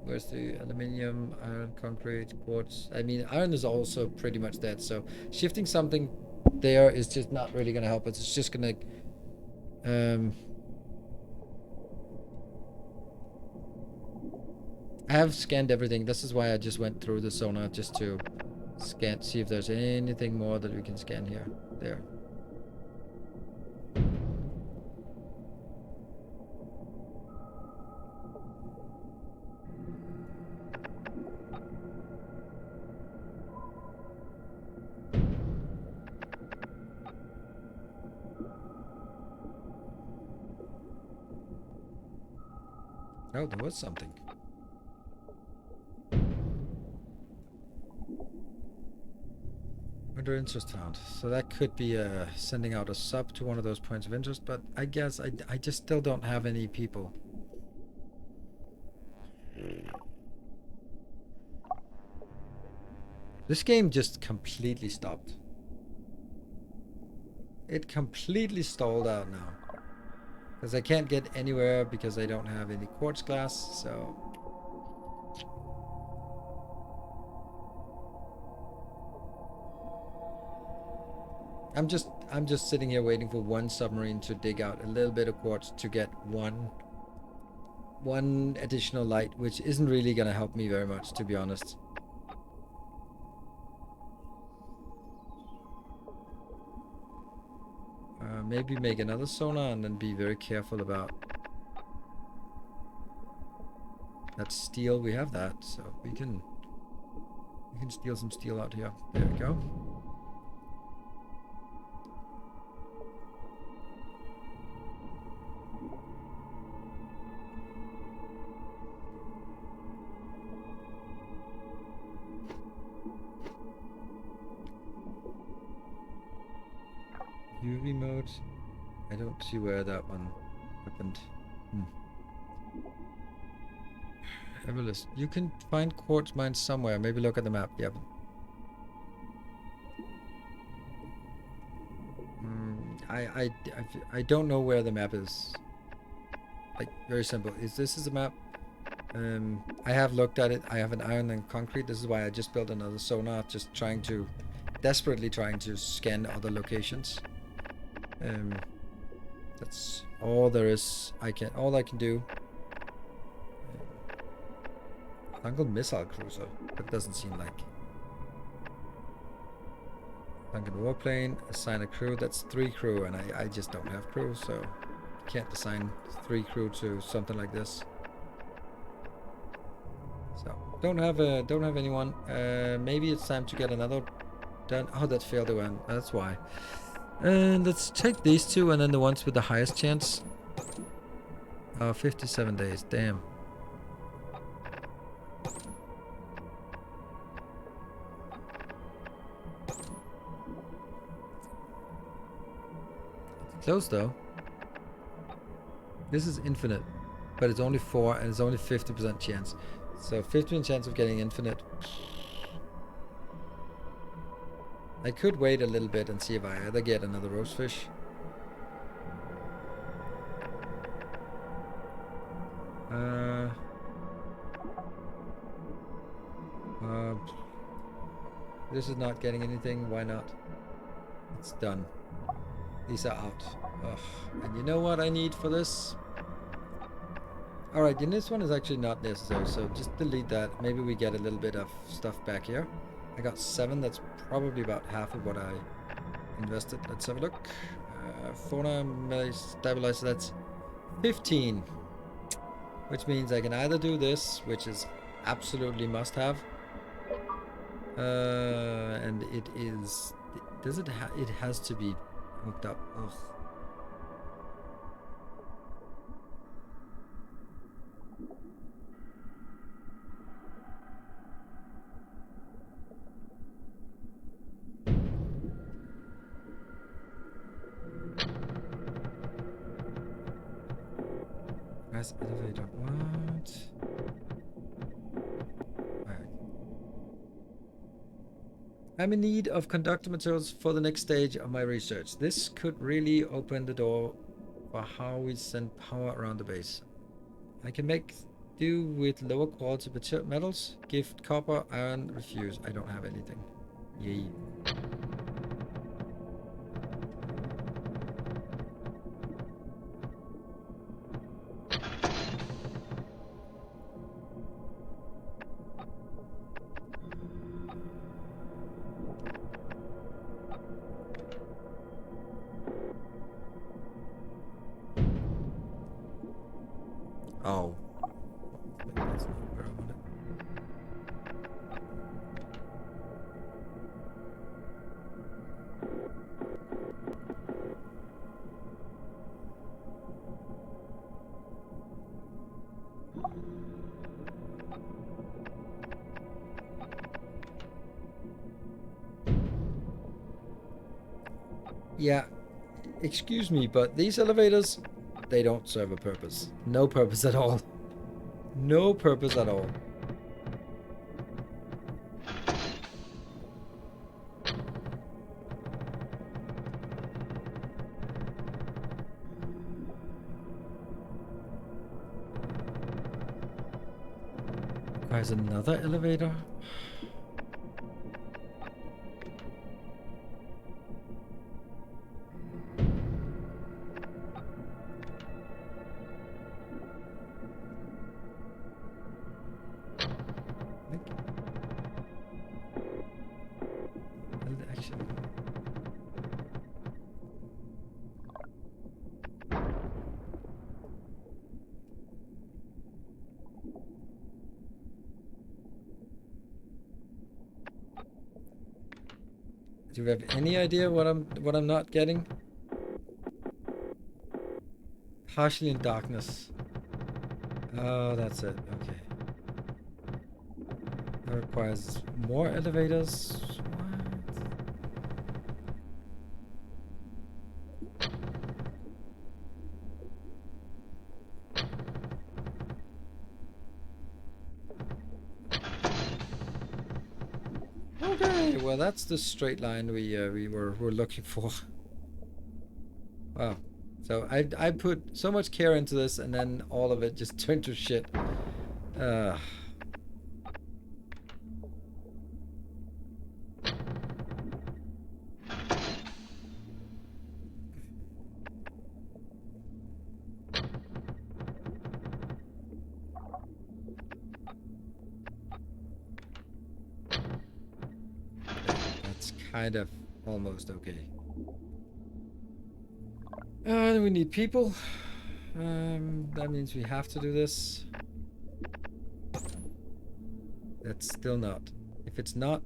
Where's the aluminium, iron, concrete, quartz? I mean, iron is also pretty much dead. So shifting something there is just not really going to help us. It's just going to... I have scanned everything. This is why I just went through the sonar just to scan, see if there's anything more that we can scan here. There. Oh, there was something. Under interest found. So that could be sending out a sub to one of those points of interest, but I guess I just still don't have any people. This game just completely stopped. It completely stalled out now. Because I can't get anywhere because I don't have any quartz glass, so... I'm just sitting here waiting for one submarine to dig out a little bit of quartz to get one additional light, which isn't really gonna help me very much, to be honest. Maybe make another sonar and then be very careful about that steel. We have that, so we can steal some steel out here. There we go. UV mode. I don't see where that one happened. Everlist. You can find quartz mines somewhere. Maybe look at the map. Yep. I don't know where the map is. Like, very simple. This is the map. I have looked at it. I have an iron and concrete. This is why I just built another sonar. Just desperately trying to scan other locations. That's all there is. All I can do. Sunken missile cruiser. That doesn't seem like. Sunken warplane. Assign a crew. That's 3 crew, and I just don't have crew, so can't assign 3 crew to something like this. So don't have anyone. Maybe it's time to get another done. Oh, that failed one. That's why. And let's take these 2 and then the ones with the highest chance. 57 days. Damn. Close though. This is infinite, but it's only 4 and it's only 50% chance. So 50% chance of getting infinite. I could wait a little bit and see if I either get another rosefish. This is not getting anything. Why not? It's done. These are out. Ugh. And you know what I need for this? Alright, and this one is actually not necessary, so just delete that. Maybe we get a little bit of stuff back here. I got 7. That's probably about half of what I invested. Let's have a look. Fauna melee stabilizer, that's 15. Which means I can either do this, which is absolutely must have. And it is... Does it it has to be hooked up. Ugh. Press elevator. What? Alright. I'm in need of conductor materials for the next stage of my research. This could really open the door for how we send power around the base. I can make do with lower quality metals. Gift copper, iron, refuse. I don't have anything. Yay. Oh. That's not where I want it. Yeah, excuse me, but these elevators, they don't serve a purpose. No purpose at all. No purpose at all. Requires another elevator? Do you have any idea what I'm not getting? Partially in darkness. Oh, that's it. Okay. That requires more elevators. Okay, well that's the straight line we were looking for. Wow. So I put so much care into this, and then all of it just turned to shit. That's kind of almost okay. We need people. That means we have to do this. That's still not. If it's not,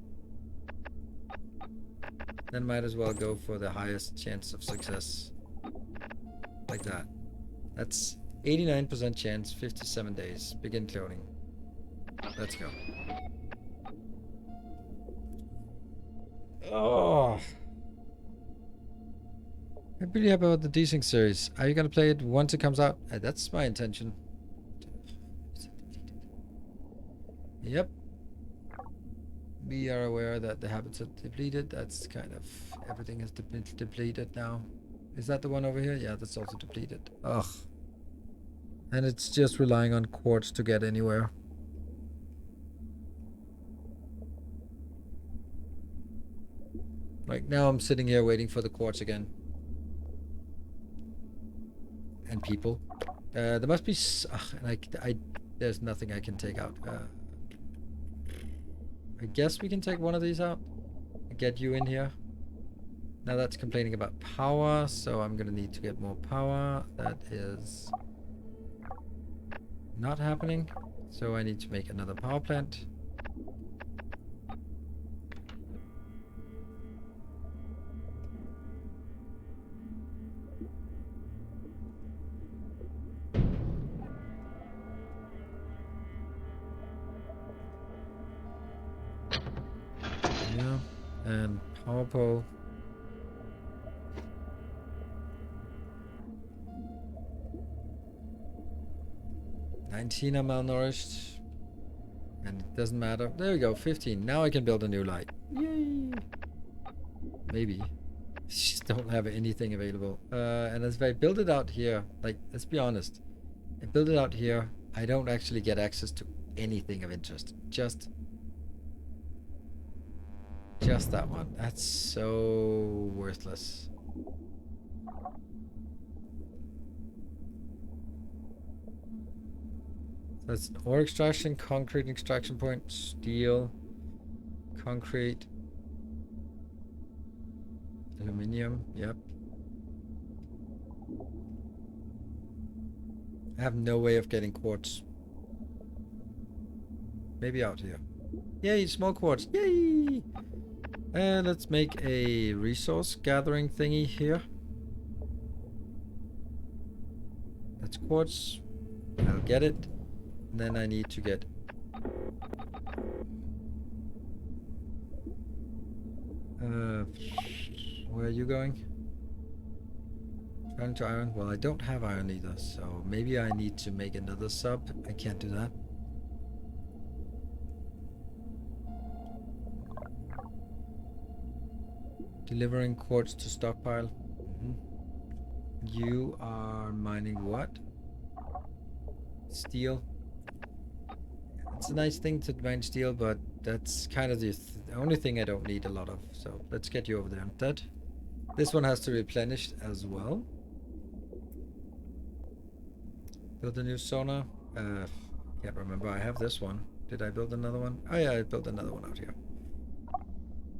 then might as well go for the highest chance of success. Like that. That's 89% chance, 57 days. Begin cloning. Let's go. Oh. I'm pretty happy about the Desync series. Are you gonna play it once it comes out? That's my intention. Yep. We are aware that the habits are depleted. That's kind of everything has been depleted now. Is that the one over here? Yeah, that's also depleted. Ugh. And it's just relying on quartz to get anywhere. Like now I'm sitting here waiting for the quartz again. And people. There must be... there's nothing I can take out. I guess we can take one of these out. Get you in here. Now that's complaining about power, so I'm gonna need to get more power. That is not happening. So I need to make another power plant. Yeah, and power pole. $19 are malnourished. And it doesn't matter. There we go, 15. Now I can build a new light. Yay! Maybe. Just don't have anything available. And if I build it out here, like, let's be honest. I build it out here, I don't actually get access to anything of interest. Just that one. That's so worthless. That's ore extraction, concrete extraction point, steel, concrete, aluminium, yep. I have no way of getting quartz. Maybe out here. Yay, small quartz, yay! And let's make a resource gathering thingy here. That's quartz. I'll get it. And then I need to get where are you going? Trying to iron? Well, I don't have iron either, so maybe I need to make another sub. I can't do that. Delivering quartz to stockpile. You are mining what? Steel. It's a nice thing to mine steel, but that's kind of the only thing I don't need a lot of. So let's get you over there instead. This one has to replenish as well. Build a new sauna. Can't remember. I have this one. Did I build another one? Oh yeah, I built another one out here.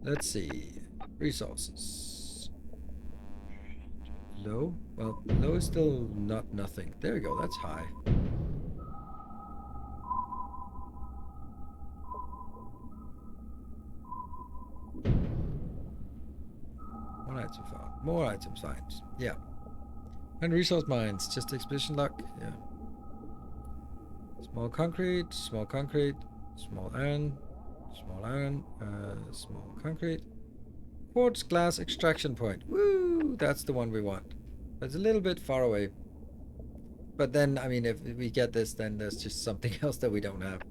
Let's see. Resources. Low? Well, low is still not nothing. There we go. That's high. One item found. More items found. Yeah. And resource mines. Just expedition luck. Yeah. Small concrete. Small concrete. Small iron. Small iron. Small concrete. Quartz glass extraction point. Woo! That's the one we want. It's a little bit far away. But then, I mean, if we get this, then there's just something else that we don't have.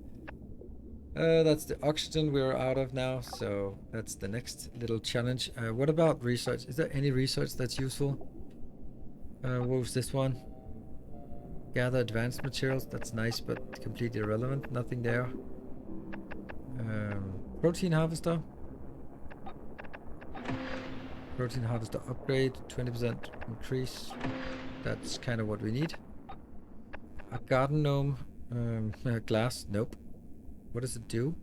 That's the oxygen we're out of now, so that's the next little challenge. What about research? Is there any research that's useful? What was this one? Gather advanced materials. That's nice, but completely irrelevant. Nothing there. Protein harvester. Protein harvester upgrade. 20% increase. That's kind of what we need. A garden gnome. Glass. Nope. What does it do?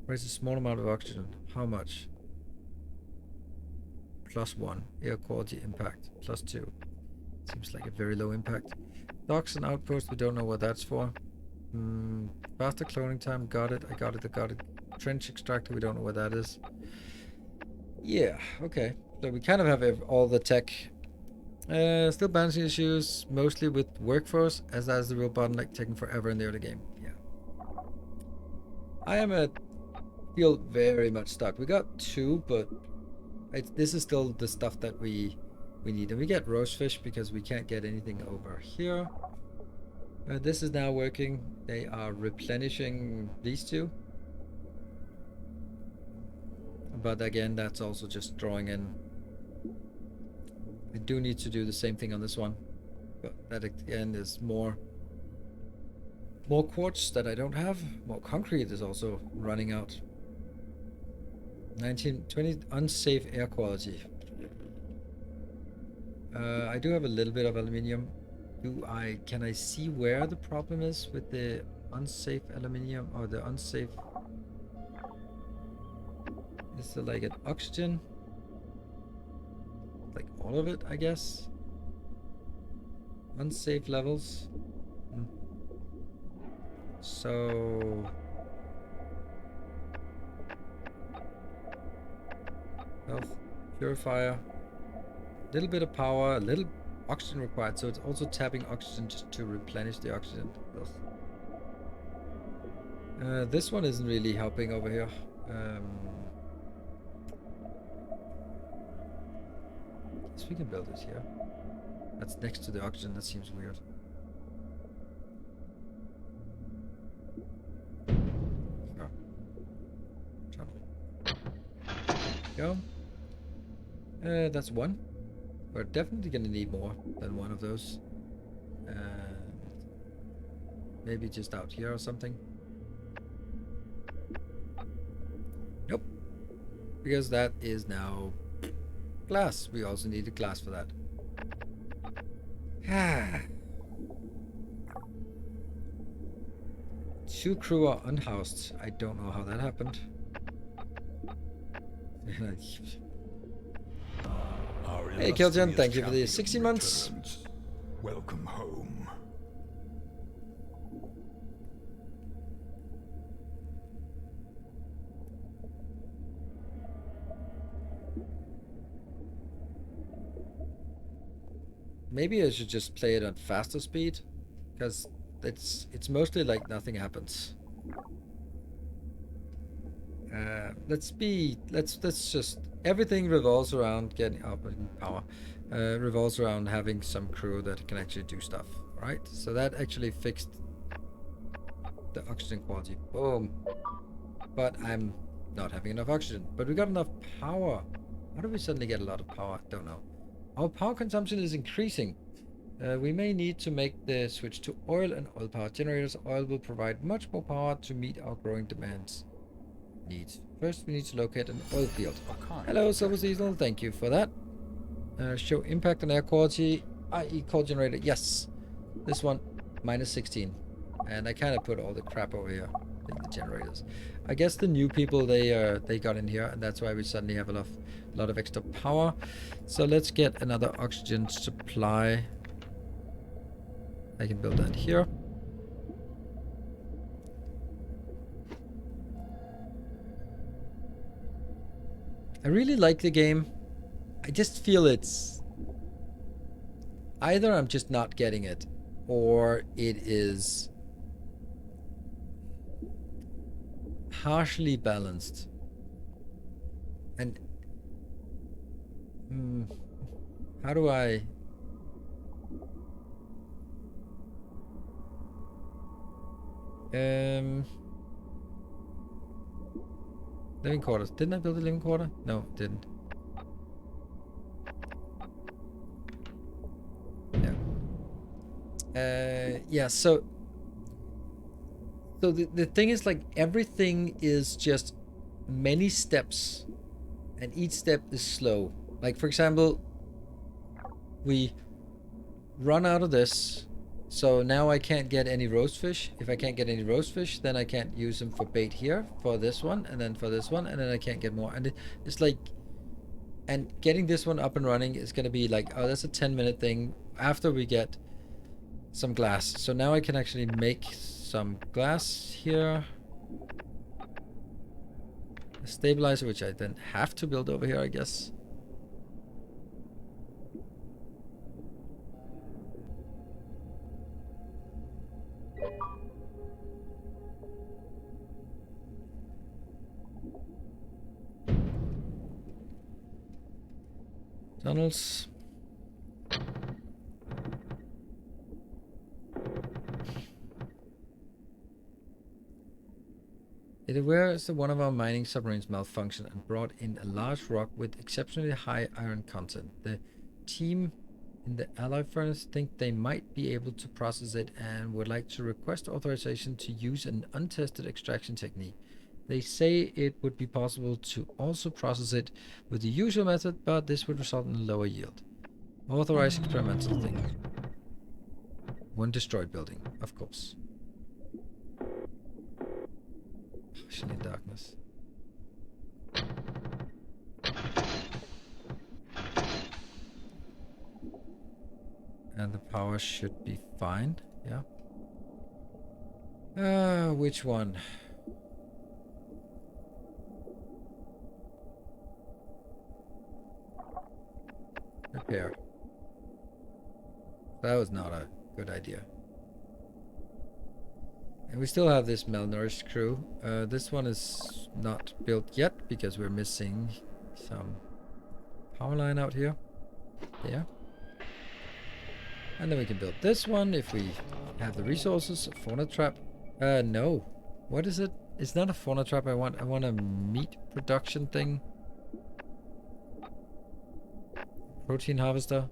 Raise a small amount of oxygen. How much? +1. Air quality impact. +2. Seems like a very low impact. Docks and outpost. We don't know what that's for. Faster cloning time. Got it. I got it. Trench extractor. We don't know what that is. Yeah. Okay. So we kind of have all the tech. Still balancing issues. Mostly with workforce, as that is the real bottleneck, taking forever in the early game. Yeah. I feel very much stuck. We got 2, but this is still the stuff that we need. And we get rosefish because we can't get anything over here. This is now working. They are replenishing these 2. But again, that's also just drawing in. I do need to do the same thing on this one, but that again is more quartz that I don't have. More concrete is also running out. 1920 unsafe air quality. I do have a little bit of aluminium. Can I see where the problem is with the unsafe aluminium or the unsafe? Is there like an oxygen? Like all of it, I guess. Unsafe levels. So health purifier. A little bit of power, a little oxygen required, so it's also tapping oxygen just to replenish the oxygen. This one isn't really helping over here. Guess we can build it here. That's next to the oxygen. That seems weird. Oh. Tunnel. Go. That's one. We're definitely gonna need more than one of those. Maybe just out here or something. Nope. Because that is now glass. We also needed glass for that. Two crew are unhoused. I don't know how that happened. Hey Kiljan, thank you for the 16 months. Welcome home. Maybe I should just play it at faster speed, because it's mostly like nothing happens. Let's just, everything revolves around getting up in power. Revolves around having some crew that can actually do stuff, right? So that actually fixed the oxygen quality. Boom. But I'm not having enough oxygen. But we got enough power. How do we suddenly get a lot of power? Don't know. Our power consumption is increasing. We may need to make the switch to oil and oil power generators. Oil will provide much more power to meet our growing demands. First, we need to locate an oil field. Hello, Silver Seasonal. Thank you for that. Show impact on air quality, i.e. coal generator. Yes. This one, minus 16. And I kind of put all the crap over here in the generators. I guess the new people, they got in here, and that's why we suddenly have a lot of extra power. So let's get another oxygen supply. I can build that here. I really like the game. I just feel it's either I'm just not getting it, or it is harshly balanced. And how do I living quarters. Didn't I build a living quarter? No, didn't. Yeah. Yeah, so the thing is, like, everything is just many steps, and each step is slow. Like, for example, we run out of this, so now I can't get any roast fish. If I can't get any roast fish, then I can't use them for bait here, for this one, and then for this one, and then I can't get more. And it's like, and getting this one up and running is going to be like, oh, that's a 10-minute thing after we get some glass. So now I can actually make some glass here. A stabilizer, which I then have to build over here, I guess. Tunnels. It awares that one of our mining submarines malfunctioned and brought in a large rock with exceptionally high iron content. The team in the alloy furnace think they might be able to process it and would like to request authorization to use an untested extraction technique. They say it would be possible to also process it with the usual method, but this would result in a lower yield. Authorize experimental thing. One destroyed building, of course. Passion in darkness. And the power should be fine, yeah. Which one? Repair. That was not a good idea. And we still have this malnourished crew. This one is not built yet because we're missing some power line out here. There. And then we can build this one if we have the resources. A fauna trap. No. What is it? It's not a fauna trap I want. I want a meat production thing. Protein harvester.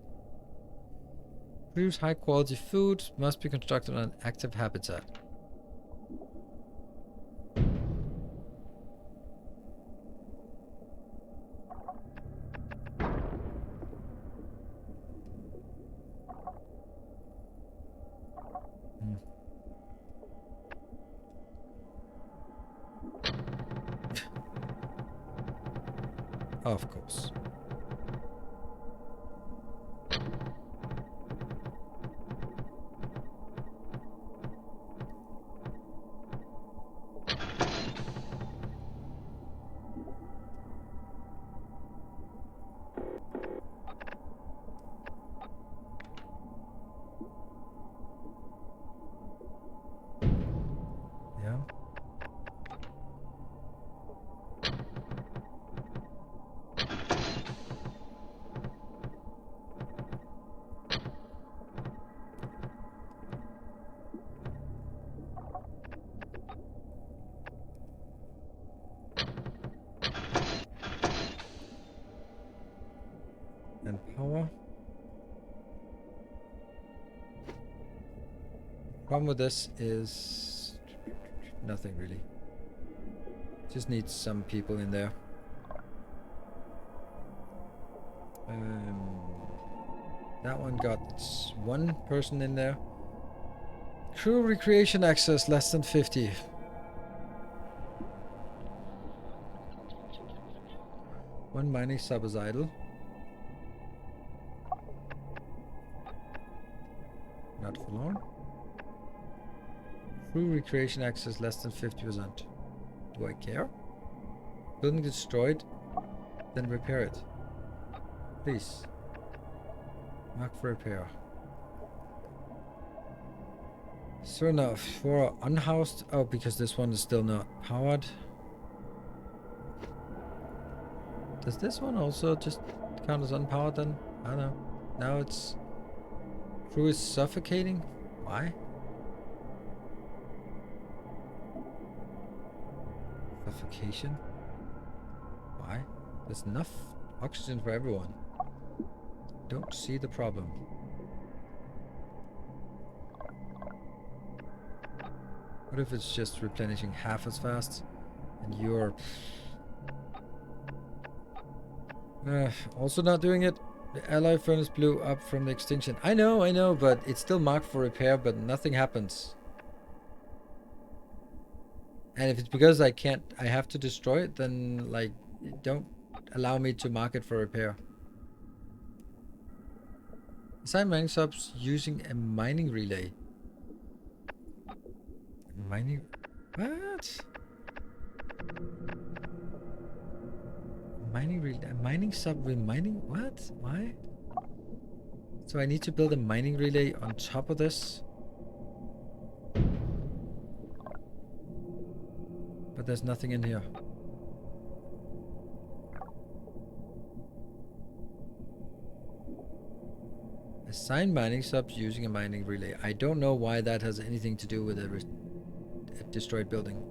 Produce high quality food. Must be constructed on an active habitat. Of course. Yeah. And power. Problem with this is nothing really. Just needs some people in there. That one got one person in there. Crew recreation access less than 50. One mining sub is idle. Not for long. Crew recreation access less than 50%. Do I care? Building destroyed, then repair it. Please. Mark for repair. So now for unhoused. Oh, because this one is still not powered. Does this one also just count as unpowered then? I don't know. Now it's crew is suffocating. Why? Suffocation? Why? There's enough oxygen for everyone. Don't see the problem. What if it's just replenishing half as fast? And you're... also not doing it. The alloy furnace blew up from the extinction. I know, but it's still marked for repair, but nothing happens. And if it's because I have to destroy it, then like, don't allow me to mark it for repair. Assign mining subs using a mining relay. Mining... What? Mining relay... Mining sub with mining... What? Why? So I need to build a mining relay on top of this? But there's nothing in here. Assign mining subs using a mining relay. I don't know why that has anything to do with a destroyed building.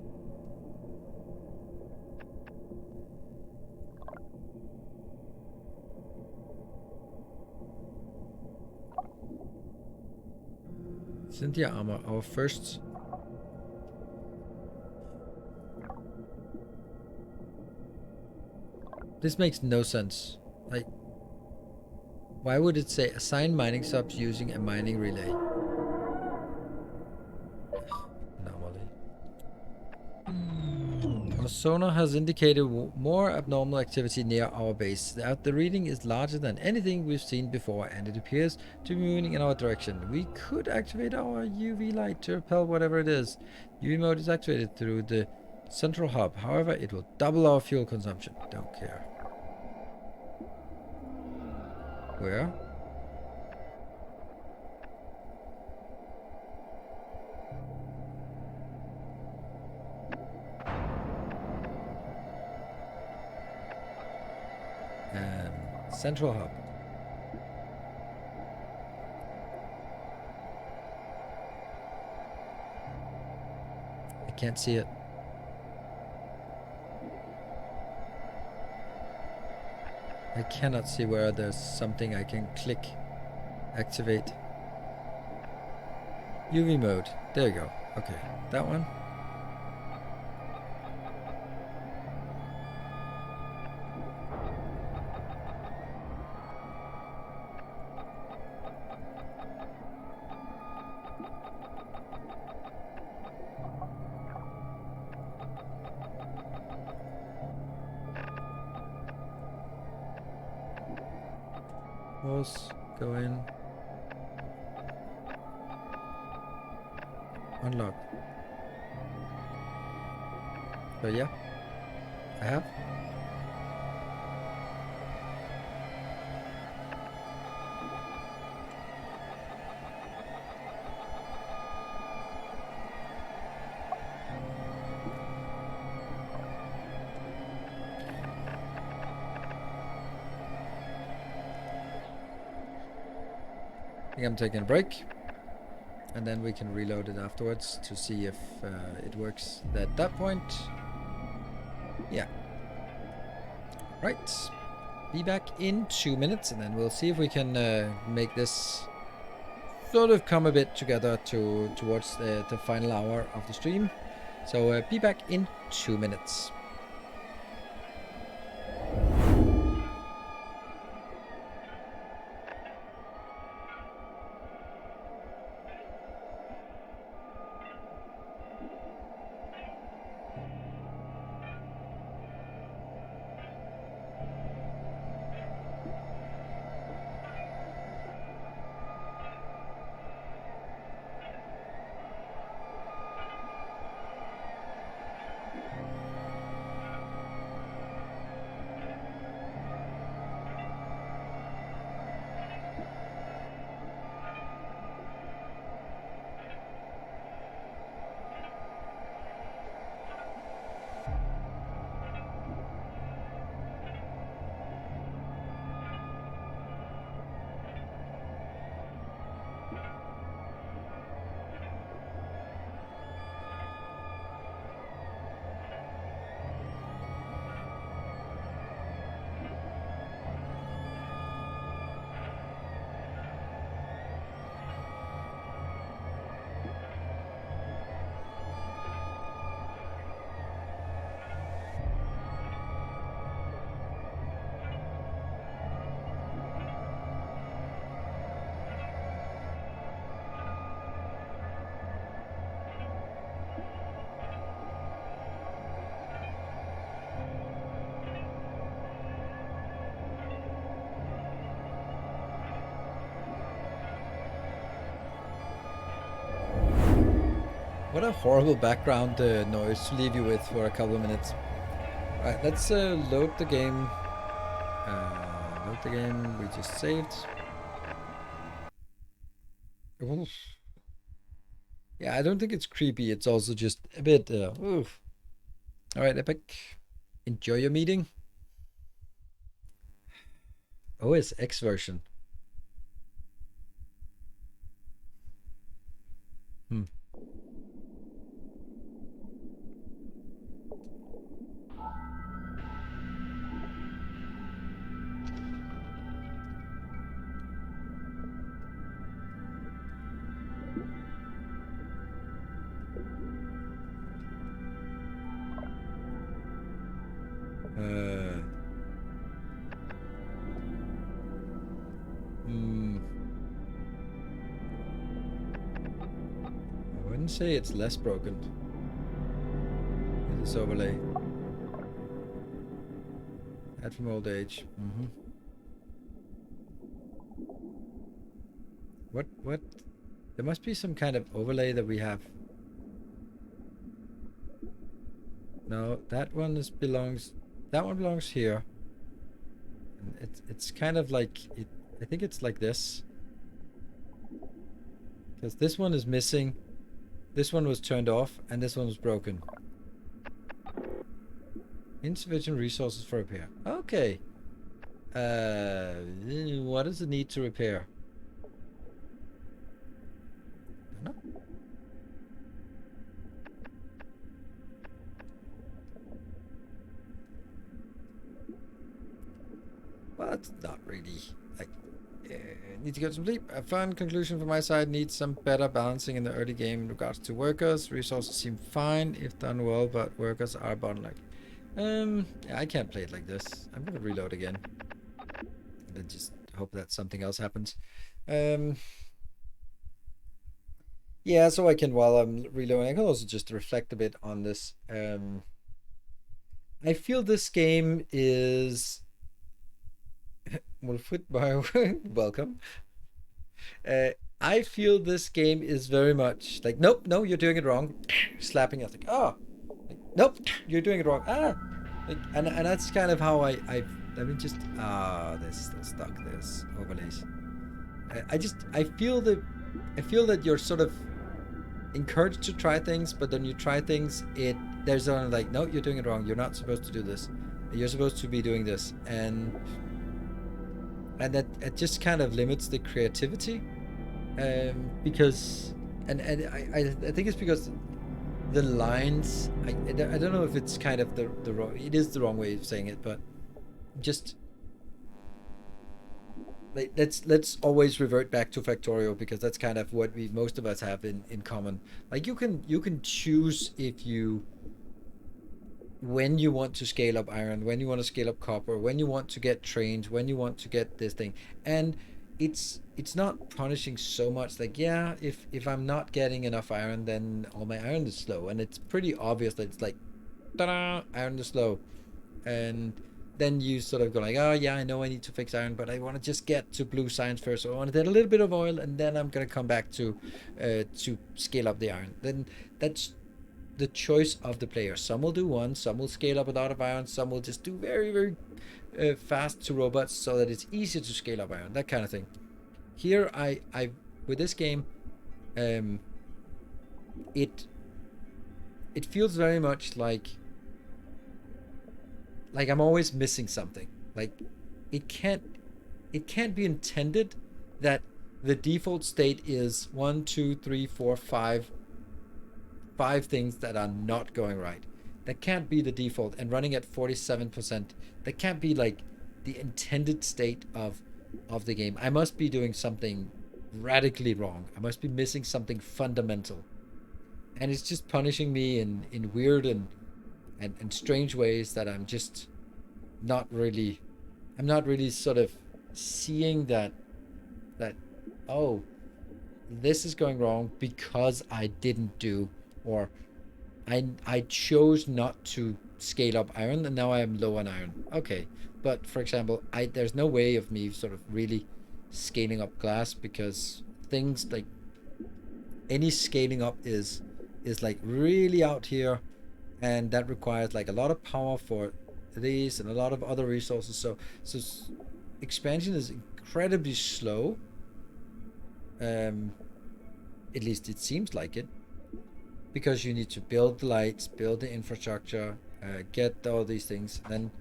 Flinty armor, our first. This makes no sense. Like, why would it say assign mining subs using a mining relay? Anomaly. Our sonar has indicated more abnormal activity near our base. The reading is larger than anything we've seen before, and it appears to be moving in our direction. We could activate our UV light to repel whatever it is. UV mode is activated through the central hub. However, it will double our fuel consumption. Don't care. Where? Central hub. I can't see it. I cannot see where there's something I can click. Activate. UV mode. There you go. Okay, that one. Pause. Go in. Unlock. So yeah, I have. I think I'm taking a break, and then we can reload it afterwards to see if it works at that point. Yeah. Right. Be back in 2 minutes, and then we'll see if we can make this sort of come a bit together towards the final hour of the stream. So be back in 2 minutes. What a horrible background noise to leave you with for a couple of minutes. Alright, let's load the game. Load the game we just saved. Oof. Yeah, I don't think it's creepy. It's also just a bit. Oof. Alright, Epic. Enjoy your meeting. OS X version. I wouldn't say it's less broken. This overlay. Add from old age. What? There must be some kind of overlay that we have. No, that one belongs. That one belongs here. And it's kind of like it. I think it's like this. Because this one is missing. This one was turned off, and this one was broken. Insufficient resources for repair. Okay. What does it need to repair? I don't know. Well, that's not really. Need to get some sleep. A fun conclusion from my side. Needs some better balancing in the early game in regards to workers. Resources seem fine if done well, but workers are bottleneck. Yeah, I can't play it like this. I'm gonna reload again. And then just hope that something else happens. Yeah, so I can, while I'm reloading, I can also just reflect a bit on this. I feel this game is... welcome. I feel this game is very much like, nope, no, you're doing it wrong. Slapping us like, oh, like, nope, you're doing it wrong. Like, and that's kind of how I let me just there's still stuck. There's overlays. I feel that you're sort of encouraged to try things, but then you try things, there's only like, no, you're doing it wrong. You're not supposed to do this. You're supposed to be doing this, and that it just kind of limits the creativity, because I think it's because the lines, I don't know if it's kind of the wrong, it is the wrong way of saying it, but just like, let's always revert back to Factorio, because that's kind of what most of us have in common. Like, you can choose when you want to scale up iron, when you want to scale up copper, when you want to get trained, when you want to get this thing, and it's not punishing so much. Like, yeah, if I'm not getting enough iron, then all my iron is slow, and it's pretty obvious that it's like, ta-da, iron is slow, and then you sort of go like, oh yeah, I know I need to fix iron, but I want to just get to blue science first, so I want to get a little bit of oil, and then I'm gonna come back to scale up the iron. Then that's the choice of the player. Some will do one, some will scale up a lot of iron, some will just do very, very fast to robots so that it's easier to scale up iron, that kind of thing. Here, I with this game, it feels very much like I'm always missing something. Like, it can't be intended that the default state is 1, 2, 3, 4, 5 things that are not going right. That can't be the default, and running at 47%, that can't be like the intended state of the game. I must be doing something radically wrong. I must be missing something fundamental, and it's just punishing me in weird and strange ways that I'm just not really sort of seeing that oh, this is going wrong because I didn't do, or I chose not to scale up iron, and now I am low on iron. Okay, but for example, there's no way of me sort of really scaling up glass, because things like any scaling up is like really out here, and that requires like a lot of power for these and a lot of other resources. So expansion is incredibly slow. At least it seems like it, because you need to build the lights, build the infrastructure, get all these things, and then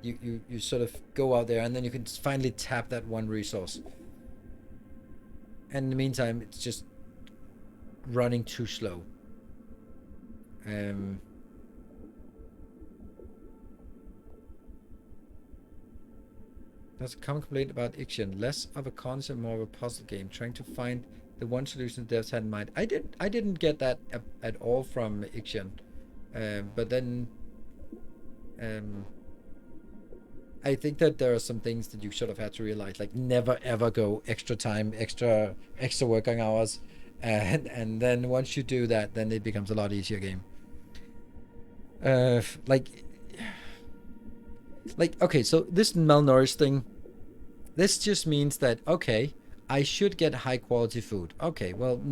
you sort of go out there, and then you can finally tap that one resource. And in the meantime, it's just running too slow. That's a common complaint about Ixion. Less of a concept, more of a puzzle game, trying to find the one solution the devs had in mind. I didn't get that at all from Ixion, but then I think that there are some things that you sort of have to realize, like never ever go extra time, extra working hours, and then once you do that, then it becomes a lot easier game. Like okay, so this malnourished thing, this just means that okay, I should get high quality food. Okay, well,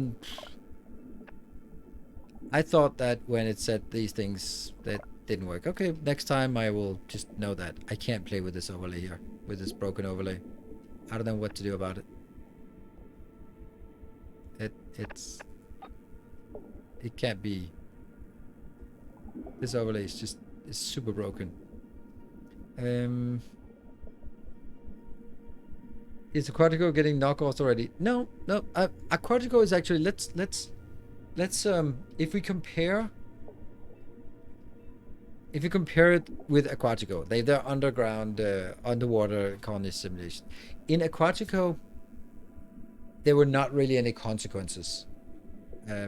I thought that when it said these things that didn't work. Okay, next time I will just know that I can't play with this overlay here, with this broken overlay. I don't know what to do about it. It can't be. This overlay is super broken. Is Aquatico getting knockoffs already? No. Aquatico is actually let's if we compare it with Aquatico, they're underground underwater colony simulation. In Aquatico, there were not really any consequences.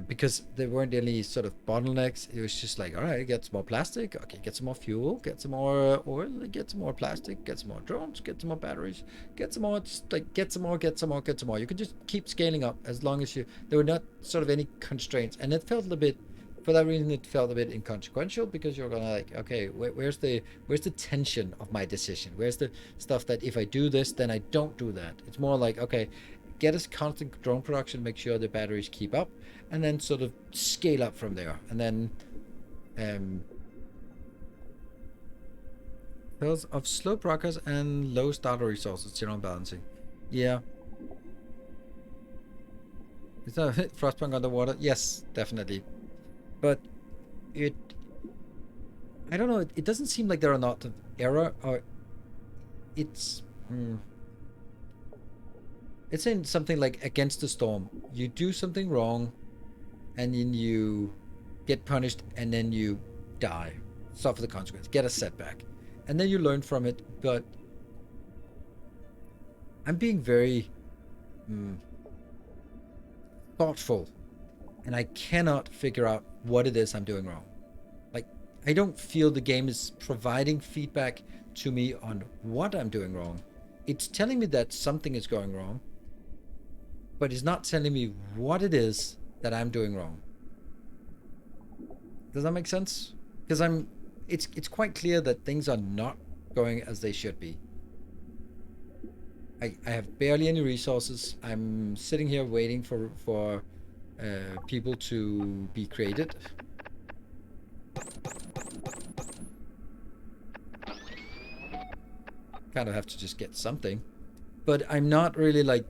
Because there weren't any sort of bottlenecks. It was just like, all right, get some more plastic, okay, get some more fuel, get some more oil, get some more plastic, get some more drones, get some more batteries, get some more, just like get some more. You could just keep scaling up as long as there were not sort of any constraints. And it felt a bit, for that reason, it felt a bit inconsequential, because you're gonna like, okay, where's the tension of my decision? Where's the stuff that if I do this, then I don't do that? It's more like, okay, get us constant drone production, make sure the batteries keep up, and then sort of scale up from there. And then because of slow progress and low starter resources, general balancing. Yeah. Is that Frostpunk underwater? Yes, definitely. But I don't know, it doesn't seem like there are not error, or it's it's in something like Against the Storm. You do something wrong, and then you get punished, and then you die, suffer the consequence, get a setback, and then you learn from it. But I'm being very thoughtful, and I cannot figure out what it is I'm doing wrong. Like, I don't feel the game is providing feedback to me on what I'm doing wrong. It's telling me that something is going wrong, but it's not telling me what it is that I'm doing wrong. Does that make sense? Because it's quite clear that things are not going as they should be. I have barely any resources. I'm sitting here waiting for people to be created. Kind of have to just get something. But I'm not really like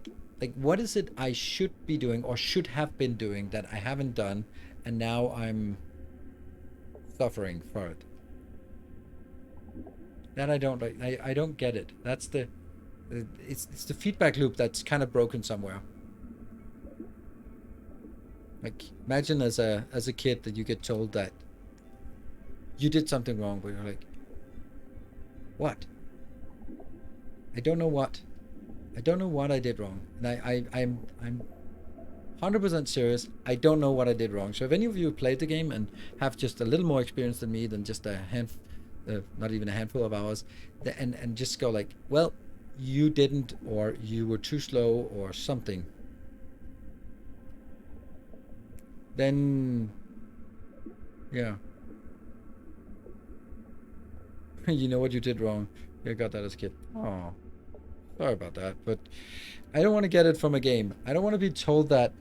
what is it I should be doing or should have been doing that I haven't done, and now I'm suffering for it. That I don't like. I don't get it. That's the it's the feedback loop that's kind of broken somewhere. Like, imagine as a kid that you get told that you did something wrong, but you're like, what? I don't know what. I don't know what I did wrong, and I'm 100% serious. I don't know what I did wrong. So if any of you played the game and have just a little more experience than me, than just a not even a handful of hours, and just go like, well, you didn't, or you were too slow, or something, then yeah, you know what you did wrong. You got that as a kid. Oh. Sorry about that, but I don't want to get it from a game. I don't want to be told that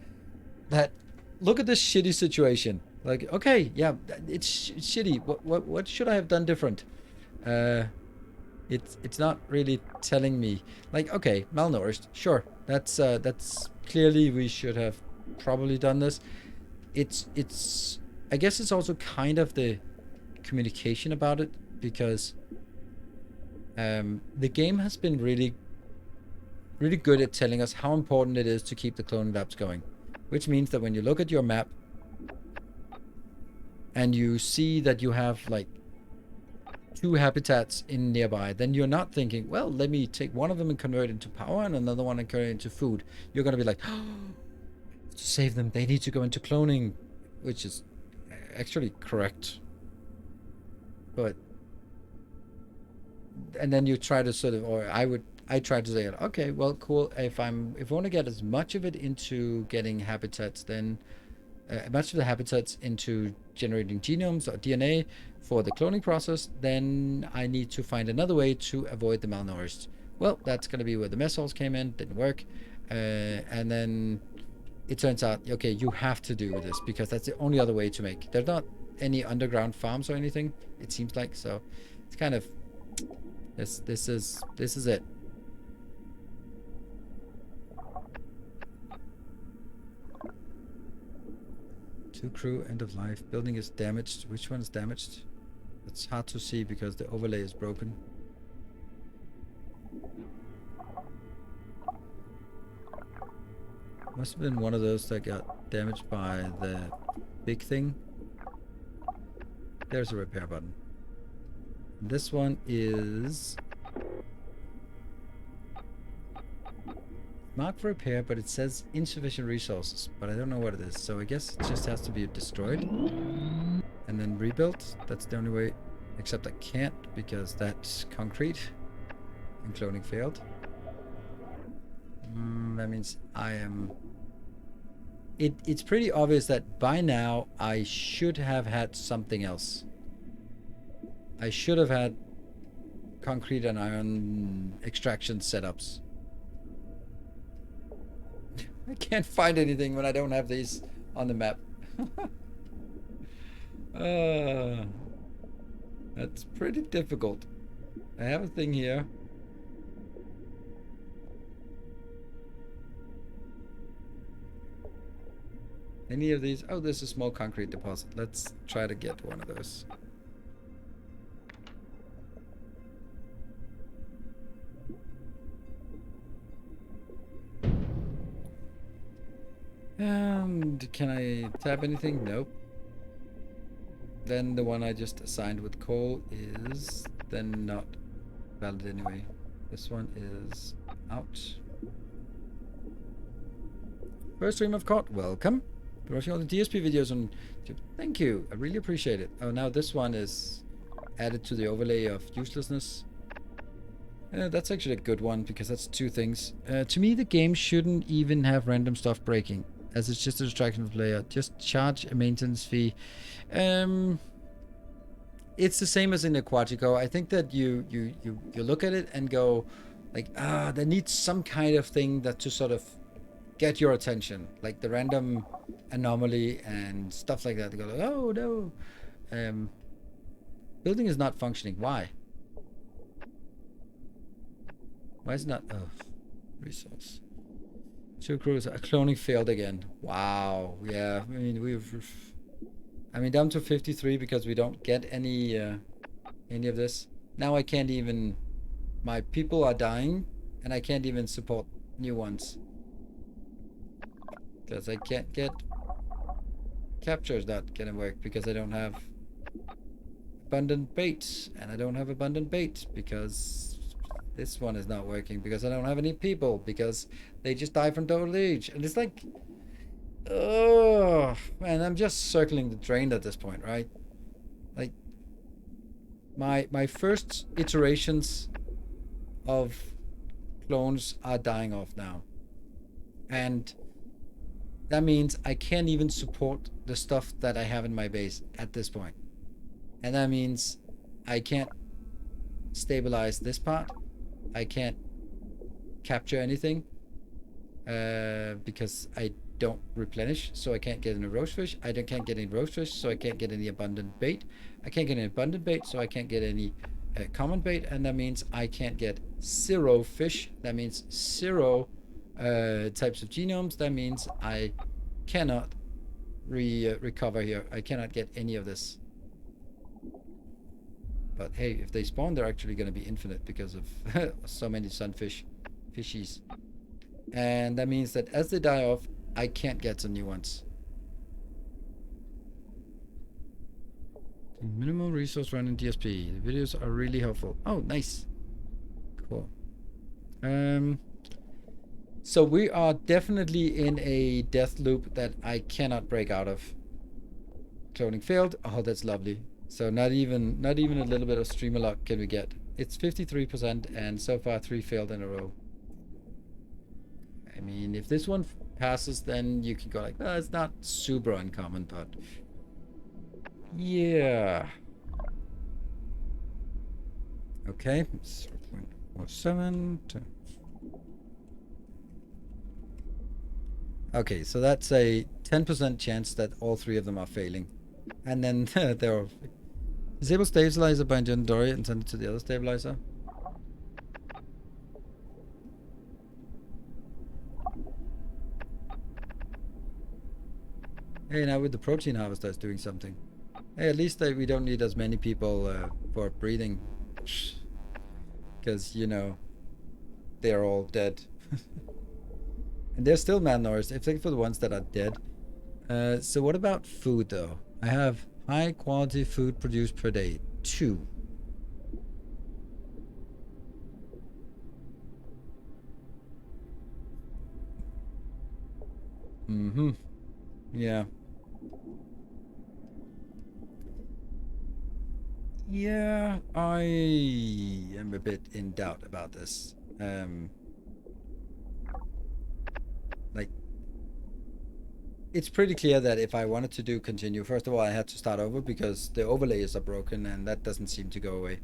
look at this shitty situation. Like, okay, yeah, it's shitty. What should I have done different? It's not really telling me. Like, okay, malnourished. Sure, that's clearly we should have probably done this. It's I guess it's also kind of the communication about it, because the game has been really good at telling us how important it is to keep the cloning labs going, which means that when you look at your map and you see that you have like 2 habitats in nearby, then you're not thinking, well, let me take one of them and convert it into power and another one and convert it into food. You're going to be like, oh, to save them, they need to go into cloning, which is actually correct. But and then you try to sort of, or I try to say, okay, well, cool. If I want to get as much of it into getting habitats, then much of the habitats into generating genomes or DNA for the cloning process, then I need to find another way to avoid the malnourished. Well, that's going to be where the mess halls came in. Didn't work, and then it turns out, okay, you have to do this because that's the only other way to make. There's not any underground farms or anything, it seems like, so it's kind of this is it. Two crew, end of life. Building is damaged. Which one is damaged? It's hard to see because the overlay is broken. Must have been one of those that got damaged by the big thing. There's a repair button. This one is marked for repair, but it says insufficient resources, but I don't know what it is, so I guess it just has to be destroyed and then rebuilt. That's the only way, except I can't because that's concrete and cloning failed. That means I am... It's pretty obvious that by now I should have had something else. I should have had concrete and iron extraction setups. I can't find anything when I don't have these on the map. That's pretty difficult. I have a thing here. Any of these? Oh, there's a small concrete deposit. Let's try to get one of those. And can I tap anything? Nope. Then the one I just assigned with coal is then not valid anyway. This one is out. First stream I've caught. Welcome. Been watching all the DSP videos on YouTube. Thank you. I really appreciate it. Oh, now this one is added to the overlay of uselessness. That's actually a good one because that's two things. To me, the game shouldn't even have random stuff breaking, as it's just a distraction of the player. Just charge a maintenance fee. It's the same as in Aquatico. I think that you look at it and go like, there needs some kind of thing that to sort of get your attention, like the random anomaly and stuff like that. They go like, oh no, building is not functioning. Why is it not? Oh, resource. Two crews. Cloning failed again. Wow. Yeah. I mean, down to 53 because we don't get any of this. Now I can't even. My people are dying, and I can't even support new ones because I can't get captures. Not gonna work because I don't have abundant bait, and I don't have abundant bait because this one is not working because I don't have any people because they just die from total age. And it's like, oh man, I'm just circling the drain at this point, right? Like my first iterations of clones are dying off now, and that means I can't even support the stuff that I have in my base at this point. And that means I can't stabilize this part. I can't capture anything because I don't replenish, so I can't get any roachfish. Can't get any roachfish, so I can't get any abundant bait. I can't get any abundant bait, so I can't get any common bait, and that means I can't get 0 fish. That means 0 types of genomes. That means I cannot recover here. I cannot get any of this. But hey, if they spawn, they're actually going to be infinite because of so many sunfish fishies. And that means that as they die off, I can't get some new ones. Minimal resource run in DSP. The videos are really helpful. Oh, nice. Cool. So we are definitely in a death loop that I cannot break out of. Cloning failed. Oh, that's lovely. So not even a little bit of streamer luck can we get. it's 53%, and so far 3 failed in a row. I mean, if this one passes, then you can go like, well, it's not super uncommon, but yeah. Okay, 0.07. Okay, so that's a 10% chance that all 3 of them are failing. And then there are... Disable stabilizer by Dory and send it to the other stabilizer. Hey, now with the protein harvester is doing something. Hey, at least we don't need as many people for breeding. Because, you know, they're all dead. And they're still malnourished, except for the ones that are dead. So what about food, though? I have high quality food produced per day. 2. Mm-hmm. Yeah. Yeah, I am a bit in doubt about this. Like, it's pretty clear that if I wanted to do continue, first of all, I had to start over because the overlays are broken and that doesn't seem to go away.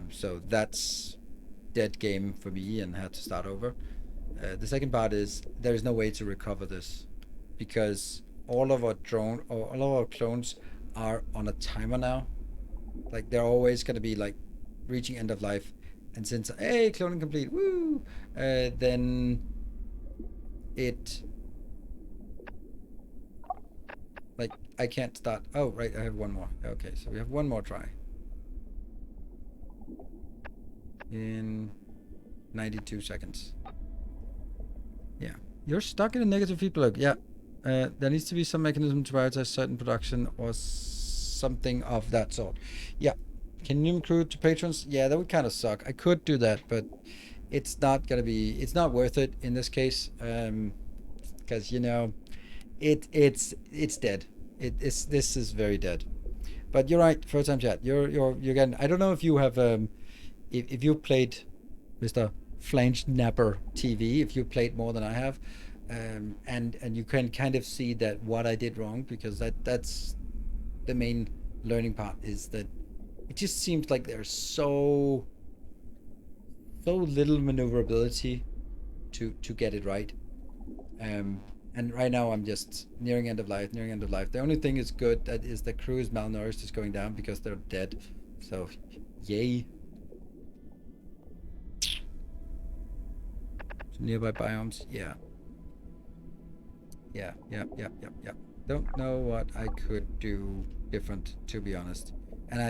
So that's dead game for me and had to start over. The second part is there is no way to recover this because all of our clones are on a timer now. Like they're always going to be like reaching end of life, and since hey cloning complete, woo, then it like I can't start. Oh right, I have one more. Okay, so we have one more try in 92 seconds. Yeah, you're stuck in a negative feedback. Yeah, there needs to be some mechanism to prioritize certain production or something of that sort. Yeah, can you recruit to patrons? Yeah, that would kind of suck. I could do that, but it's not gonna be. It's not worth it in this case, because you know, it's dead. This is very dead. But you're right. First time chat. You're getting. I don't know if you have if you played Mr. Flange Napper TV, if you played more than I have, and you can kind of see that what I did wrong, because that's the main learning part, is that it just seems like there's so little maneuverability to get it right. And right now I'm just nearing end of life. The only thing is good that is the crew is malnourished is going down because they're dead. So, yay. Nearby biomes, yeah. Yeah. Don't know what I could do different, to be honest. And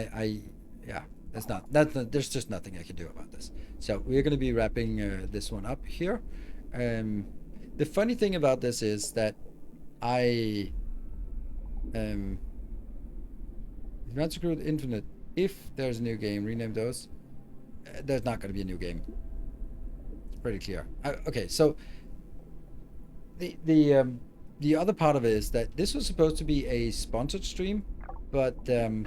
yeah, there's just nothing I can do about this. So we're going to be wrapping this one up here. The funny thing about this is that Advanced Recruit Infinite, if there's a new game, rename those. There's not going to be a new game. Pretty clear. Okay, so the other part of it is that this was supposed to be a sponsored stream, but they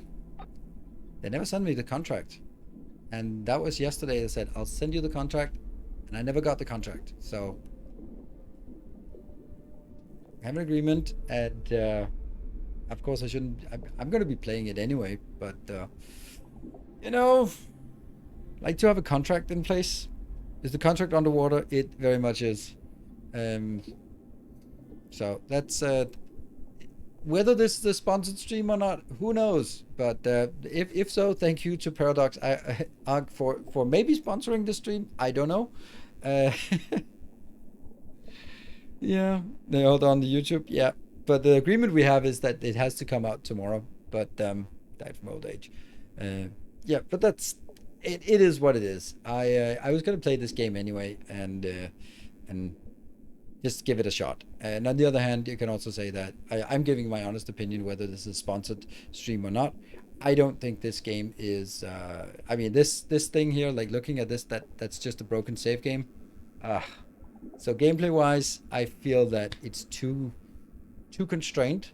never sent me the contract, and that was yesterday. They said I'll send you the contract, and I never got the contract. So I have an agreement, and of course I shouldn't. I'm going to be playing it anyway, but you know, like to have a contract in place. Is the contract underwater? It very much is. So that's whether this is a sponsored stream or not, who knows? But if so, thank you to Paradox for maybe sponsoring the stream. I don't know. Yeah, they hold on the YouTube. Yeah, but the agreement we have is that it has to come out tomorrow. But died from old age. Yeah, but that's it. It is what it is. I was gonna play this game anyway, and just give it a shot. And on the other hand, you can also say that I'm giving my honest opinion whether this is a sponsored stream or not. I don't think this game is. I mean, this thing here, like looking at this, that's just a broken save game. So gameplay wise, I feel that it's too constrained.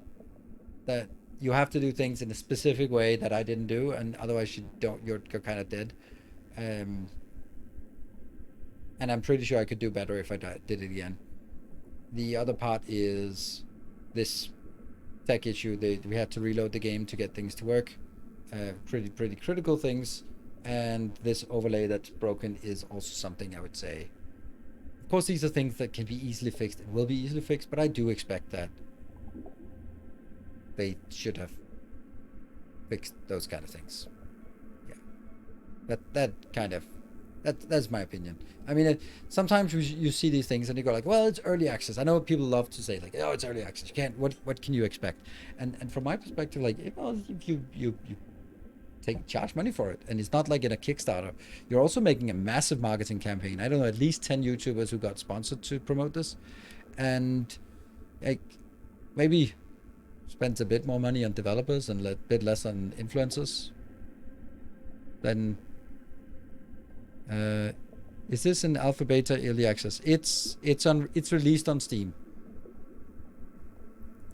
That you have to do things in a specific way that I didn't do, and otherwise you're kind of dead. and I'm pretty sure I could do better if I did it again. The other part is this tech issue. We had to reload the game to get things to work. Pretty critical things, and this overlay that's broken is also something I would say. Of course, these are things that can be easily fixed and will be easily fixed, but I do expect that they should have fixed those kind of things. Yeah, that's my opinion. I mean, sometimes you see these things and you go like, well, it's early access. I know people love to say like, oh, it's early access. You can't. What can you expect? And from my perspective, like, if you charge money for it, and it's not like in a Kickstarter. You're also making a massive marketing campaign. I don't know, at least 10 YouTubers who got sponsored to promote this, and like maybe spends a bit more money on developers and a bit less on influencers. Then is this in alpha, beta, early access? It's released on Steam.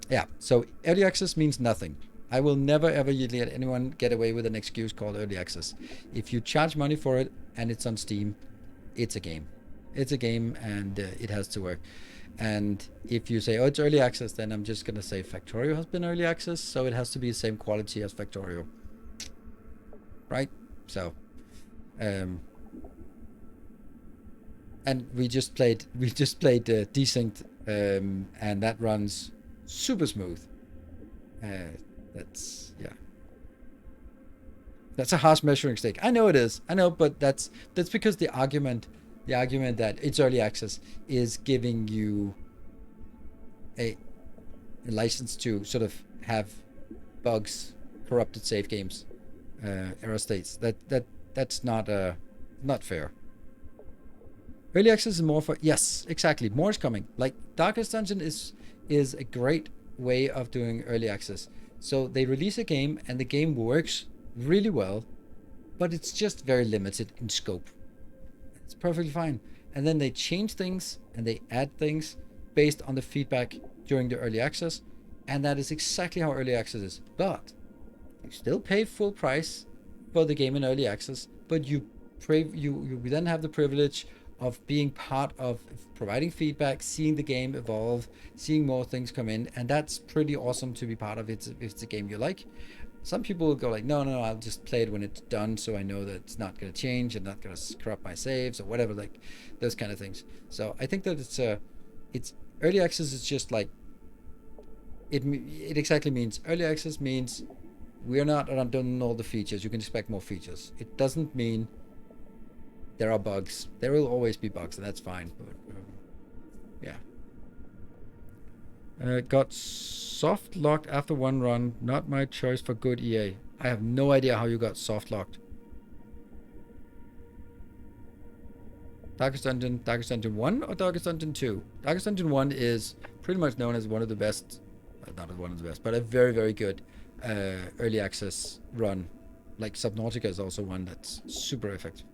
Yeah, so early access means nothing. I will never ever let anyone get away with an excuse called early access. If you charge money for it and it's on Steam, it's a game. It's a game, and it has to work. And if you say, oh, it's early access, then I'm just going to say Factorio has been early access, so it has to be the same quality as Factorio. Right? So, and we just played Desynced, and that runs super smooth. That's a harsh measuring stick. I know it is. I know, but that's because the argument that it's early access is giving you a license to sort of have bugs, corrupted save games, error states. That's not fair. Early access is more for, yes, exactly. More is coming. Like Darkest Dungeon is a great way of doing early access. So they release a game and the game works really well, but it's just very limited in scope. It's perfectly fine. And then they change things and they add things based on the feedback during the early access, and that is exactly how early access is. But you still pay full price for the game in early access, but you then have the privilege of being part of providing feedback, seeing the game evolve, seeing more things come in, and that's pretty awesome to be part of it if it's a game you like. Some people will go like, no, I'll just play it when it's done, so I know that it's not going to change and not going to corrupt my saves or whatever, like those kind of things. So I think that it's early access is just like it exactly means early access means we're not done all the features. You can expect more features. It doesn't mean there are bugs. There will always be bugs, and that's fine. But yeah. Got soft locked after one run. Not my choice for good EA. I have no idea how you got soft locked. Darkest Dungeon 1 or Darkest Dungeon 2? Darkest Dungeon 1 is pretty much known as one of the best, not one of the best, but a very, very good early access run. Like Subnautica is also one that's super effective.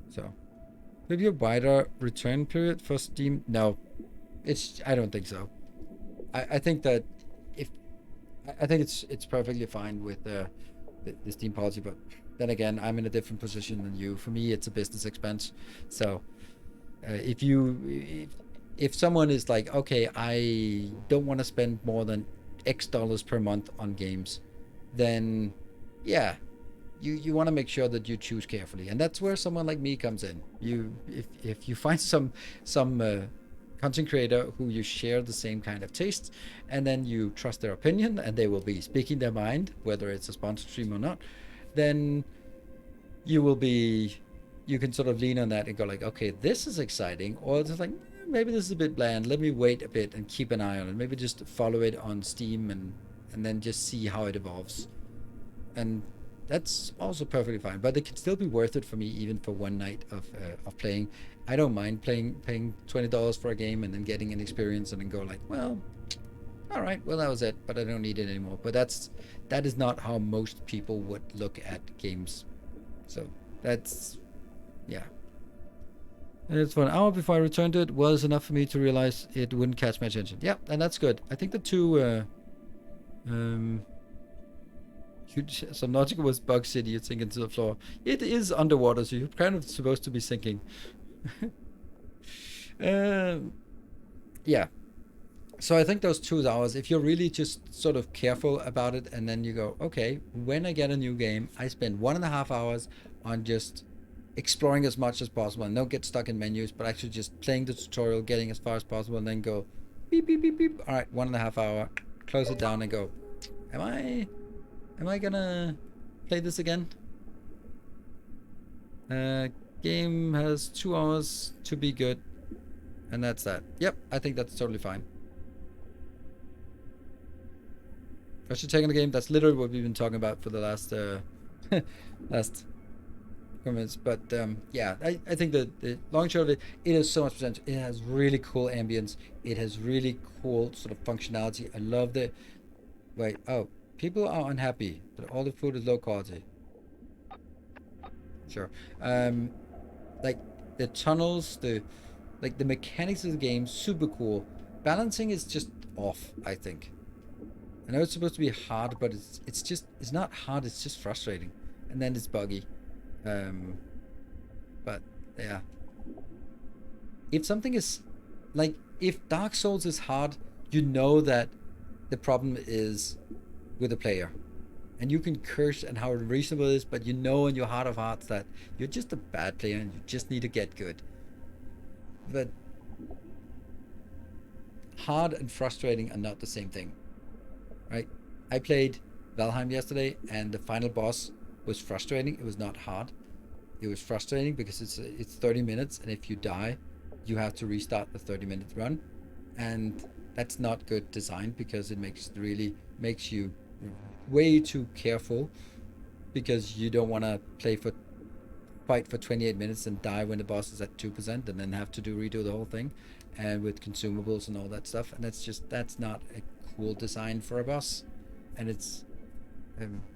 So, maybe a wider return period for Steam? No, I don't think so. I think that I think it's perfectly fine with the Steam policy, but then again, I'm in a different position than you. For me, it's a business expense. So, if someone is like, okay, I don't want to spend more than X dollars per month on games, then yeah. You want to make sure that you choose carefully, and that's where someone like me comes in. If you find some content creator who you share the same kind of taste, and then you trust their opinion, and they will be speaking their mind, whether it's a sponsored stream or not, then you can sort of lean on that and go like, okay, this is exciting, or it's like maybe this is a bit bland. Let me wait a bit and keep an eye on it. Maybe just follow it on Steam and then just see how it evolves, and that's also perfectly fine, but it can still be worth it for me, even for one night of playing. I don't mind paying $20 for a game and then getting an experience and then go like, well, all right, well, that was it, but I don't need it anymore. But that is not how most people would look at games. So that's, yeah. And it's for an hour before I returned to it was enough for me to realize it wouldn't catch my attention. Yeah, and that's good. I think the two Subnautica was Bug City, you sink into the floor. It is underwater, so you're kind of supposed to be sinking. Yeah. So I think those 2 hours, if you're really just sort of careful about it, and then you go, okay, when I get a new game, I spend 1.5 hours on just exploring as much as possible and don't get stuck in menus, but actually just playing the tutorial, getting as far as possible, and then go beep, beep, beep, beep. All right, 1.5 hour, close it down and go, am I gonna play this again? Game has 2 hours to be good, and that's that. Yep, I think that's totally fine. What's your take on the game? That's literally what we've been talking about for the last last comments. But yeah, I think that the long and short of it, it has so much potential. It has really cool ambience. It has really cool sort of functionality. I love the wait. Oh, people are unhappy that all the food is low quality. Sure. Like the tunnels, the mechanics of the game, super cool. Balancing is just off, I think. I know it's supposed to be hard, but it's not hard, it's just frustrating. And then it's buggy. But yeah. If something is like if Dark Souls is hard, you know that the problem is with the player. And you can curse and how reasonable it is, but you know in your heart of hearts that you're just a bad player and you just need to get good. But hard and frustrating are not the same thing. Right? I played Valheim yesterday, and the final boss was frustrating. It was not hard. It was frustrating because it's 30 minutes, and if you die, you have to restart the 30-minute run, and that's not good design because it makes you way too careful because you don't want to fight for 28 minutes and die when the boss is at 2% and then have to redo the whole thing, and with consumables and all that stuff, and that's not a cool design for a boss, and it's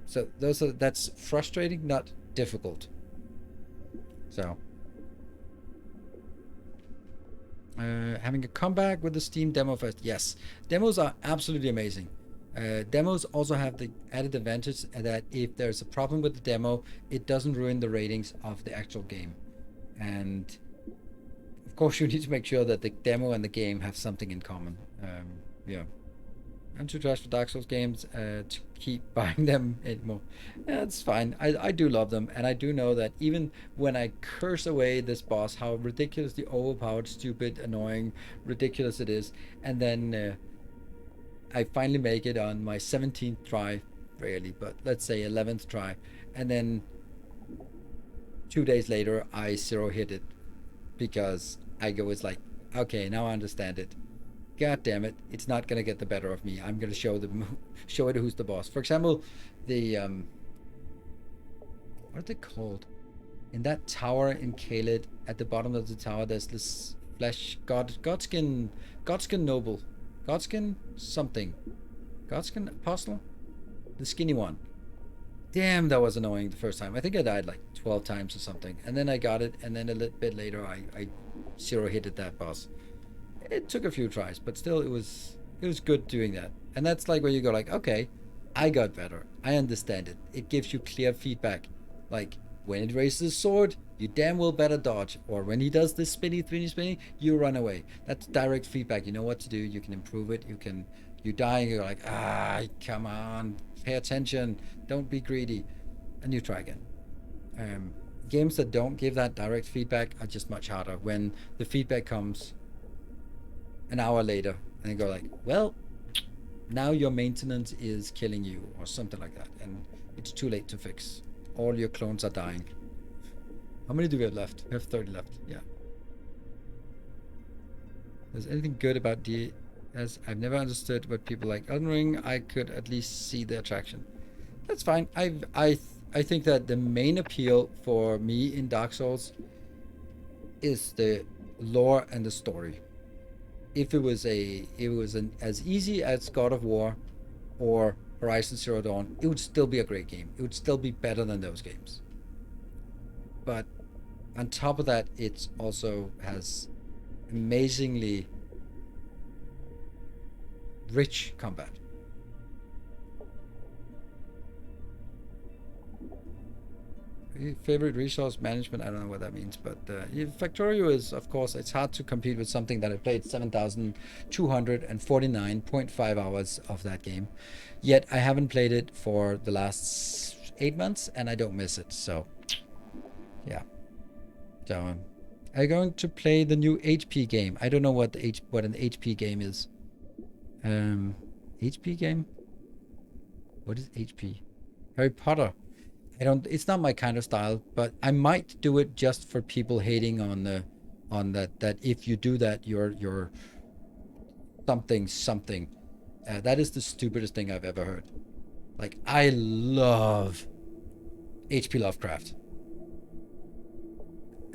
so that's frustrating, not difficult. So having a comeback with the Steam demo first, yes, demos are absolutely amazing. Demos also have the added advantage that if there's a problem with the demo, it doesn't ruin the ratings of the actual game, and of course you need to make sure that the demo and the game have something in common. Yeah. I'm too trash for Dark Souls games to keep buying them anymore. Yeah, it's fine. I do love them, and I do know that even when I curse away this boss, how ridiculously overpowered, stupid, annoying, ridiculous it is, and then I finally make it on my 17th try, rarely, but let's say 11th try, and then 2 days later I zero hit it because I go, it's like, okay, now I understand it. God damn it, it's not gonna get the better of me. I'm gonna show it who's the boss. For example, the what are they called? In that tower in Caelid, at the bottom of the tower, there's this flesh Godskin noble, Godskin something, Godskin apostle, the skinny one. Damn, that was annoying the first time. I think I died like 12 times or something, and then I got it, and then a little bit later I zero hitted that boss. It took a few tries, but still it was good doing that. And that's like where you go like, okay, I got better. I understand it. It gives you clear feedback. Like when it raises his sword, you damn well better dodge. Or when he does this spinny, you run away. That's direct feedback. You know what to do. You can improve it. You die and you're like, come on, pay attention. Don't be greedy. And you try again. Games that don't give that direct feedback are just much harder. When the feedback comes an hour later and go like, well, now your maintenance is killing you or something like that, and it's too late to fix. All your clones are dying. How many do we have left? We have 30 left. Yeah. Is anything good about as I've never understood what people like Elden Ring. I could at least see the attraction. That's fine. I think that the main appeal for me in Dark Souls is the lore and the story. If it was as easy as God of War or Horizon Zero Dawn, it would still be a great game. It would still be better than those games. But on top of that, it also has amazingly rich combat. favorite resource management. I don't know what that means, but Factorio is, of course, it's hard to compete with something that I played 7,249.5 hours of that game. Yet I haven't played it for the last 8 months, and I don't miss it. So, yeah. So, I'm going to play the new HP game. I don't know what an HP game is. HP game? What is HP? Harry Potter. It's not my kind of style, but I might do it just for people hating on that if you do that you're something. That is the stupidest thing I've ever heard. Like, I love H.P. Lovecraft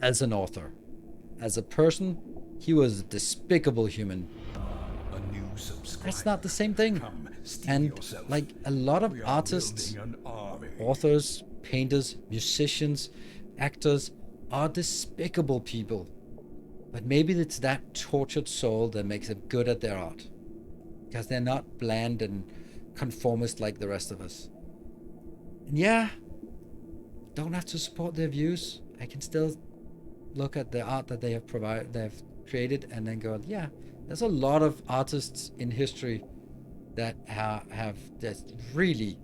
as an author. As a person, he was a despicable human. A new subscriber. That's not the same thing. Come, steal And yourself. like a lot of We are artists, building an army. authors, painters, musicians, actors are despicable people. But maybe it's that tortured soul that makes them good at their art. Because they're not bland and conformist like the rest of us. And yeah, don't have to support their views. I can still look at the art that they've created and then go, yeah, there's a lot of artists in history that have just really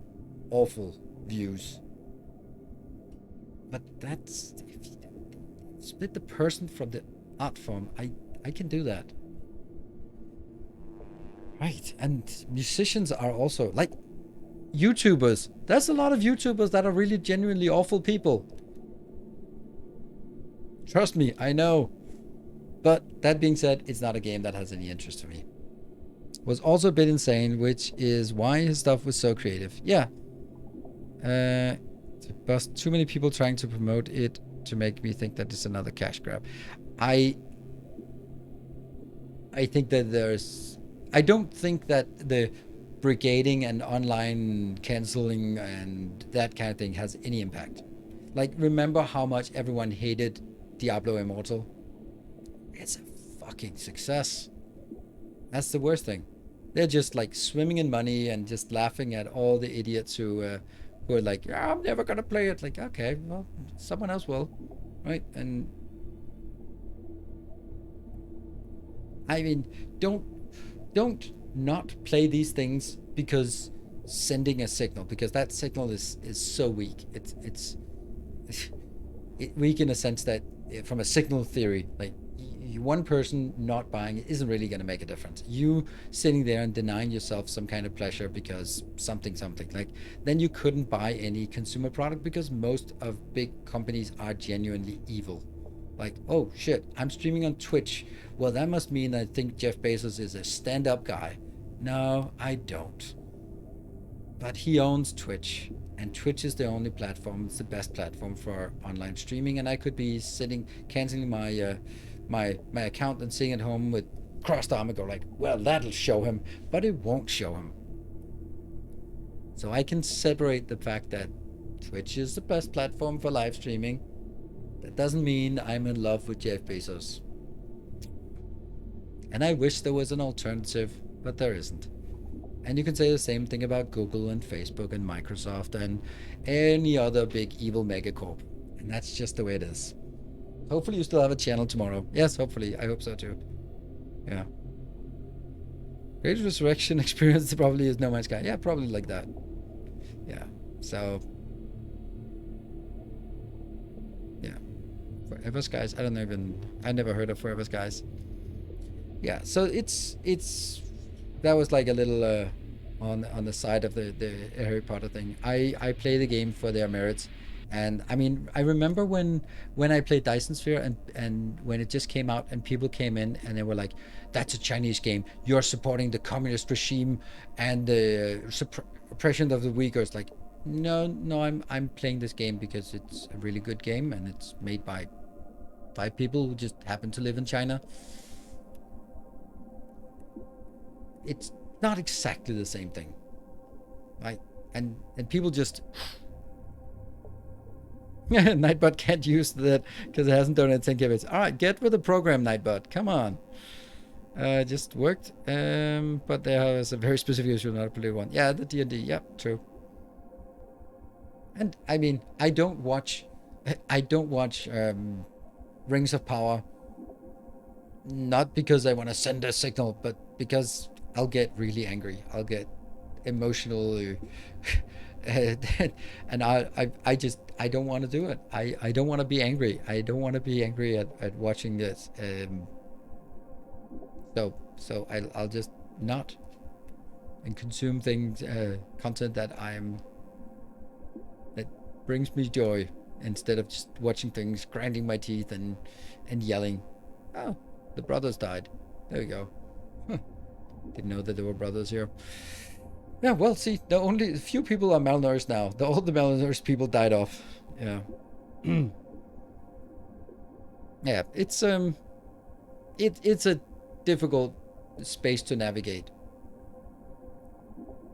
awful views. But that's, if you split the person from the art form, I can do that. Right, and musicians are also, like, YouTubers. There's a lot of YouTubers that are really genuinely awful people. Trust me, I know. But that being said, it's not a game that has any interest for me. Was also a bit insane, which is why his stuff was so creative. Yeah. But too many people trying to promote it to make me think that it's another cash grab. I think that I don't think that the brigading and online canceling and that kind of thing has any impact. Like, remember how much everyone hated Diablo Immortal? It's a fucking success. That's the worst thing. They're just like swimming in money and just laughing at all the idiots who are like, yeah, I'm never gonna play it. Like, okay, well, someone else will, right? And I mean, don't not play these things because sending a signal, because that signal is so weak. It's weak in a sense that from a signal theory, like, one person not buying it isn't really going to make a difference. You sitting there and denying yourself some kind of pleasure because something, like, then you couldn't buy any consumer product, because most of big companies are genuinely evil. Like, oh shit, I'm streaming on Twitch. Well, that must mean I think Jeff Bezos is a stand-up guy. No, I don't. But he owns Twitch, and Twitch is the only platform. It's the best platform for online streaming, and I could be canceling my my account and sitting at home with crossed arm and go like, well, that'll show him, but it won't show him. So I can separate the fact that Twitch is the best platform for live streaming. That doesn't mean I'm in love with Jeff Bezos. And I wish there was an alternative, but there isn't. And you can say the same thing about Google and Facebook and Microsoft and any other big evil megacorp. And that's just the way it is. Hopefully you still have a channel tomorrow. Yes, hopefully. I hope so too. Yeah. Great Resurrection experience probably is No Man's Sky. Yeah, probably like that. Yeah. So, yeah. Forever Skies. I never heard of Forever Skies. Yeah, so it's that was like a little on the side of the Harry Potter thing. I play the game for their merits. And I mean, I remember when I played Dyson Sphere and when it just came out and people came in and they were like, that's a Chinese game. You're supporting the communist regime and the oppression of the Uyghurs. Like, no, I'm playing this game because it's a really good game and it's made by 5 people who just happen to live in China. It's not exactly the same thing, right? And people just Nightbot can't use that because it hasn't donated 10 kbits. All right, get with the program, Nightbot. Come on. Just worked. But there is a very specific issue, not a political one. Yeah, the D&D. Yeah, true. And I mean, I don't watch I don't watch Rings of Power, not because I want to send a signal, but because I'll get really angry. I'll get emotional, and I don't want to do it. I don't want to be angry. I don't want to be angry at watching this. So I'll just not and consume things, content that brings me joy, instead of just watching things, grinding my teeth and yelling. Oh, the brothers died. There we go. Huh. Didn't know that there were brothers here. Yeah, well, see, the only few people are malnourished now. All the malnourished people died off. Yeah. Yeah, it's a difficult space to navigate.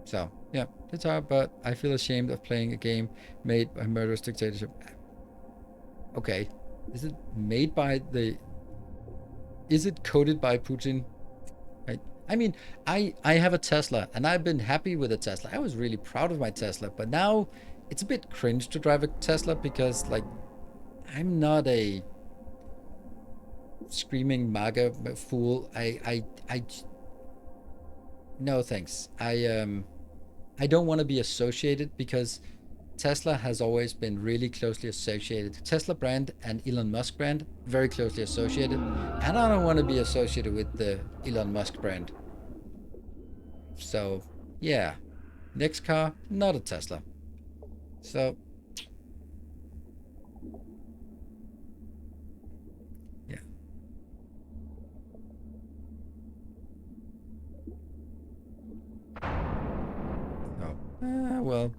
So, yeah, it's hard, but I feel ashamed of playing a game made by murderous dictatorship. Okay. Is it made by the... Is it coded by Putin? I mean, I have a Tesla, and I've been happy with a Tesla. I was really proud of my Tesla, but now it's a bit cringe to drive a Tesla because, like, I'm not a screaming MAGA fool. No thanks. I don't want to be associated, because Tesla has always been really closely associated. Tesla brand and Elon Musk brand, very closely associated. And I don't want to be associated with the Elon Musk brand. So, yeah. Next car, not a Tesla. So, yeah. Oh, well,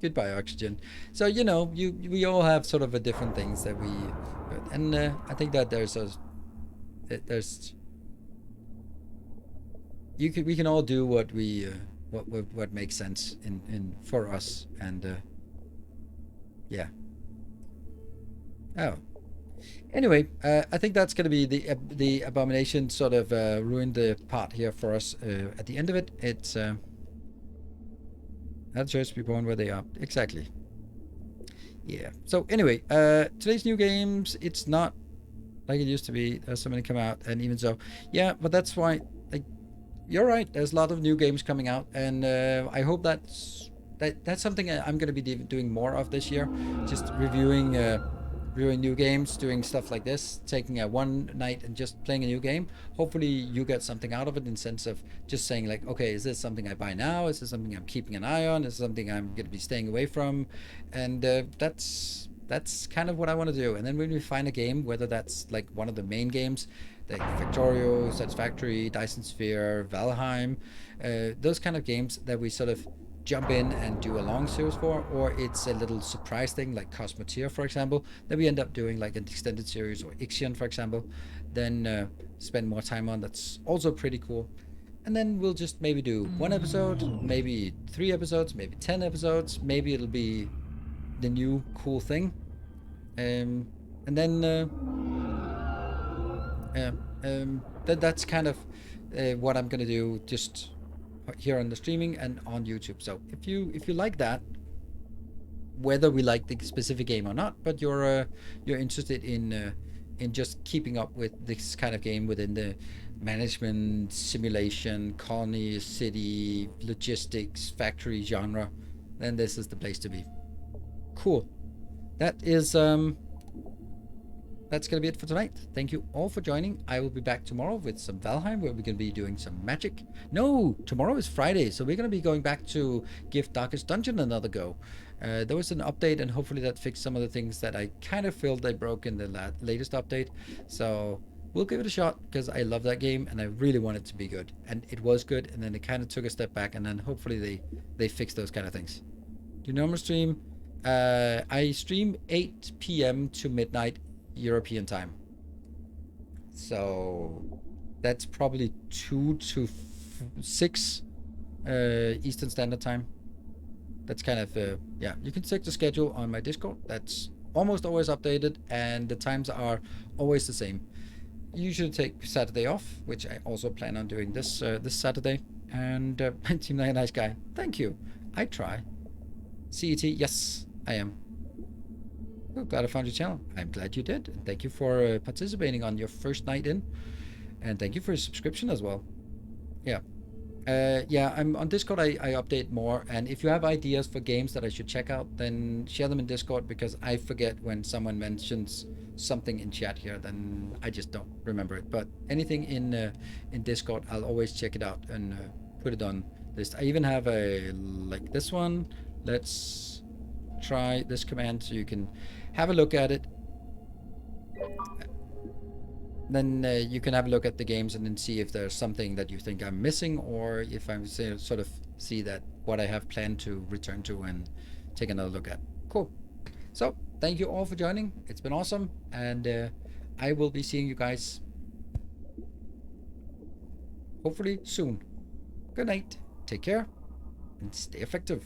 goodbye oxygen. So, you know, we all have sort of a different things that we... And I think that there's we can all do what we what makes sense in for us, and yeah. Oh, anyway, I think that's gonna be the abomination sort of ruined the part here for us. At the end of it, it's not choice to be born where they are. Exactly. Yeah. So anyway, today's new games, it's not like it used to be. There's so many come out, and even so, yeah. But that's why, like, you're right. There's a lot of new games coming out, and I hope that's something I'm going to be doing more of this year. Just reviewing new games, doing stuff like this, taking a one night and just playing a new game. Hopefully, you get something out of it, in the sense of just saying, like, okay, is this something I buy now? Is this something I'm keeping an eye on? Is this something I'm going to be staying away from? And that's kind of what I want to do. And then when we find a game, whether that's like one of the main games, like Factorio, Satisfactory, Dyson Sphere, Valheim, those kind of games that we sort of jump in and do a long series for, or it's a little surprise thing like Cosmoteer, for example, that we end up doing like an extended series, or Ixion, for example, then spend more time on. That's also pretty cool. And then we'll just maybe do one episode, maybe 3 episodes, maybe 10 episodes. Maybe it'll be the new cool thing. And then that's kind of what I'm gonna do, just here on the streaming and on YouTube. So if you like that, whether we like the specific game or not, but you're interested in just keeping up with this kind of game within the management, simulation, colony, city, logistics, factory genre, then this is the place to be. Cool. That is that's gonna be it for tonight. Thank you all for joining. I will be back tomorrow with some Valheim, where we're gonna be doing some magic. No, tomorrow is Friday, so we're gonna be going back to give Darkest Dungeon another go. There was an update, and hopefully that fixed some of the things that I kind of feel they broke in the latest update. So we'll give it a shot, because I love that game and I really want it to be good. And it was good, and then it kind of took a step back, and then hopefully they fix those kind of things. Do normal stream. I stream 8 p.m. to midnight European time. So that's probably 2 to 6 Eastern Standard Time. That's kind of, yeah, you can check the schedule on my Discord. That's almost always updated, and the times are always the same. Usually take Saturday off, which I also plan on doing this Saturday. And Team Nice Guy, thank you. I try. CET, yes, I am. Oh, glad I found your channel. I'm glad you did. And thank you for participating on your first night in. And thank you for your subscription as well. Yeah. Yeah, I'm on Discord. I update more, and if you have ideas for games that I should check out, then share them in Discord, because I forget when someone mentions something in chat here, then I just don't remember it. But anything in Discord, I'll always check it out and put it on list. I even have a like this one. Let's try this command so you can have a look at it. Then you can have a look at the games and then see if there's something that you think I'm missing, or if I'm sort of see that what I have planned to return to and take another look at. Cool. So thank you all for joining. It's been awesome, and I will be seeing you guys hopefully soon. Good night. Take care and stay effective.